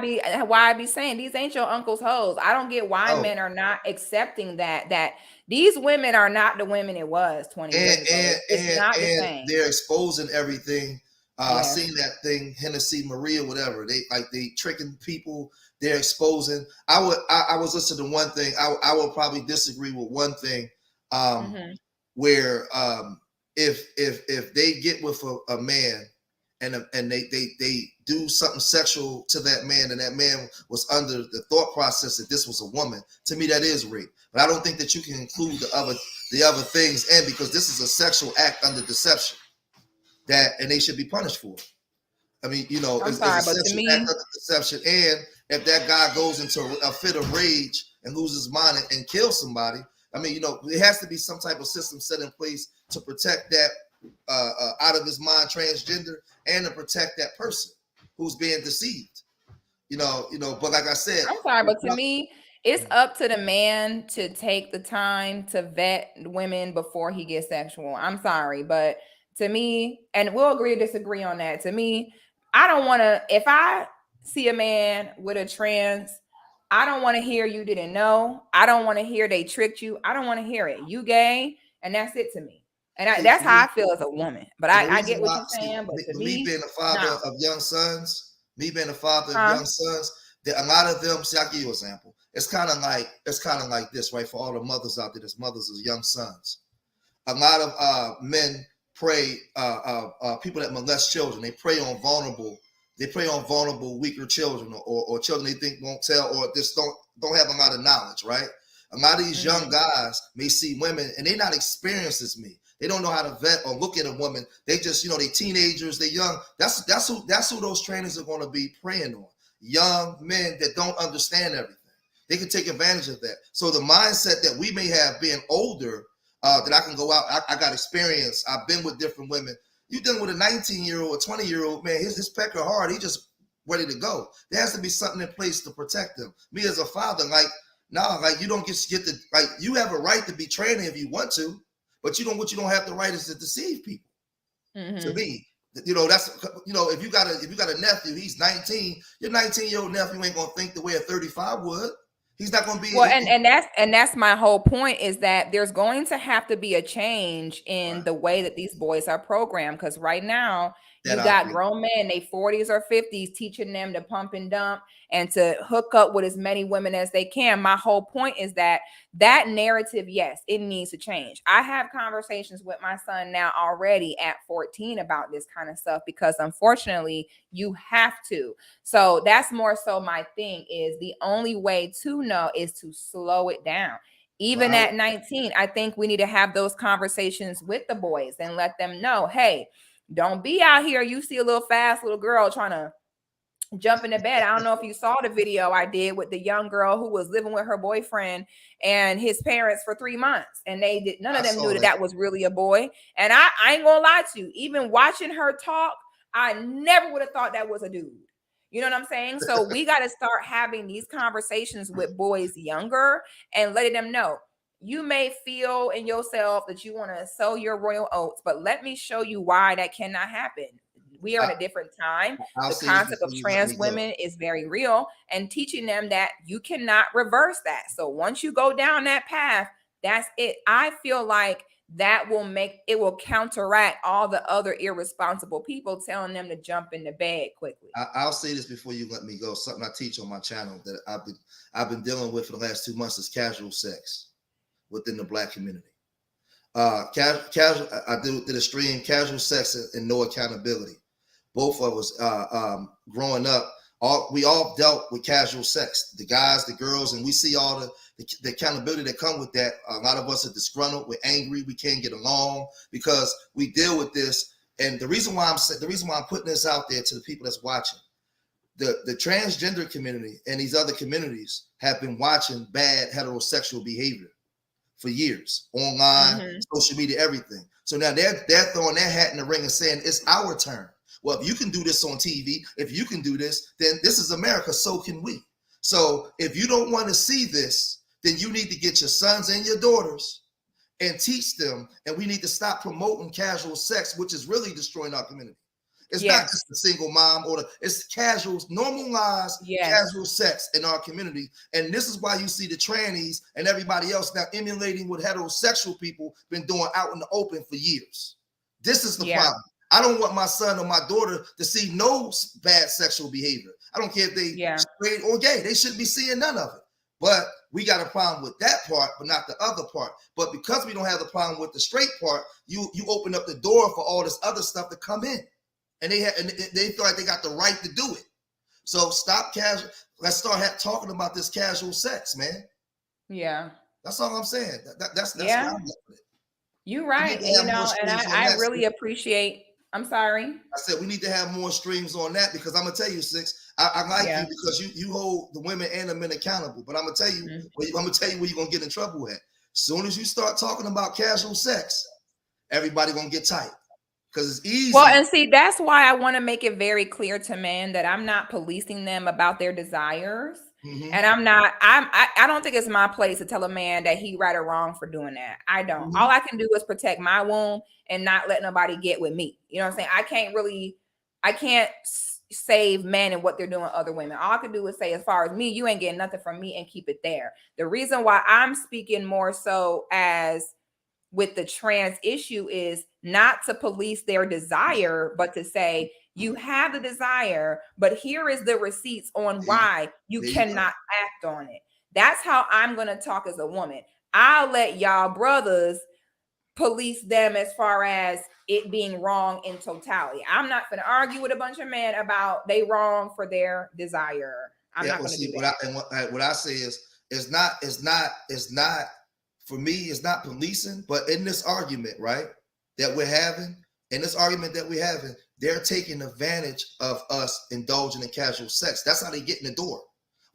I be saying these ain't your uncle's hoes. I don't get why men are not accepting that these women are not the women it was 20 years ago. It's not the same. They're exposing everything. I seen that thing, Hennessy, Maria, whatever. They tricking people. They're exposing. I was listening to one thing. I will probably disagree with one thing. Where if they get with a man and they do something sexual to that man, and that man was under the thought process that this was a woman, to me that is rape. But I don't think that you can include the other things in, because this is a sexual act under deception, and they should be punished for it. I mean, you know, it's a sexual act under deception, and if that guy goes into a fit of rage and loses his mind and kills somebody, I mean, you know, there has to be some type of system set in place to protect that out of his mind transgender, and to protect that person who's being deceived. You know, but like I said, I'm sorry, but to me, it's up to the man to take the time to vet women before he gets sexual. I'm sorry, but to me, and we'll agree to disagree on that. To me, I don't want to, if I see a man with a trans, I don't want to hear you didn't know. I don't want to hear they tricked you. I don't want to hear it. You gay, and that's it to me. And that's how I feel as a woman. But I get what you're saying. But to me being a father of young sons, a lot of them, see, I'll give you an example. It's kind of like this, right? For all the mothers out there, there's mothers of young sons. A lot of men prey, people that molest children, they prey on vulnerable, weaker children, or children they think won't tell, or just don't have a lot of knowledge, right? A lot of these young guys may see women and they're not experienced as me. They don't know how to vet or look at a woman. They just, you know, they teenagers, they young. That's who those trainers are going to be preying on. Young men that don't understand everything. They can take advantage of that. So the mindset that we may have being older, that I can go out, I got experience. I've been with different women. You're dealing with a 19-year-old, a 20-year-old man. His pecker hard. He just ready to go. There has to be something in place to protect them. Me as a father, you don't get to, you have a right to be training if you want to. But what you don't have the right is to deceive people. To me, you know, that's, you know, if you got a nephew, he's 19, your 19-year-old nephew ain't gonna think the way a 35 would. He's not going to be. Well, and that's my whole point, is that there's going to have to be a change in the way that these boys are programmed, because right now you got grown men in their 40s or 50s teaching them to pump and dump and to hook up with as many women as they can. My whole point is that narrative, yes, it needs to change. I have conversations with my son now already at 14 about this kind of stuff, because unfortunately you have to. So that's more so my thing, is the only way to know is to slow it down. Even at 19, I think we need to have those conversations with the boys and let them know, hey, don't be out here. You see a little fast little girl trying to jump into bed. I don't know if you saw the video I did with the young girl who was living with her boyfriend and his parents for 3 months. And none of them knew that was really a boy. And I ain't gonna lie to you, even watching her talk, I never would have thought that was a dude. You know what I'm saying? So we got to start having these conversations with boys younger and letting them know, you may feel in yourself that you want to sow your royal oats, but let me show you why that cannot happen. We are in a different time. The concept of trans women is very real, and teaching them that you cannot reverse that. So once you go down that path, that's it. I feel like that will counteract all the other irresponsible people telling them to jump into bed quickly. I'll say this before you let me go. Something I teach on my channel that I've been dealing with for the last 2 months is casual sex within the Black community. Casual. I did a stream, casual sex and no accountability. Both of us growing up, we all dealt with casual sex, the guys, the girls, and we see all the accountability that come with that. A lot of us are disgruntled, we're angry, we can't get along because we deal with this. And the reason why I'm putting this out there to the people that's watching, the transgender community and these other communities have been watching bad heterosexual behavior for years, online, social media, everything. So now they're throwing their hat in the ring and saying it's our turn. Well, if you can do this on TV, if you can do this, then this is America, so can we. So if you don't want to see this, then you need to get your sons and your daughters and teach them. And we need to stop promoting casual sex, which is really destroying our community. It's not just the single mom it's casual, normalized casual sex in our community. And this is why you see the trannies and everybody else now emulating what heterosexual people been doing out in the open for years. This is the problem. I don't want my son or my daughter to see no bad sexual behavior. I don't care if they straight or gay. They shouldn't be seeing none of it. But we got a problem with that part, but not the other part. But because we don't have the problem with the straight part, you open up the door for all this other stuff to come in. And they feel like they got the right to do it. So stop casual. Let's start talking about this casual sex, man. Yeah. That's all I'm saying. That's what I'm looking at. You're right. And I really appreciate. I'm sorry. I said we need to have more streams on that because I'm gonna tell you, Six. I like you because you hold the women and the men accountable. But I'm gonna tell you, where you're gonna get in trouble at. As soon as you start talking about casual sex, everybody gonna get tight because it's easy. Well, and see, that's why I want to make it very clear to men that I'm not policing them about their desires. And I don't think it's my place to tell a man that he right or wrong for doing that. I don't. All I can do is protect my womb and not let nobody get with me. You know what I'm saying? I can't save men and what they're doing with other women. All I can do is say, as far as me, you ain't getting nothing from me, and keep it there. The reason why I'm speaking more so as with the trans issue is not to police their desire, but to say, you have the desire, but here is the receipts on why you cannot act on it. That's how I'm going to talk as a woman. I'll let y'all brothers police them as far as it being wrong in totality. I'm not going to argue with a bunch of men about they wrong for their desire. I'm not going to do that. What I say is, it's not for me, it's not policing, but in this argument, right, that we're having, they're taking advantage of us indulging in casual sex. That's how they get in the door.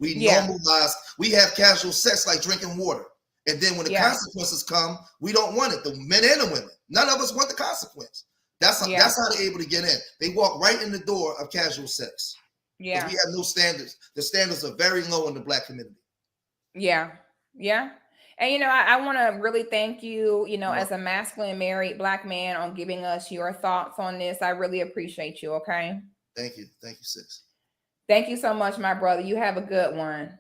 We normalize, we have casual sex like drinking water. And then when the consequences come, we don't want it. The men and the women, none of us want the consequence. That's how they're able to get in. They walk right in the door of casual sex. Yeah. We have no standards. The standards are very low in the Black community. Yeah. Yeah. And, I want to really thank you, as a masculine married Black man, on giving us your thoughts on this. I really appreciate you. Okay. Thank you. Thank you, Sis. Thank you so much, my brother. You have a good one.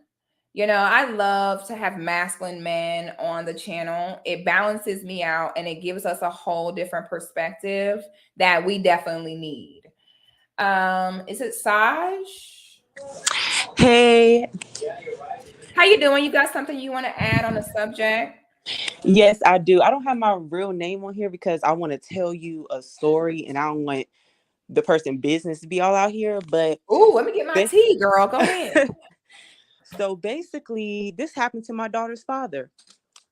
You know, I love to have masculine men on the channel. It balances me out and it gives us a whole different perspective that we definitely need. Is it Saj? Hey. How you doing? You got something you want to add on the subject? Yes, I do. I don't have my real name on here because I want to tell you a story and I don't want the person business to be all out here. But let me get my tea, girl. Go ahead. So basically, this happened to my daughter's father.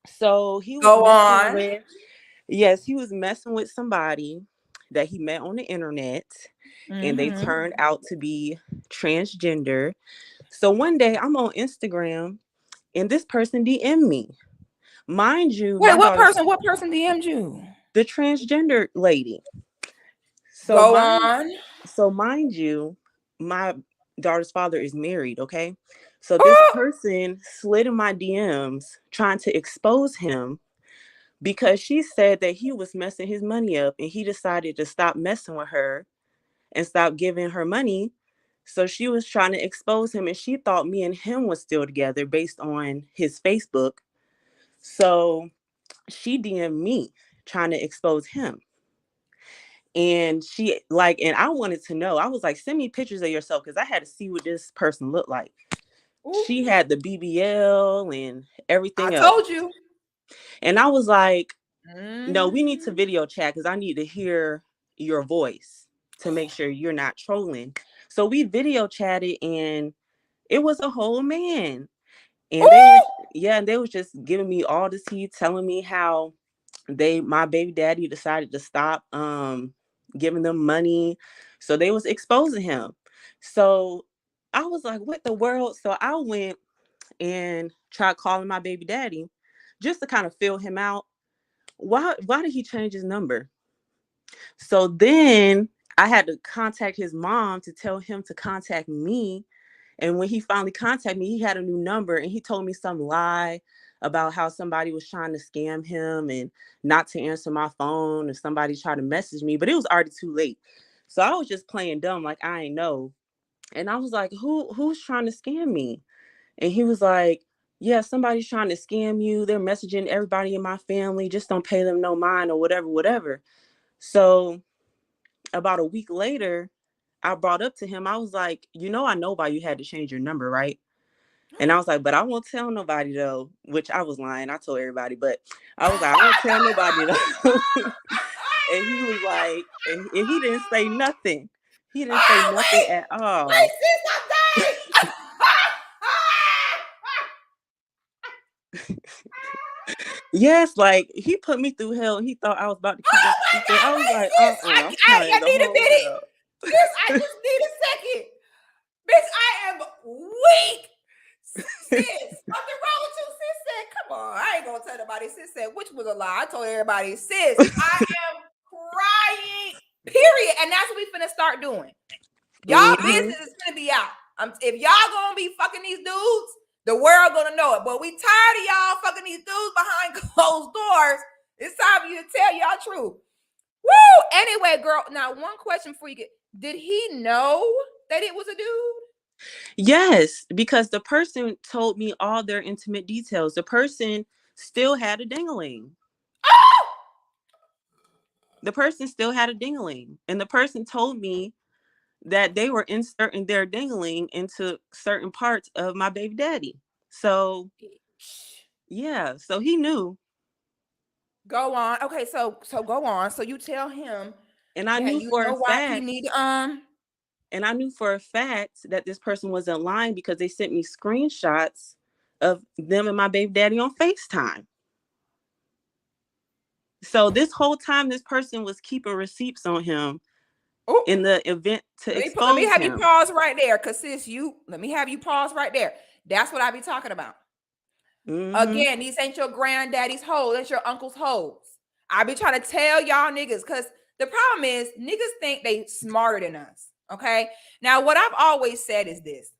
So he was he was messing with somebody that he met on the internet, and they turned out to be transgender. So one day I'm on Instagram and this person DM'd me. Mind you, wait, what person DM'd you? The transgender lady. So Go on. So mind you, my daughter's father is married, okay? So this person slid in my DMs trying to expose him because she said that he was messing his money up and he decided to stop messing with her and stop giving her money. So she was trying to expose him and she thought me and him was still together based on his Facebook. So she DM'd me trying to expose him. And and I wanted to know, I was like, send me pictures of yourself because I had to see what this person looked like. Ooh. She had the BBL and everything else. I told you. And I was like, no, we need to video chat because I need to hear your voice to make sure you're not trolling. So we video chatted and it was a whole man. And they was just giving me all the tea, telling me how my baby daddy decided to stop giving them money. So they was exposing him. So I was like, what the world? So I went and tried calling my baby daddy just to kind of feel him out. Why did he change his number? So then I had to contact his mom to tell him to contact me. And when he finally contacted me, he had a new number and he told me some lie about how somebody was trying to scam him and not to answer my phone if somebody tried to message me, but it was already too late. So I was just playing dumb, like I ain't know. And I was like, who's trying to scam me? And he was like, yeah, somebody's trying to scam you. They're messaging everybody in my family. Just don't pay them no mind or whatever. So about a week later, I brought up to him, I was like, I know why you had to change your number, right? And I was like, but I won't tell nobody though, which I was lying. I told everybody, but I was like, I won't tell nobody though. And he was like, and he didn't say nothing. He didn't say nothing at all. Wait, sis, I'm dying. Yes, like he put me through hell. He thought I was about to keep it. I was like, I need a minute. Sis, I just need a second. Bitch, I am weak. Sis, something wrong with you? Sis said, come on. I ain't gonna tell nobody. Sis said, which was a lie. I told everybody, sis, I am crying, period. And that's what we finna start doing. Y'all business is gonna be out. If y'all gonna be fucking these dudes, the world gonna know it. But we tired of y'all fucking these dudes behind closed doors. It's time for you to tell y'all truth. Woo! Anyway, girl, now one question before you get, did he know that it was a dude? Yes, because the person told me all their intimate details. The person still had a ding-a-ling. Oh! The person still had a ding-a-ling. And the person told me that they were inserting their ding-a-ling into certain parts of my baby daddy. So, yeah, so he knew. Go on. Okay, so go on. So you tell him, and I knew for a fact he need and I knew for a fact that this person wasn't lying because they sent me screenshots of them and my baby daddy on FaceTime. So this whole time, this person was keeping receipts on him in the event to expose him. Let me have you pause right there, because sis, let me have you pause right there. That's what I be talking about. Again, these ain't your granddaddy's hoes. That's your uncle's hoes. I be trying to tell y'all niggas, because the problem is niggas think they smarter than us. Okay. Now, what I've always said is this.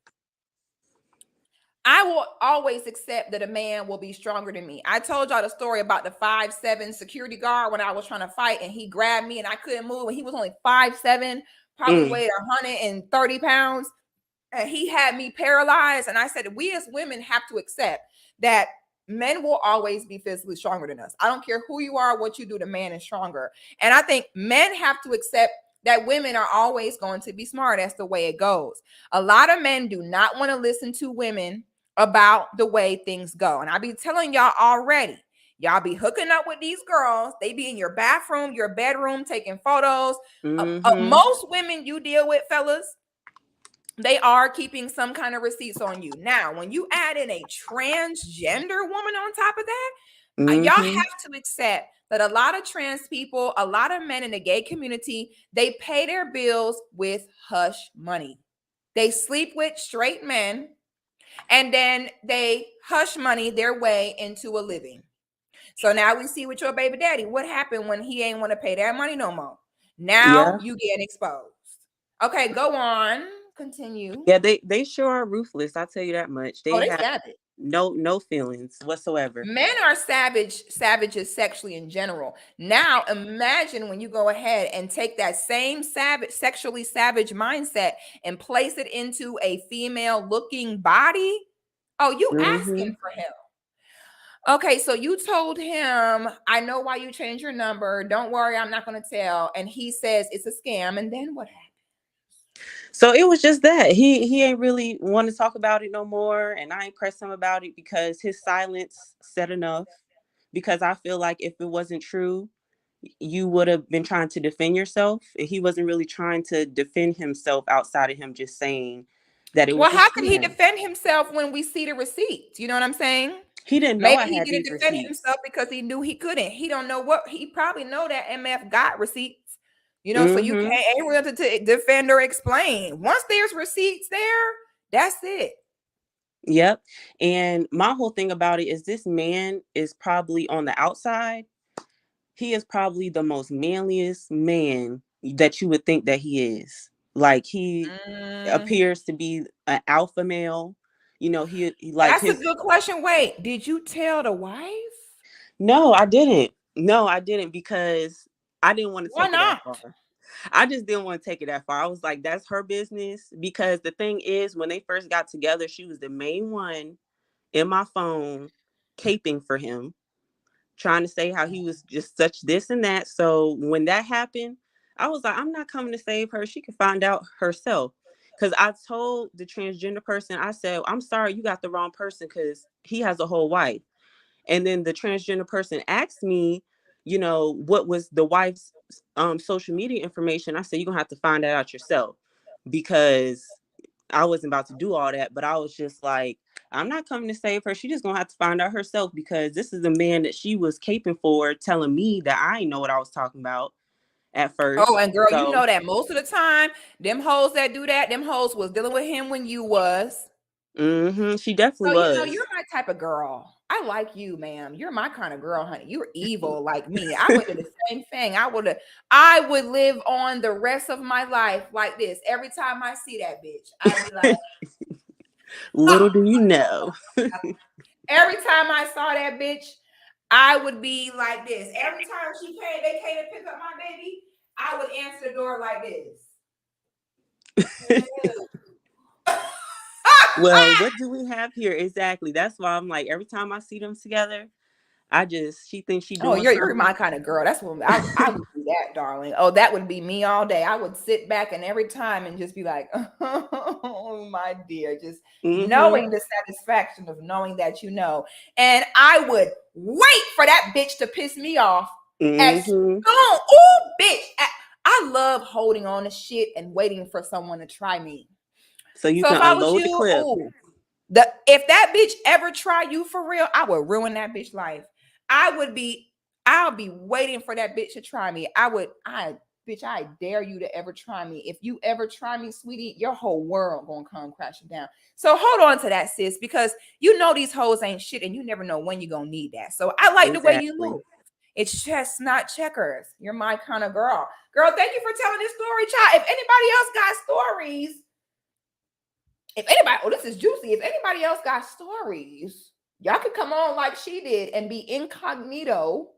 I will always accept that a man will be stronger than me. I told y'all the story about the 5'7" security guard when I was trying to fight and he grabbed me and I couldn't move and he was only 5'7", probably weighed 130 pounds. and he had me paralyzed. And I said, we as women have to accept that men will always be physically stronger than us. I don't care who you are, what you do, the man is stronger. And I think men have to accept that women are always going to be smart. That's the way it goes. A lot of men do not want to listen to women about the way things go. And I be telling y'all already, y'all be hooking up with these girls. They be in your bathroom, your bedroom, taking photos. Most women you deal with, fellas, they are keeping some kind of receipts on you. Now, when you add in a transgender woman on top of that, y'all have to accept that a lot of trans people, a lot of men in the gay community, they pay their bills with hush money. They sleep with straight men, and then they hush money their way into a living. So now we see with your baby daddy, what happened when he ain't want to pay that money no more. Now you get exposed. Okay, go on. Continue. Yeah, they sure are ruthless. I'll tell you that much. They have savage. no feelings whatsoever. Men are savages sexually in general. Now imagine when you go ahead and take that same sexually savage mindset and place it into a female looking body. Oh, you asking for help. Okay, so you told him, I know why you changed your number. Don't worry, I'm not going to tell. And he says it's a scam. And then what happened? So it was just that he ain't really want to talk about it no more, and I ain't pressed him about it because his silence said enough. Because I feel like if it wasn't true, you would have been trying to defend yourself, and he wasn't really trying to defend himself outside of him just saying that it was. Well, how could he defend himself when we see the receipts? You know what I'm saying? He didn't know. Maybe he didn't defend himself because he knew he couldn't. He don't know what he probably know that MF got receipts. You know, so you ain't willing to defend or explain. Once there's receipts there, that's it. Yep. And my whole thing about it is this man is probably on the outside. He is probably the most manliest man that you would think that he is. Like he appears to be an alpha male. You know, he like that's a good question. Wait, did you tell the wife? No, I didn't. No, I didn't because I didn't want to take it that far. I just didn't want to take it that far. I was like, that's her business. Because the thing is, when they first got together, she was the main one in my phone caping for him, trying to say how he was just such this and that. So when that happened, I was like, I'm not coming to save her. She can find out herself. Because I told the transgender person, I said, I'm sorry, you got the wrong person because he has a whole wife. And then the transgender person asked me, you know, what was the wife's social media information. I said, you're going to have to find that out yourself because I wasn't about to do all that. But I was just like, I'm not coming to save her. She just going to have to find out herself because this is a man that she was caping for, telling me that I didn't know what I was talking about at first. Oh, and girl, you know that most of the time, them hoes that do that, them hoes was dealing with him when you was. She definitely was. You know, you're my type of girl. I like you, ma'am. You're my kind of girl, honey. You're evil like me. I would do the same thing. I would live on the rest of my life like this. Every time I see that bitch, I'd be like, little do you know. Every time I saw that bitch, I would be like this. Every time they came to pick up my baby, I would answer the door like this. Well, what do we have here? Exactly. That's why I'm like, every time I see them together, she thinks she doing you're my kind of girl. That's what I would do that, darling. Oh, that would be me all day. I would sit back and every time and just be like, oh, my dear, just knowing the satisfaction of knowing that you know. And I would wait for that bitch to piss me off. Oh, bitch. I love holding on to shit and waiting for someone to try me. So if can unload the clip. If that bitch ever try you for real, I would ruin that bitch life. I'll be waiting for that bitch to try me. I dare you to ever try me. If you ever try me, sweetie, your whole world gonna come crashing down. So hold on to that, sis, because you know these hoes ain't shit and you never know when you're gonna need that. So I like the way you move. It's just not checkers. You're my kind of girl. Girl, thank you for telling this story, child. If anybody else got stories, this is juicy. If anybody else got stories, y'all can come on like she did and be incognito.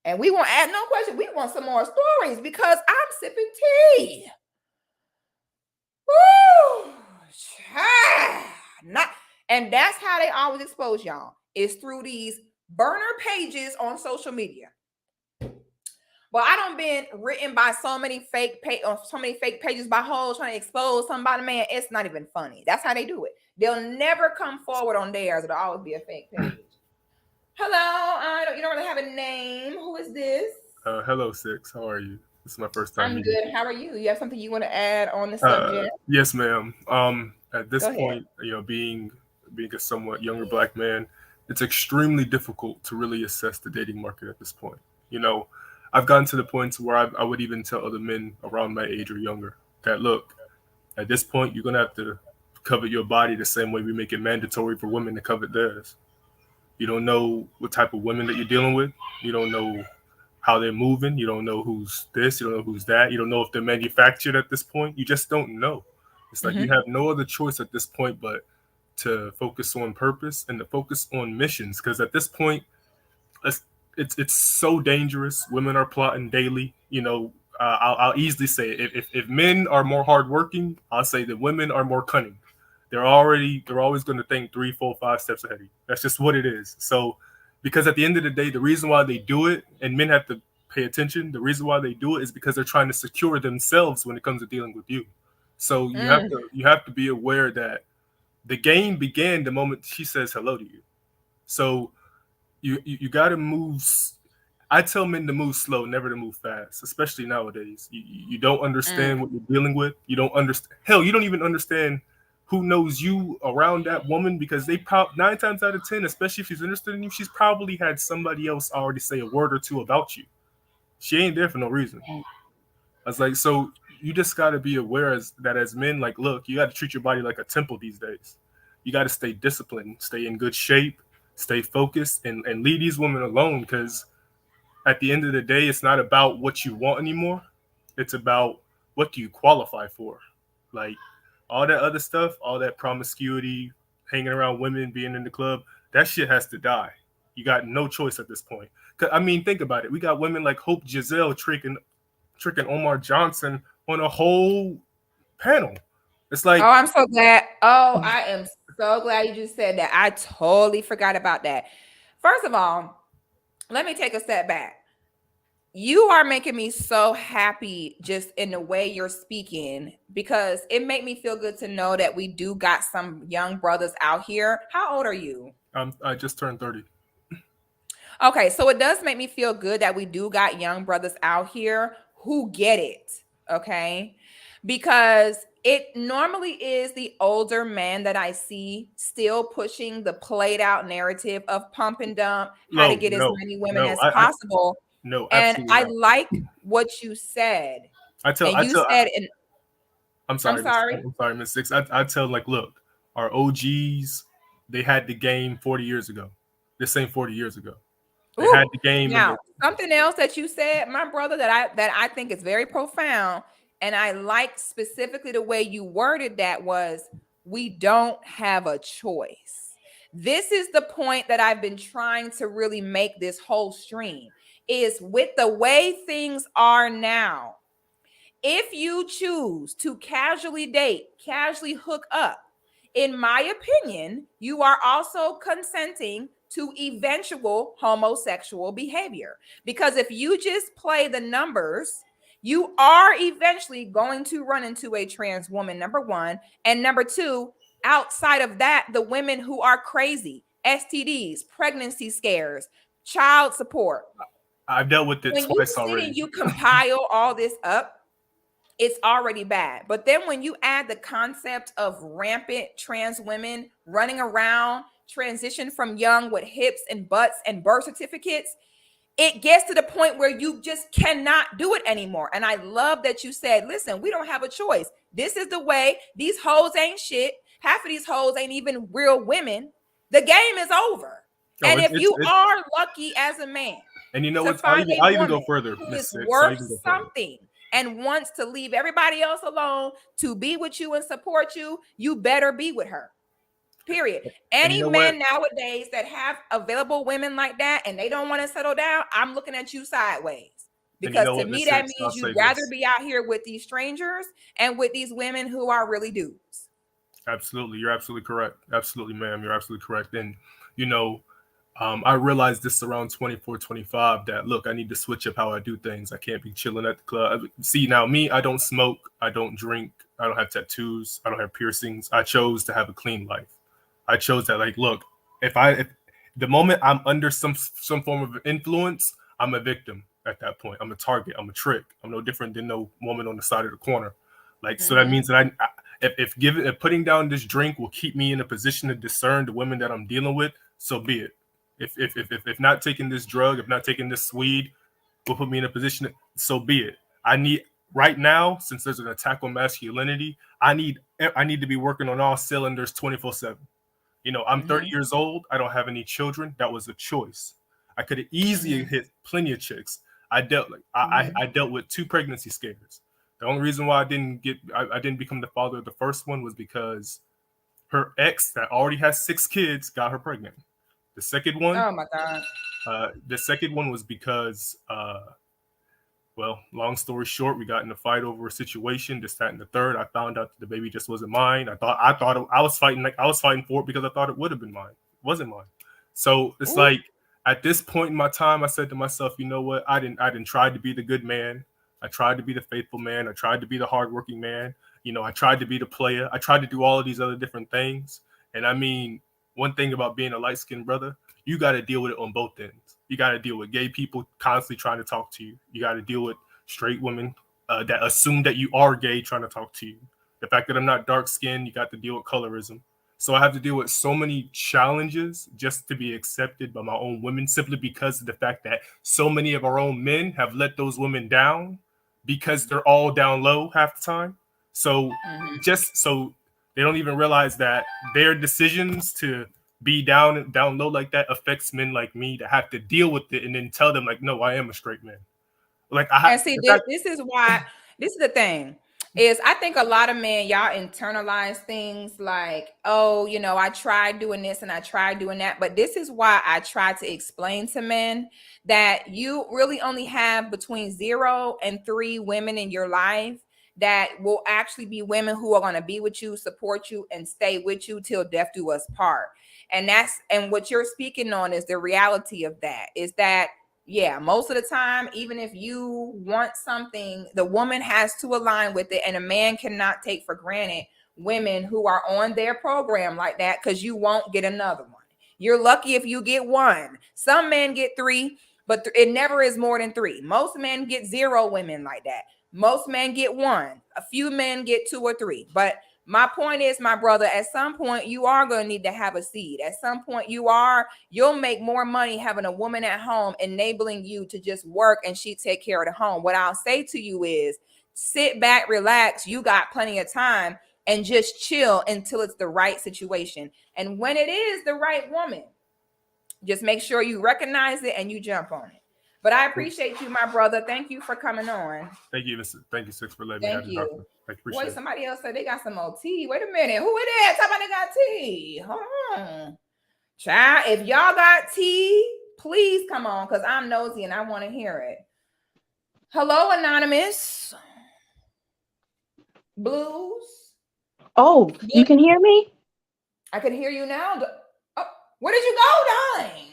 And we won't add no question. We want some more stories because I'm sipping tea. Woo! Not, and that's how they always expose y'all, is through these burner pages on social media. But I done been written by so many fake pages by hoes trying to expose somebody, man. It's not even funny. That's how they do it. They'll never come forward on theirs. It'll always be a fake page. Hello, you don't really have a name. Who is this? Hello, Six. How are you? This is my first time. I'm good. How are you? You have something you want to add on the subject? Yes, ma'am. At this point, being a somewhat younger Black man, it's extremely difficult to really assess the dating market at this point. I've gotten to the point where I would even tell other men around my age or younger that, look, at this point, you're going to have to covet your body the same way we make it mandatory for women to covet theirs. You don't know what type of women that you're dealing with. You don't know how they're moving. You don't know who's this. You don't know who's that. You don't know if they're manufactured at this point. You just don't know. It's like you have no other choice at this point but to focus on purpose and to focus on missions. Because at this point, it's so dangerous. Women are plotting daily. I'll easily say it. If men are more hardworking, I'll say that women are more cunning. They're always going to think 3, 4, 5 steps ahead of you. That's just what it is. So, because at the end of the day, the reason why they do it, and men have to pay attention, the reason why they do it is because they're trying to secure themselves when it comes to dealing with you. So you have to be aware that the game began the moment she says hello to you. So you got to move. I tell men to move slow, never to move fast, especially nowadays. You don't understand what you're dealing with. You don't understand. Hell, you don't even understand who knows you around that woman, because they 9 times out of 10, especially if she's interested in you, she's probably had somebody else already say a word or two about you. She ain't there for no reason. I was like, so you just got to be aware that as men, like, look, you got to treat your body like a temple these days. You got to stay disciplined, stay in good shape, stay focused, and leave these women alone, because at the end of the day, it's not about what you want anymore. It's about what do you qualify for. Like, all that other stuff, all that promiscuity, hanging around women, being in the club, that shit has to die. You got no choice at this point. I mean, think about it. We got women like Hope Giselle tricking Omar Johnson on a whole panel. It's like, I'm so glad. I am so glad you just said that. I totally forgot about that. First of all, let me take a step back. You are making me so happy just in the way you're speaking, because it made me feel good to know that we do got some young brothers out here. How old are you? I just turned 30. Okay, so it does make me feel good that we do got young brothers out here who get it, okay? Because it normally is the older man that I see still pushing the played out narrative of pump and dump, how to get as many women as possible. And I like what you said. I'm sorry, Miss Six. I tell, like, look, our OGs, they had the game 40 years ago. This ain't 40 years ago. They had the game. Now, something else that you said, my brother, that I think is very profound, and I like specifically the way you worded that, was we don't have a choice. This is the point that I've been trying to really make this whole stream, is with the way things are now, if you choose to casually date, casually hook up, in my opinion, you are also consenting to eventual homosexual behavior. Because if you just play the numbers, you are eventually going to run into a trans woman, number one. And number two, outside of that, the women who are crazy, STDs, pregnancy scares, child support. I've dealt with it twice already. When you compile all this up, it's already bad. But then when you add the concept of rampant trans women running around, transition from young with hips and butts and birth certificates, it gets to the point where you just cannot do it anymore. And I love that you said, listen, we don't have a choice. This is the way. These hoes ain't shit. Half of these hoes ain't even real women. The game is over. And if you are lucky as a man, and you know what, I'll even go further. It's worth something and wants to leave everybody else alone to be with you and support you, you better be with her. Period. Any man nowadays that have available women like that and they don't want to settle down, I'm looking at you sideways. Because to me, that means you'd rather be out here with these strangers and with these women who are really dudes. Absolutely. You're absolutely correct. Absolutely, ma'am. You're absolutely correct. And, you know, I realized this around 24, 25 that, look, I need to switch up how I do things. I can't be chilling at the club. See, now me, I don't smoke. I don't drink. I don't have tattoos. I don't have piercings. I chose to have a clean life. I chose that, like, look, if the moment I'm under some form of influence, I'm a victim at that point. I'm a target. I'm a trick. I'm no different than no woman on the side of the corner. Like, so that means that if putting down this drink will keep me in a position to discern the women that I'm dealing with, so be it. If not taking this drug, if not taking this weed, will put me in a position, so be it. I need right now, since there's an attack on masculinity, I need to be working on all cylinders 24/7. You know, I'm 30 years old. I don't have any children. That was a choice. I could have easily hit plenty of chicks. I dealt with 2 pregnancy scares. The only reason why I didn't become the father of the first one was because her ex that already has 6 kids got her pregnant. The second one, oh my God. The second one was because, well, long story short, we got in a fight over a situation, this, that, and the third. I found out that the baby just wasn't mine. I thought I was fighting for it because I thought it would have been mine. It wasn't mine. So it's like at this point in my time, I said to myself, you know what? I didn't try to be the good man. I tried to be the faithful man. I tried to be the hardworking man. You know, I tried to be the player. I tried to do all of these other different things. And I mean, one thing about being a light-skinned brother, you got to deal with it on both ends. You got to deal with gay people constantly trying to talk to you. You got to deal with straight women that assume that you are gay trying to talk to you. The fact that I'm not dark-skinned, you got to deal with colorism. So I have to deal with so many challenges just to be accepted by my own women, simply because of the fact that so many of our own men have let those women down because they're all down low half the time. So just so they don't even realize that their decisions to be down low like that affects men like me that have to deal with it and then tell them, like, no, I am a straight man. Like, and see, this is why, this is the thing, is I think a lot of men, y'all internalize things like, oh, you know, I tried doing this and I tried doing that. But this is why I try to explain to men that you really only have between 0 and 3 women in your life that will actually be women who are going to be with you, support you, and stay with you till death do us part. And what you're speaking on is the reality of that, is that, yeah, most of the time, even if you want something, the woman has to align with it, and a man cannot take for granted women who are on their program like that, because you won't get another one. You're lucky if you get 1. Some men get 3, but it never is more than 3. Most men get 0 women like that. Most men get 1. A few men get 2 or 3. But my point is, my brother, at some point you are going to need to have a seed. At some point you'll make more money having a woman at home enabling you to just work and she take care of the home. What I'll say to you is, sit back, relax. You got plenty of time, and just chill until it's the right situation. And when it is the right woman, just make sure you recognize it and you jump on it. But I appreciate you, my brother. Thank you for coming on. Thank you, Six, for letting me have you. Thank you. Wait, somebody else said they got some more tea. Wait a minute. Who it is? Somebody got tea. Hold on. Child, if y'all got tea, please come on, because I'm nosy and I want to hear it. Hello, Anonymous. Blues. Oh, you can hear me? I can hear you now. Oh, where did you go, darling?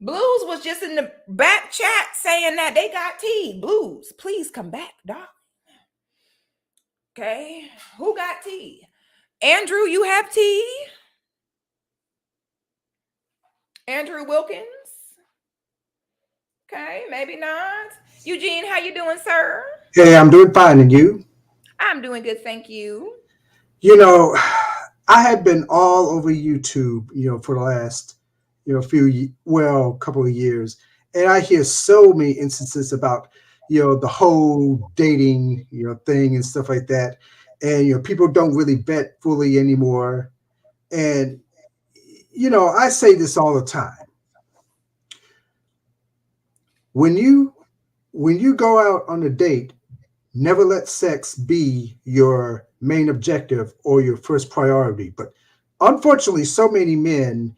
Blues was just in the back chat saying that they got tea. Blues, please come back, darling. Okay, who got tea? Andrew, you have tea? Andrew Wilkins? Okay, maybe not. Eugene, how you doing, sir? Hey, I'm doing fine, and you? I'm doing good, thank you. You know, I had been all over YouTube, for the last, couple of years, and I hear so many instances about, the whole dating, thing and stuff like that, and people don't really vet fully anymore, and I say this all the time. When you go out on a date, never let sex be your main objective or your first priority. But unfortunately, so many men,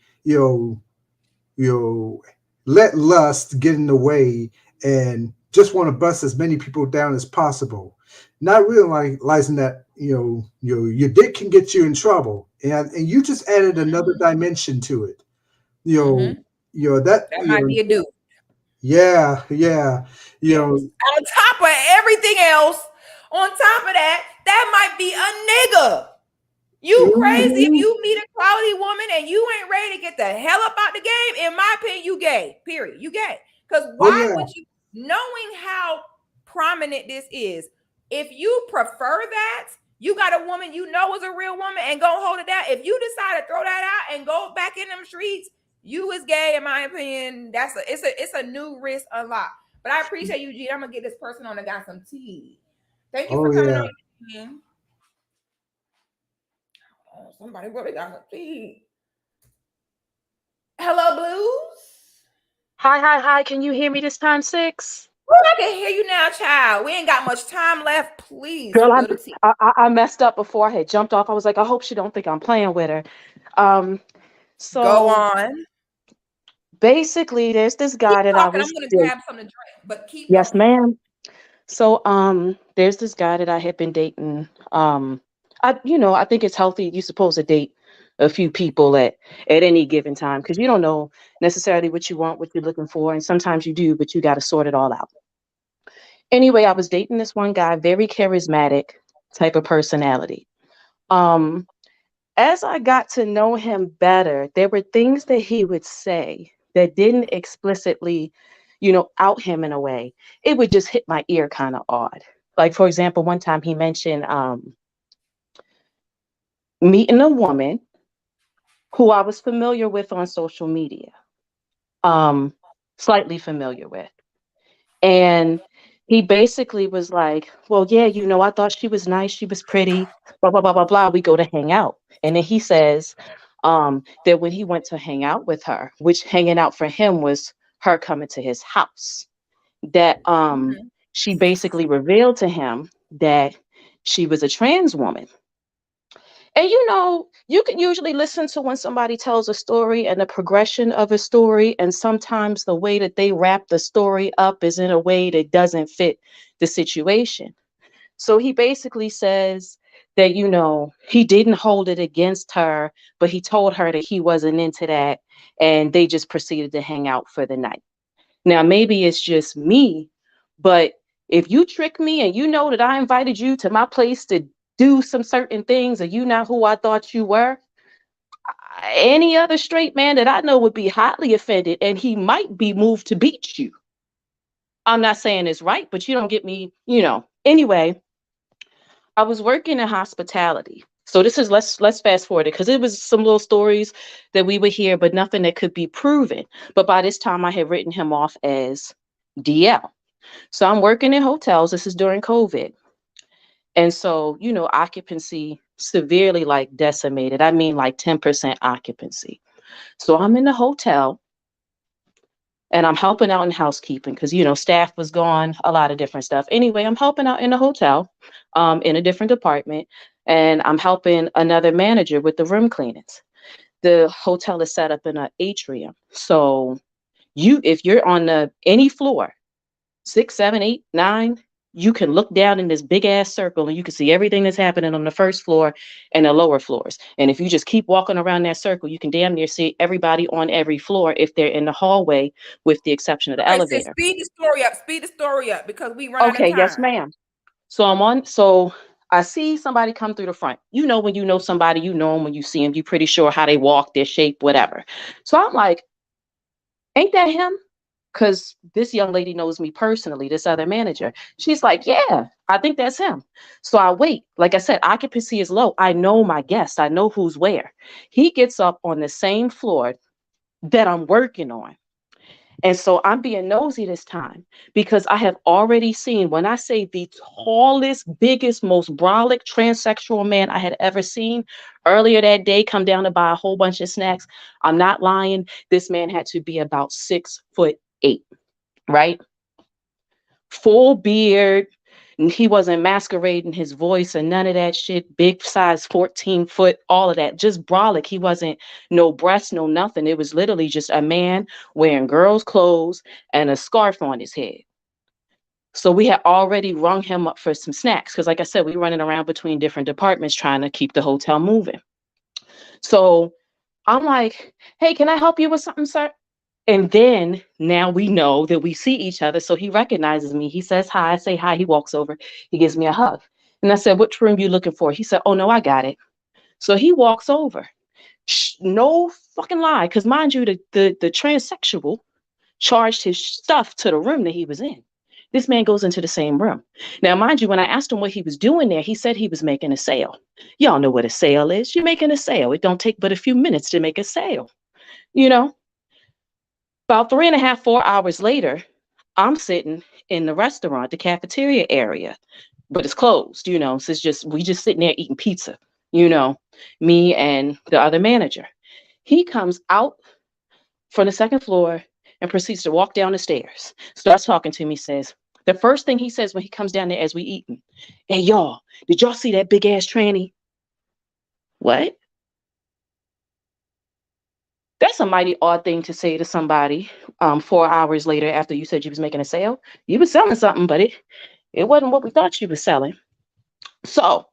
let lust get in the way and just want to bust as many people down as possible, not realizing that your dick can get you in trouble, and you just added another dimension to it. That might be a dude. Yeah. On top of everything else, on top of that, that might be a nigga. You crazy if you meet a quality woman and you ain't ready to get the hell up out the game. In my opinion, you gay. Period. You gay. Because why would you, knowing how prominent this is, if you prefer that, you got a woman you know is a real woman and go hold it down. If you decide to throw that out and go back in them streets, you is gay. In my opinion, it's a new risk unlocked. But I appreciate you, G. I'm gonna get this person on that got some tea. Thank you for coming on. Oh, somebody really got some tea. Hello, Blues. Hi. Can you hear me this time, Six? Well, I can hear you now, child. We ain't got much time left. Please, girl, I messed up before I had jumped off. I was like, I hope she don't think I'm playing with her. So go on. Basically, there's this guy that I was. I'm gonna grab something to drink, but keep. Yes, ma'am. So there's this guy that I had been dating. I think it's healthy. You're supposed to date a few people at any given time because you don't know necessarily what you want, what you're looking for, and sometimes you do, but you got to sort it all out. Anyway, I was dating this one guy, very charismatic type of personality. As I got to know him better, there were things that he would say that didn't explicitly, out him in a way. It would just hit my ear kind of odd. Like, for example, one time he mentioned meeting a woman who I was familiar with on social media, slightly familiar with. And he basically was like, well, yeah, I thought she was nice. She was pretty, blah, blah, blah, blah, blah. We go to hang out. And then he says that when he went to hang out with her, which hanging out for him was her coming to his house, that she basically revealed to him that she was a trans woman. And you can usually listen to when somebody tells a story and the progression of a story, and sometimes the way that they wrap the story up is in a way that doesn't fit the situation. So he basically says that, he didn't hold it against her, but he told her that he wasn't into that, and they just proceeded to hang out for the night. Now, maybe it's just me, but if you trick me and you know that I invited you to my place to do some certain things and you not who I thought you were, any other straight man that I know would be highly offended, and he might be moved to beat you. I'm not saying it's right, but you don't get me, Anyway, I was working in hospitality. So this is, let's fast forward it, because it was some little stories that we would hear, but nothing that could be proven. But by this time I had written him off as DL. So I'm working in hotels. This is during COVID. And so, occupancy severely decimated. I mean, 10% occupancy. So I'm in the hotel and I'm helping out in housekeeping because, staff was gone, a lot of different stuff. Anyway, I'm helping out in the hotel in a different department, and I'm helping another manager with the room cleanings. The hotel is set up in an atrium. So if you're on any floor, 6, 7, 8, 9, you can look down in this big ass circle and you can see everything that's happening on the first floor and the lower floors. And if you just keep walking around that circle, you can damn near see everybody on every floor if they're in the hallway, with the exception of the elevator. So speed the story up because we run out of time. Okay, yes, ma'am. So I see somebody come through the front. When you know somebody, them when you see them, you're pretty sure how they walk, their shape, whatever. So I'm like, ain't that him? Because this young lady knows me personally, this other manager. She's like, yeah, I think that's him. So I wait. Like I said, occupancy is low. I know my guest. I know who's where. He gets up on the same floor that I'm working on. And so I'm being nosy this time because I have already seen, when I say the tallest, biggest, most brolic transsexual man I had ever seen earlier that day come down to buy a whole bunch of snacks. I'm not lying. This man had to be about 6'8", right? Full beard. And he wasn't masquerading his voice or none of that shit. Big size, 14 foot, all of that. Just brolic. He wasn't no breasts, no nothing. It was literally just a man wearing girls' clothes and a scarf on his head. So we had already rung him up for some snacks because, like I said, we were running around between different departments trying to keep the hotel moving. So I'm like, hey, can I help you with something, sir? And then now we know that we see each other. So he recognizes me. He says hi. I say hi. He walks over. He gives me a hug. And I said, which room you looking for? He said, oh, no, I got it. So he walks over. No fucking lie. Because mind you, the transsexual charged his stuff to the room that he was in. This man goes into the same room. Now, mind you, when I asked him what he was doing there, he said he was making a sale. Y'all know what a sale is. You're making a sale. It don't take but a few minutes to make a sale. You know, about 3.5, 4 hours later, I'm sitting in the restaurant, the cafeteria area, but it's closed, you know. So it's just, we just sitting there eating pizza, you know, me and the other manager. He comes out from the second floor and proceeds to walk down the stairs, starts talking to me, says, the first thing he says when he comes down there as we eating, hey, y'all, did y'all see that big ass tranny? What? That's a mighty odd thing to say to somebody 4 hours later after you said you was making a sale. You was selling something, but it wasn't what we thought you was selling. So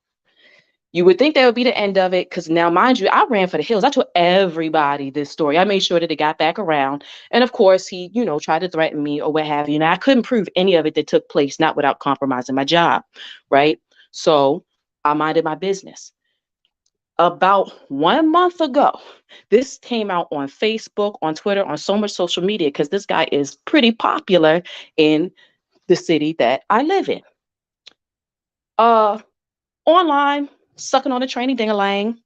you would think that would be the end of it, because now, mind you, I ran for the hills. I told everybody this story. I made sure that it got back around. And of course, he, you know, tried to threaten me or what have you. And I couldn't prove any of it that took place, not without compromising my job, right? So I minded my business. About 1 month ago, this came out on Facebook, on Twitter, on so much social media, because this guy is pretty popular in the city that I live in. Online, sucking on a tranny ding-a-lang.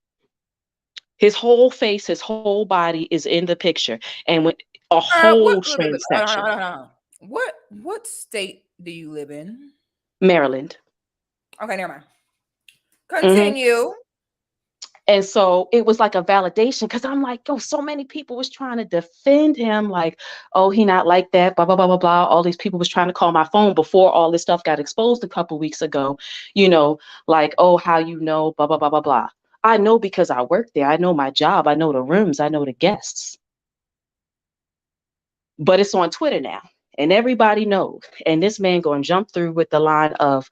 His whole face, his whole body is in the picture. And with a whole transsexual. What state do you live in? Maryland. Okay, never mind. Continue. And so it was like a validation, because I'm like, yo, so many people was trying to defend him, like, oh, he not like that, blah, blah, blah, blah, blah. All these people was trying to call my phone before all this stuff got exposed a couple weeks ago, you know, like, oh, how you know, blah, blah, blah, blah, blah. I know because I work there. I know my job. I know the rooms. I know the guests. But it's on Twitter now, and everybody knows. And this man going to jump through with the line of,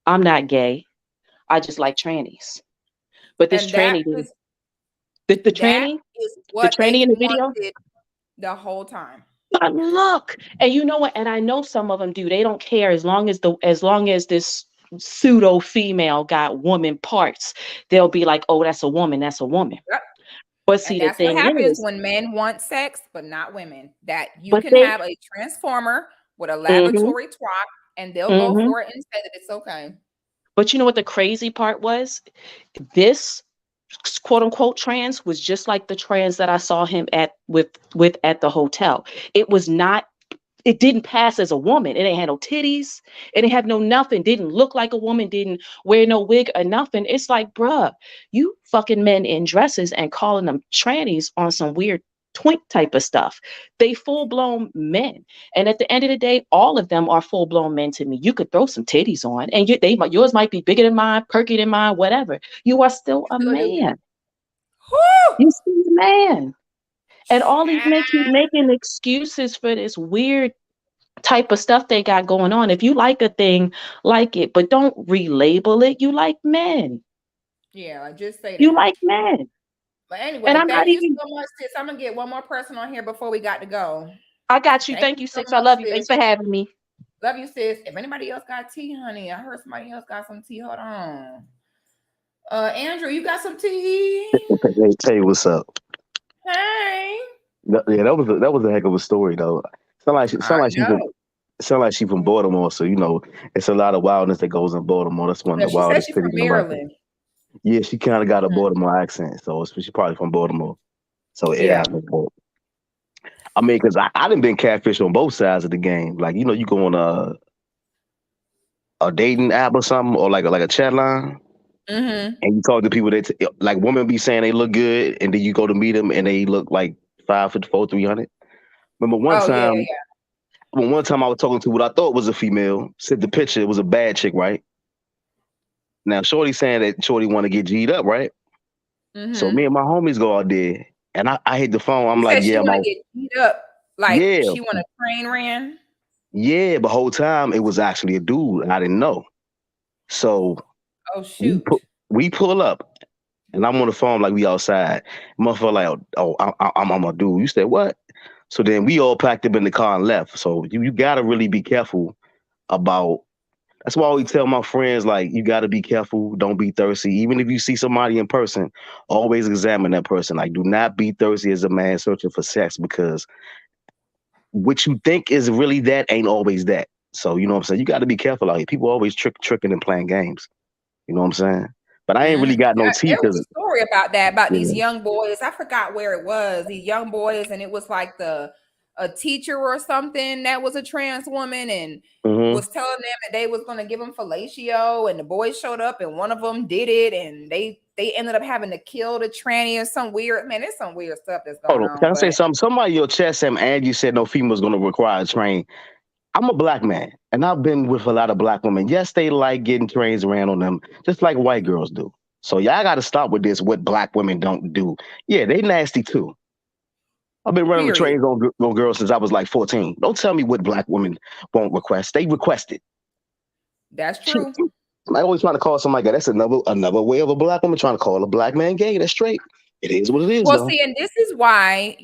I'm not gay. I just like trannies. But this tranny, the tranny, is the what tranny in the video, the whole time. But look, and you know what? And I know some of them do. They don't care as long as this pseudo female got woman parts. They'll be like, "Oh, that's a woman. That's a woman." Yep. But see, and that's the thing what happens is, when men want sex, but not women. That you can they have a transformer with a laboratory twat, and they'll go for it and say that it's okay. But you know what the crazy part was? This quote unquote trans was just like the trans that I saw him at at the hotel. It didn't pass as a woman. It ain't had no titties. It didn't have no nothing. Didn't look like a woman. Didn't wear no wig or nothing. It's like, bruh, you fucking men in dresses and calling them trannies on some weird twink type of stuff. They full-blown men. And at the end of the day, all of them are full-blown men to me. You could throw some titties on, and yours might be bigger than mine, perky than mine, whatever. You are still a man. You're still a man. And all these men keep making excuses for this weird type of stuff they got going on. If you like a thing, like it, but don't relabel it. You like men. Yeah, just say that. You like men. But anyway, thank you so much, sis. I'm gonna get one more person on here before we got to go. I got you. Thank you, sis. I love you. Thanks for having me. Love you, sis. If anybody else got tea, honey, I heard somebody else got some tea. Hold on. Andrew, you got some tea? Hey, what's up? Hey. Yeah, that was a heck of a story though. Sound like she from Baltimore, so you know it's a lot of wildness that goes in Baltimore. That's one of the wildest cities in America. Yeah, she kind of got a Baltimore accent, so she's probably from Baltimore. So yeah. I mean, because I done been catfish on both sides of the game. Like, you know, you go on a dating app or something, or like a chat line, and you talk to people that like women be saying they look good, and then you go to meet them and they look like 5'4", 300. Remember one time? When one time I was talking to what I thought was a female, said the picture, it was a bad chick, right? Now, Shorty saying that Shorty want to get G'd up, right? So me and my homies go out there, and I hit the phone. I'm like, she want to get G'd up, like she want a train ran. Yeah, but whole time it was actually a dude, and I didn't know. So oh shoot, we pull up, and I'm on the phone like we outside. Motherfucker like, oh, I'm a dude. You said what? So then we all packed up in the car and left. So you gotta really be careful about. That's why I always tell my friends, like, you gotta be careful. Don't be thirsty. Even if you see somebody in person, always examine that person. Like, do not be thirsty as a man searching for sex, because what you think is really that ain't always that. So, you know what I'm saying? You got to be careful out here. People always tricking and playing games. You know what I'm saying? But I ain't really got no teeth. There was a story about that, about these Yeah. young boys. I forgot where it was. These young boys, and it was like a teacher or something that was a trans woman, and was telling them that they was going to give them fellatio, and the boys showed up, and one of them did it, and they ended up having to kill the tranny or some weird, man, there's some weird stuff that's going Hold on. on. Can I say something? Somebody in your chat said, and you said no female's going to require a train. I'm a black man, and I've been with a lot of black women. Yes, they like getting trains ran on them, just like white girls do. So y'all got to stop with this, what black women don't do. Yeah, they nasty too. I've been running the trains on girls since I was like 14. Don't tell me what black women won't request. They request it. That's true. I always trying to call somebody gay. That's another way of a black woman trying to call a black man gay. That's straight. It is what it is. Well, though. see, and this is why,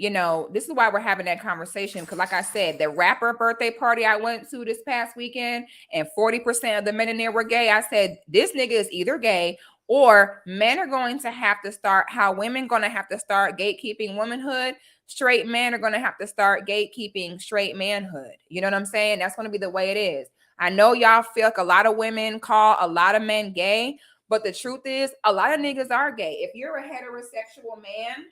this is why we're having that conversation. Because like I said, the rapper birthday party I went to this past weekend, and 40% of the men in there were gay. I said, this nigga is either gay, or men are going to have to start, how women going to have to start gatekeeping womanhood. Straight men are going to have to start gatekeeping straight manhood. You know what I'm saying? That's going to be the way it is. I know y'all feel like a lot of women call a lot of men gay, but the truth is a lot of niggas are gay. If you're a heterosexual man,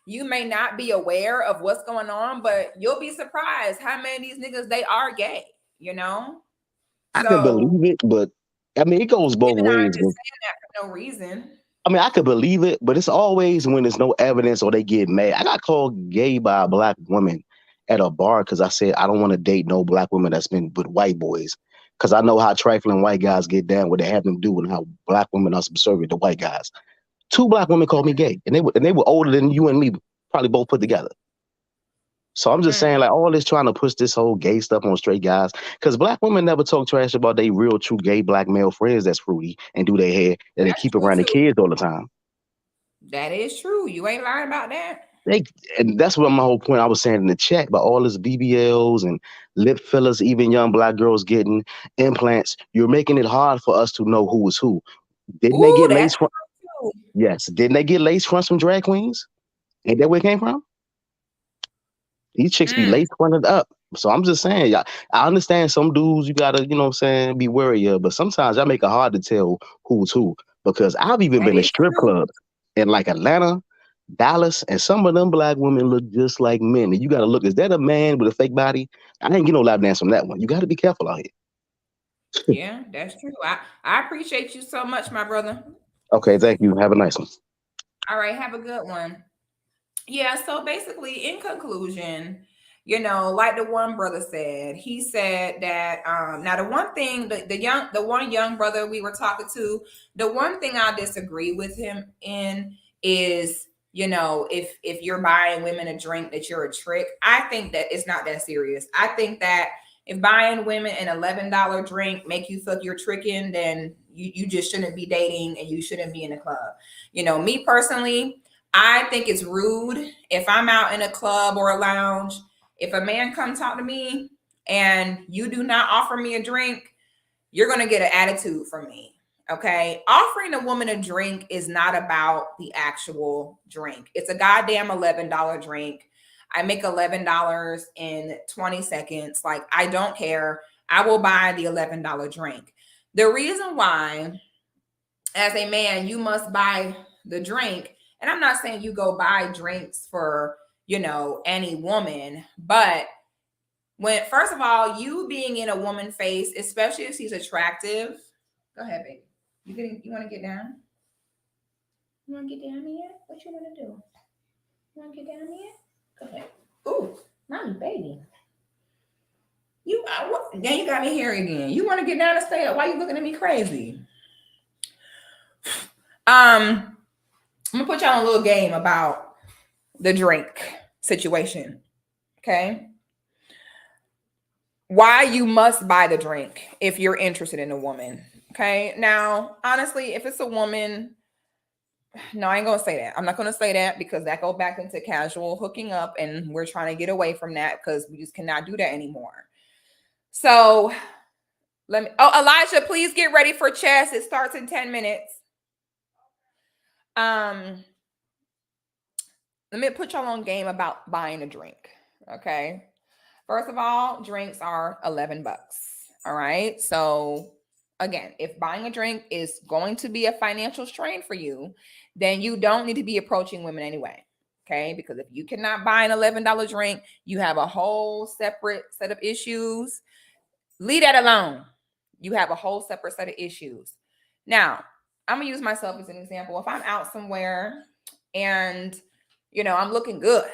you may not be aware of what's going on, but you'll be surprised how many of these niggas, they are gay, I could believe it, but I mean, it goes both women aren't ways. just saying that for no reason. I mean, I could believe it, but it's always when there's no evidence or they get mad. I got called gay by a black woman at a bar because I said I don't want to date no black woman that's been with white boys, because I know how trifling white guys get down, what they have them do, and how black women are subservient to white guys. 2 black women called me gay, and they were older than you and me, probably both put together. So I'm just saying, like, all this trying to push this whole gay stuff on straight guys, because black women never talk trash about their real, true gay black male friends that's fruity and do their hair, that they keep around their kids all the time. That is true. You ain't lying about that. And that's what my whole point I was saying in the chat about all this BBLs and lip fillers, even young black girls getting implants. You're making it hard for us to know who is who. Didn't they get lace fronts? Yes. Didn't they get lace fronts from drag queens? Ain't that where it came from? These chicks be lace fronted up. So I'm just saying, I understand some dudes you gotta, you know what I'm saying, be wary of, but sometimes I make it hard to tell who's who, because I've even been in strip clubs in like Atlanta, Dallas, and some of them black women look just like men. And you gotta look, is that a man with a fake body? I didn't get no lap dance from that one. You gotta be careful out here. Yeah, that's true. I appreciate you so much, my brother. Okay, thank you. Have a nice one. All right, have a good one. Yeah, so basically, in conclusion, like the one brother said, he said that now the one thing, the one young brother we were talking to, the one thing I disagree with him in is, if you're buying women a drink, that you're a trick. I think that it's not that serious. I think that if buying women an $11 drink make you feel like you're tricking, then you just shouldn't be dating and you shouldn't be in a club. Me personally, I think it's rude if I'm out in a club or a lounge, if a man come talk to me and you do not offer me a drink, you're going to get an attitude from me. Okay. Offering a woman a drink is not about the actual drink. It's a goddamn $11 drink. I make $11 in 20 seconds. Like, I don't care. I will buy the $11 drink. The reason why, as a man, you must buy the drink. And I'm not saying you go buy drinks for, any woman, but first of all, you being in a woman's face, especially if she's attractive. Go ahead, baby. You want to get down? You want to get down yet? What you want to do? You want to get down yet? Go ahead. Ooh, mommy, baby. Now you got me here again. You want to get down and stay up? Why you looking at me crazy? I'm gonna put y'all on a little game about the drink situation. Okay. why you must buy the drink if you're interested in a woman. Okay. Now, honestly, if it's a woman, no, I ain't gonna say that. I'm not gonna say that because that goes back into casual hooking up, and we're trying to get away from that because we just cannot do that anymore. So let me. Oh, Elijah, please get ready for chess. It starts in 10 minutes. Let me put y'all on game about buying a drink. Okay. First of all, drinks are $11. All right. So again, if buying a drink is going to be a financial strain for you, then you don't need to be approaching women anyway. Okay. Because if you cannot buy an $11 drink, you have a whole separate set of issues. Leave that alone. You have a whole separate set of issues. Now, I'm going to use myself as an example. If I'm out somewhere and, I'm looking good,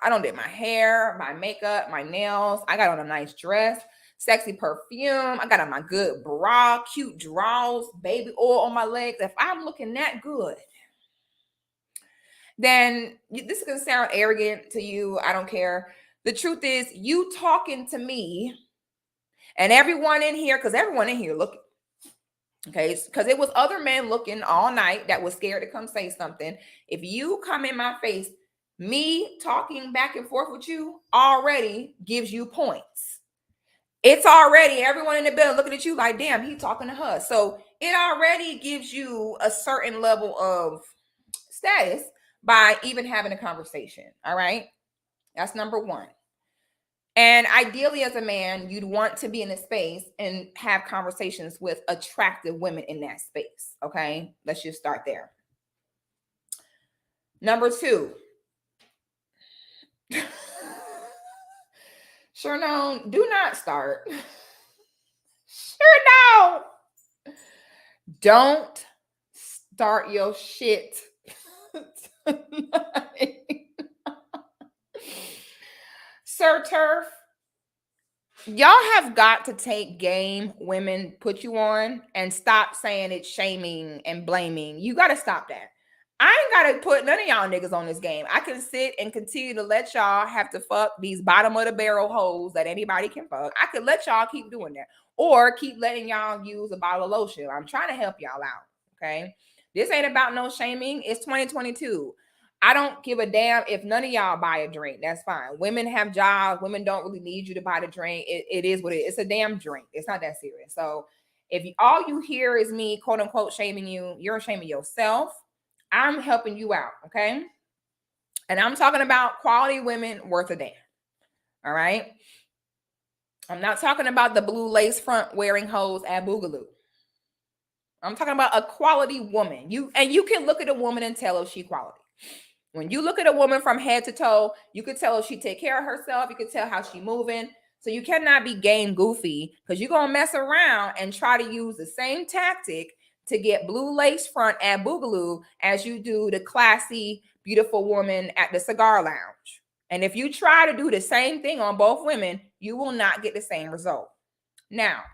I don't did my hair, my makeup, my nails, I got on a nice dress, sexy perfume, I got on my good bra, cute drawers, baby oil on my legs. If I'm looking that good, then this is going to sound arrogant to you. I don't care. The truth is, you talking to me and everyone in here, because everyone in here looking, okay, because it was other men looking all night that was scared to come say something. If you come in my face, me talking back and forth with you already gives you points. It's already everyone in the building looking at you like, damn, he talking to her. So it already gives you a certain level of status by even having a conversation. All right. That's number one. And ideally, as a man, you'd want to be in a space and have conversations with attractive women in that space. Okay. Let's just start there. Number two. Sure, no, do not start. Sure, no. Don't start your shit tonight. Sir Turf, y'all have got to take game women put you on and stop saying it's shaming and blaming. You got to stop that. I ain't got to put none of y'all niggas on this game. I can sit and continue to let y'all have to fuck these bottom of the barrel hoes that anybody can fuck. I could let y'all keep doing that or keep letting y'all use a bottle of lotion. I'm trying to help y'all out, okay? This ain't about no shaming. It's 2022. I don't give a damn if none of y'all buy a drink. That's fine. Women have jobs. Women don't really need you to buy the drink. It is what it is. It's a damn drink. It's not that serious. So if all you hear is me, quote unquote, shaming you, you're shaming yourself. I'm helping you out, okay? And I'm talking about quality women worth a damn, all right? I'm not talking about the blue lace front wearing hoes at Boogaloo. I'm talking about a quality woman. You can look at a woman and tell if she's quality. When you look at a woman from head to toe, you could tell if she take care of herself. You could tell how she moving. So you cannot be game goofy because you're going to mess around and try to use the same tactic to get blue lace front at Boogaloo as you do the classy, beautiful woman at the cigar lounge. And if you try to do the same thing on both women, you will not get the same result. Now,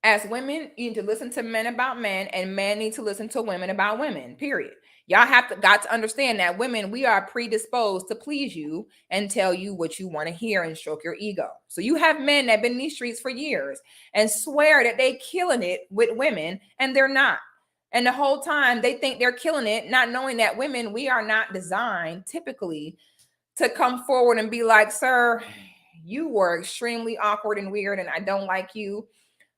as women, you need to listen to men about men, and men need to listen to women about women, period. Y'all got to understand that women, we are predisposed to please you and tell you what you want to hear and stroke your ego. So you have men that have been in these streets for years and swear that they killing it with women, and they're not. And the whole time they think they're killing it, not knowing that women, we are not designed typically to come forward and be like, sir, you were extremely awkward and weird, and I don't like you.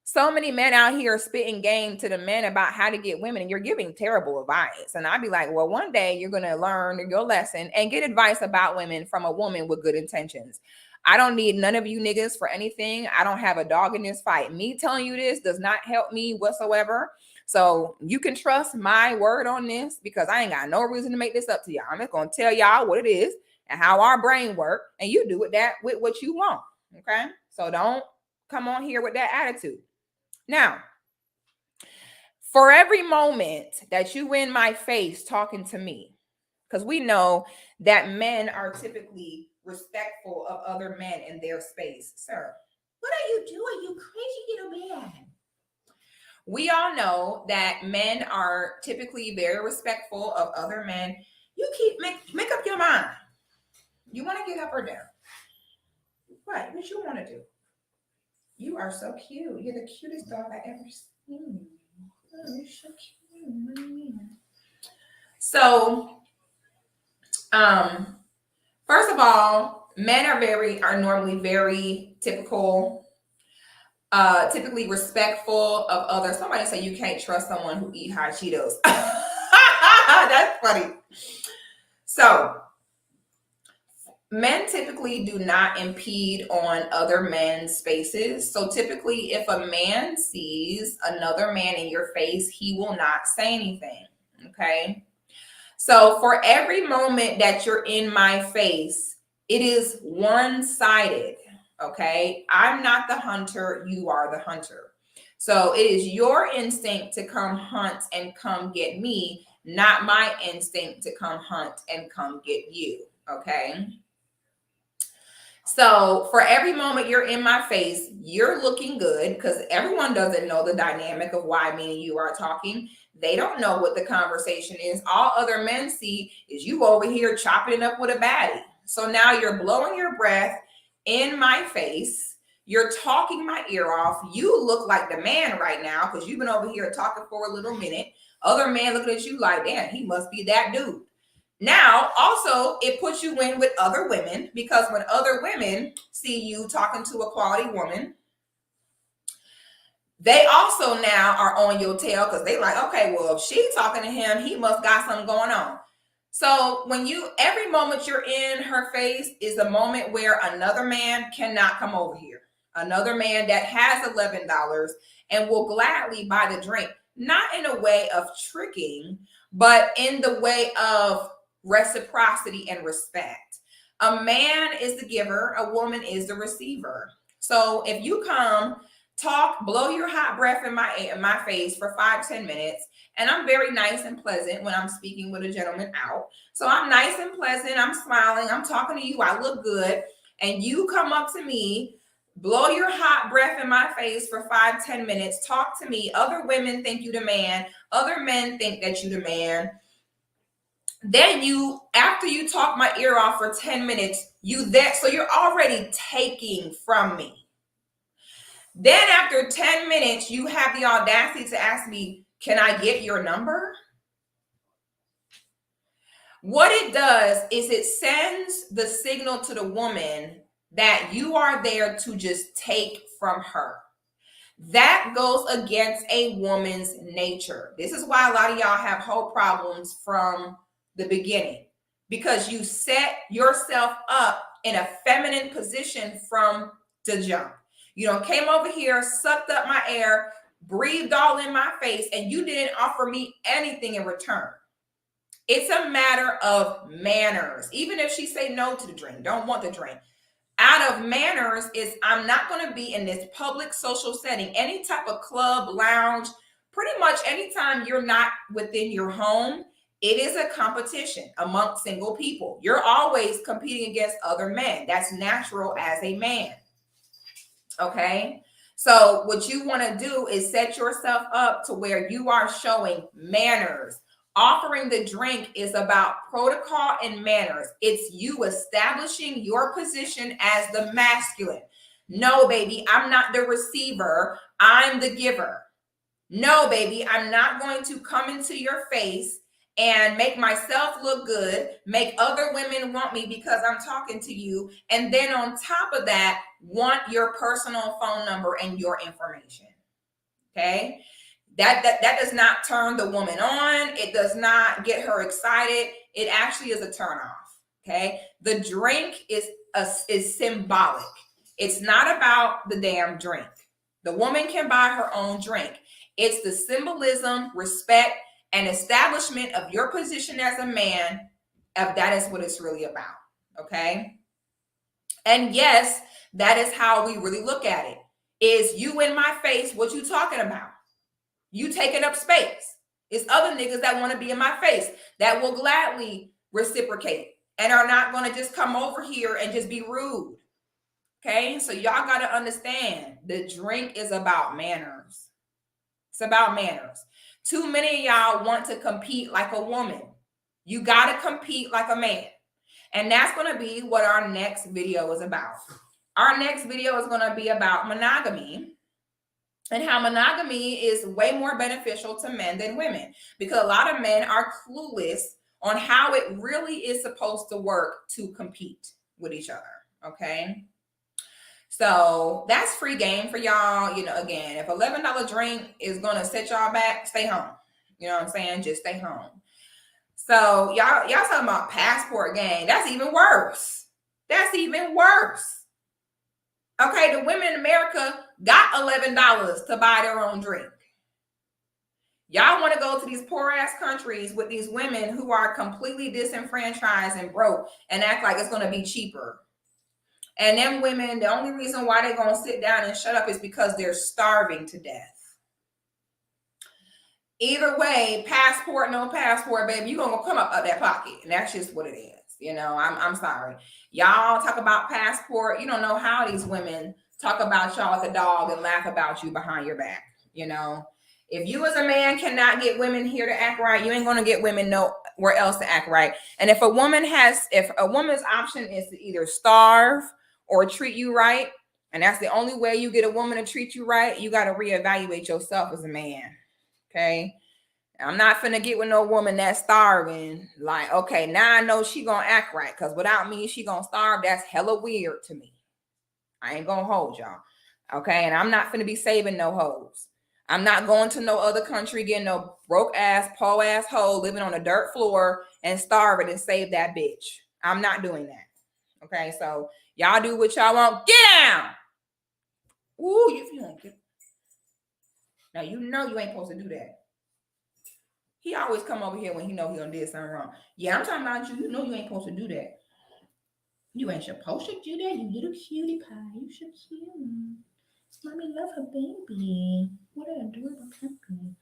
So many men out here spitting game to the men about how to get women, and you're giving terrible advice. And I'd be like, well, one day you're going to learn your lesson and get advice about women from a woman with good intentions. I don't need none of you niggas for anything. I don't have a dog in this fight. Me telling you this does not help me whatsoever. So you can trust my word on this because I ain't got no reason to make this up to y'all. I'm just going to tell y'all what it is and how our brain works, and you do with that with what you want. Okay. So don't come on here with that attitude. Now, for every moment that you in my face talking to me, because we know that men are typically respectful of other men in their space. Sir, what are you doing? You crazy little man. We all know that men are typically very respectful of other men. You keep make up your mind. You want to get up or down? What you want to do? You are so cute. You're the cutest dog I ever seen. Oh, you're so cute. So, first of all, men are normally very typically respectful of others. Somebody say you can't trust someone who eat hot Cheetos. That's funny. So, men typically do not impede on other men's spaces. So typically, if a man sees another man in your face, he will not say anything. Okay. So for every moment that you're in my face, it is one-sided. Okay. I'm not the hunter. You are the hunter. So it is your instinct to come hunt and come get me, not my instinct to come hunt and come get you. Okay. So for every moment you're in my face, you're looking good, because everyone doesn't know the dynamic of why me and you are talking. They don't know what the conversation is. All other men see is you over here chopping it up with a baddie. So now you're blowing your breath in my face. You're talking my ear off. You look like the man right now because you've been over here talking for a little minute. Other men looking at you like, damn, he must be that dude. Now, also, it puts you in with other women, because when other women see you talking to a quality woman, they also now are on your tail, because they like, okay, well, if she's talking to him, he must got something going on. So every moment you're in her face is a moment where another man cannot come over here. Another man that has $11 and will gladly buy the drink, not in a way of tricking, but in the way of reciprocity and respect. A man is the giver, a woman is the receiver. So if you come, talk, blow your hot breath in my face for 5-10 minutes, and I'm very nice and pleasant when I'm speaking with a gentleman out. So I'm nice and pleasant, I'm smiling, I'm talking to you, I look good, and you come up to me, blow your hot breath in my face for 5-10 minutes, talk to me. Other women think you the man, other men think that you the man. Then after you talk my ear off for 10 minutes, so you're already taking from me. Then after 10 minutes, you have the audacity to ask me, can I get your number? What it does is it sends the signal to the woman that you are there to just take from her. That goes against a woman's nature. This is why a lot of y'all have whole problems from the beginning, because you set yourself up in a feminine position from the jump. You don't came over here, sucked up my air, breathed all in my face, and you didn't offer me anything in return. It's a matter of manners. Even if she say no to the drink, don't want the drink, out of manners is I'm not going to be in this public social setting, any type of club, lounge, pretty much anytime you're not within your home. It is a competition amongst single people. You're always competing against other men. That's natural as a man. Okay. So what you want to do is set yourself up to where you are showing manners. Offering the drink is about protocol and manners. It's you establishing your position as the masculine. No, baby, I'm not the receiver. I'm the giver. No, baby, I'm not going to come into your face and make myself look good, make other women want me because I'm talking to you, and then on top of that, want your personal phone number and your information. Okay? That does not turn the woman on. It does not get her excited. It actually is a turnoff. Okay? The drink is symbolic. It's not about the damn drink. The woman can buy her own drink. It's the symbolism, respect, and establishment of your position as a man. That is what it's really about. Okay? And yes, that is how we really look at it. Is you in my face, what you talking about? You taking up space. It's other niggas that want to be in my face that will gladly reciprocate and are not going to just come over here and just be rude. Okay? So y'all got to understand the drink is about manners. It's about manners. Too many of y'all want to compete like a woman. You got to compete like a man. And that's going to be what our next video is about. Our next video is going to be about monogamy and how monogamy is way more beneficial to men than women, because a lot of men are clueless on how it really is supposed to work to compete with each other. Okay. So that's free game for y'all. You know, again, if $11 drink is going to set y'all back, stay home. You know what I'm saying? Just stay home. So y'all talking about passport gang. That's even worse. That's even worse. Okay, the women in America got $11 to buy their own drink. Y'all want to go to these poor ass countries with these women who are completely disenfranchised and broke and act like it's going to be cheaper. And them women, the only reason why they're going to sit down and shut up is because they're starving to death. Either way, passport, no passport, baby, you're going to come up out that pocket. And that's just what it is. You know, I'm sorry. Y'all talk about passport. You don't know how these women talk about y'all like a dog and laugh about you behind your back. You know, if you as a man cannot get women here to act right, you ain't going to get women nowhere else to act right. And if a woman's option is to either starve or treat you right, and that's the only way you get a woman to treat you right, you got to reevaluate yourself as a man. Okay. I'm not finna get with no woman that's starving. Like, okay, now I know she gonna act right, because without me, she gonna starve. That's hella weird to me. I ain't gonna hold y'all. Okay, and I'm not finna be saving no hoes. I'm not going to no other country getting no broke ass, po ass hoe living on a dirt floor and starving and save that bitch. I'm not doing that. Okay, so y'all do what y'all want. Get down. Ooh, if you don't get. Now you know you ain't supposed to do that. He always come over here when he know he done did something wrong. Yeah, I'm talking about you. You know you ain't supposed to do that. You ain't supposed to do that, you little cutie pie. You should cute. Mommy love her baby. What an adorable puppy.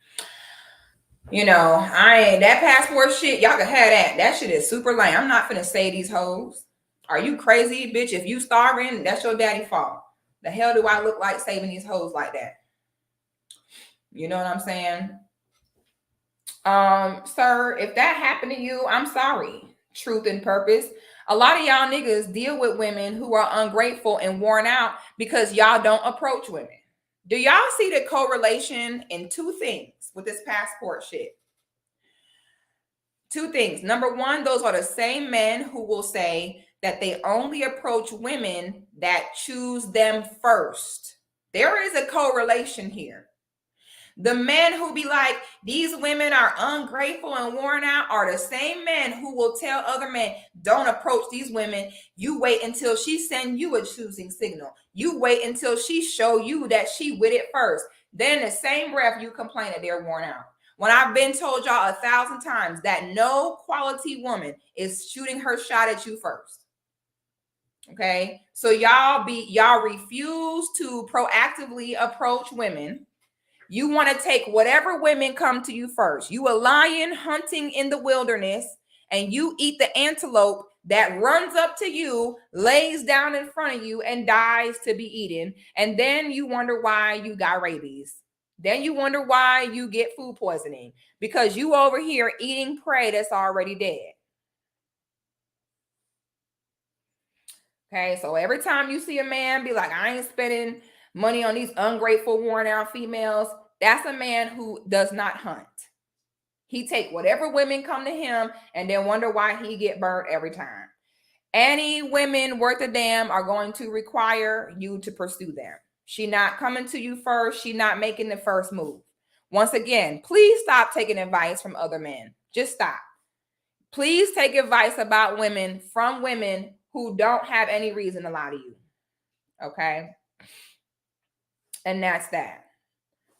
You know, that passport shit, y'all can have that. That shit is super lame. I'm not finna say these hoes. Are you crazy, bitch? If you starving, that's your daddy's fault. The hell do I look like saving these hoes like that? You know what I'm saying? Sir, if that happened to you, I'm sorry. Truth and purpose. A lot of y'all niggas deal with women who are ungrateful and worn out because y'all don't approach women. Do y'all see the correlation in two things with this passport shit? Two things. Number one, those are the same men who will say that they only approach women that choose them first. There is a correlation here. The men who be like, these women are ungrateful and worn out, are the same men who will tell other men, don't approach these women. You wait until she send you a choosing signal. You wait until she show you that she with it first. Then the same breath you complain that they're worn out. When I've been told y'all 1,000 times that no quality woman is shooting her shot at you first. Okay. So y'all refuse to proactively approach women. You want to take whatever women come to you first. You a lion hunting in the wilderness, and you eat the antelope that runs up to you, lays down in front of you, and dies to be eaten. And then you wonder why you got rabies. Then you wonder why you get food poisoning, because you over here eating prey that's already dead. Okay, so every time you see a man be like, I ain't spending money on these ungrateful, worn out females, that's a man who does not hunt. He take whatever women come to him and then wonder why he get burnt every time. Any women worth a damn are going to require you to pursue them. She not coming to you first. She not making the first move. Once again, please stop taking advice from other men. Just stop. Please take advice about women from women who don't have any reason to lie to you. Okay? And that's that.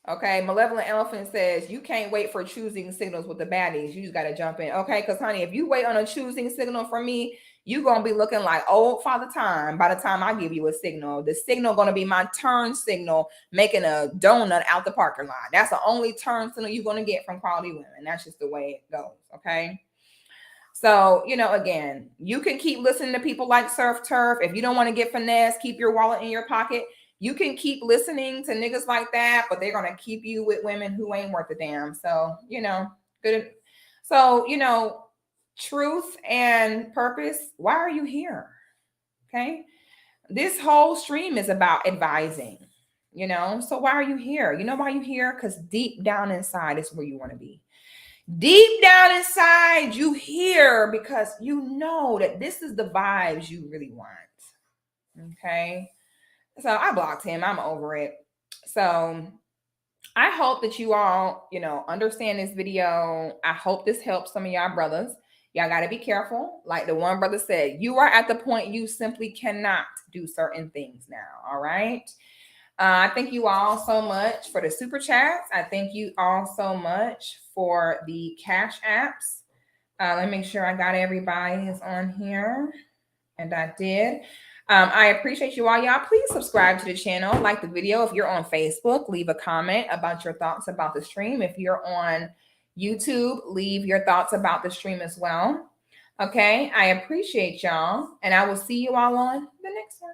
Okay, Malevolent Elephant says, you can't wait for choosing signals with the baddies. You just got to jump in. Okay, because, honey, if you wait on a choosing signal from me, you're going to be looking like old Father Time by the time I give you a signal. The signal going to be my turn signal, making a donut out the parking lot. That's the only turn signal you're going to get from quality women. That's just the way it goes, okay? So, you know, again, you can keep listening to people like Surf Turf. If you don't want to get finesse, keep your wallet in your pocket. You can keep listening to niggas like that, but they're going to keep you with women who ain't worth a damn. So, you know, good. So, you know, truth and purpose. Why are you here? Okay. this whole stream is about advising, you know? So why are you here? You know why you're here? Because deep down inside is where you want to be. Deep down inside, you here because you know that this is the vibes you really want. Okay. So I blocked him. I'm over it. So I hope that you all, you know, understand this video. I hope this helps some of y'all brothers. Y'all got to be careful. Like the one brother said, you are at the point you simply cannot do certain things now. All right. I thank you all so much for the super chats. I thank you all so much for the cash apps. Let me make sure I got everybody is on here. And I did. I appreciate you all. Y'all, please subscribe to the channel. Like the video. If you're on Facebook, leave a comment about your thoughts about the stream. If you're on YouTube, leave your thoughts about the stream as well. Okay. I appreciate y'all. And I will see you all on the next one.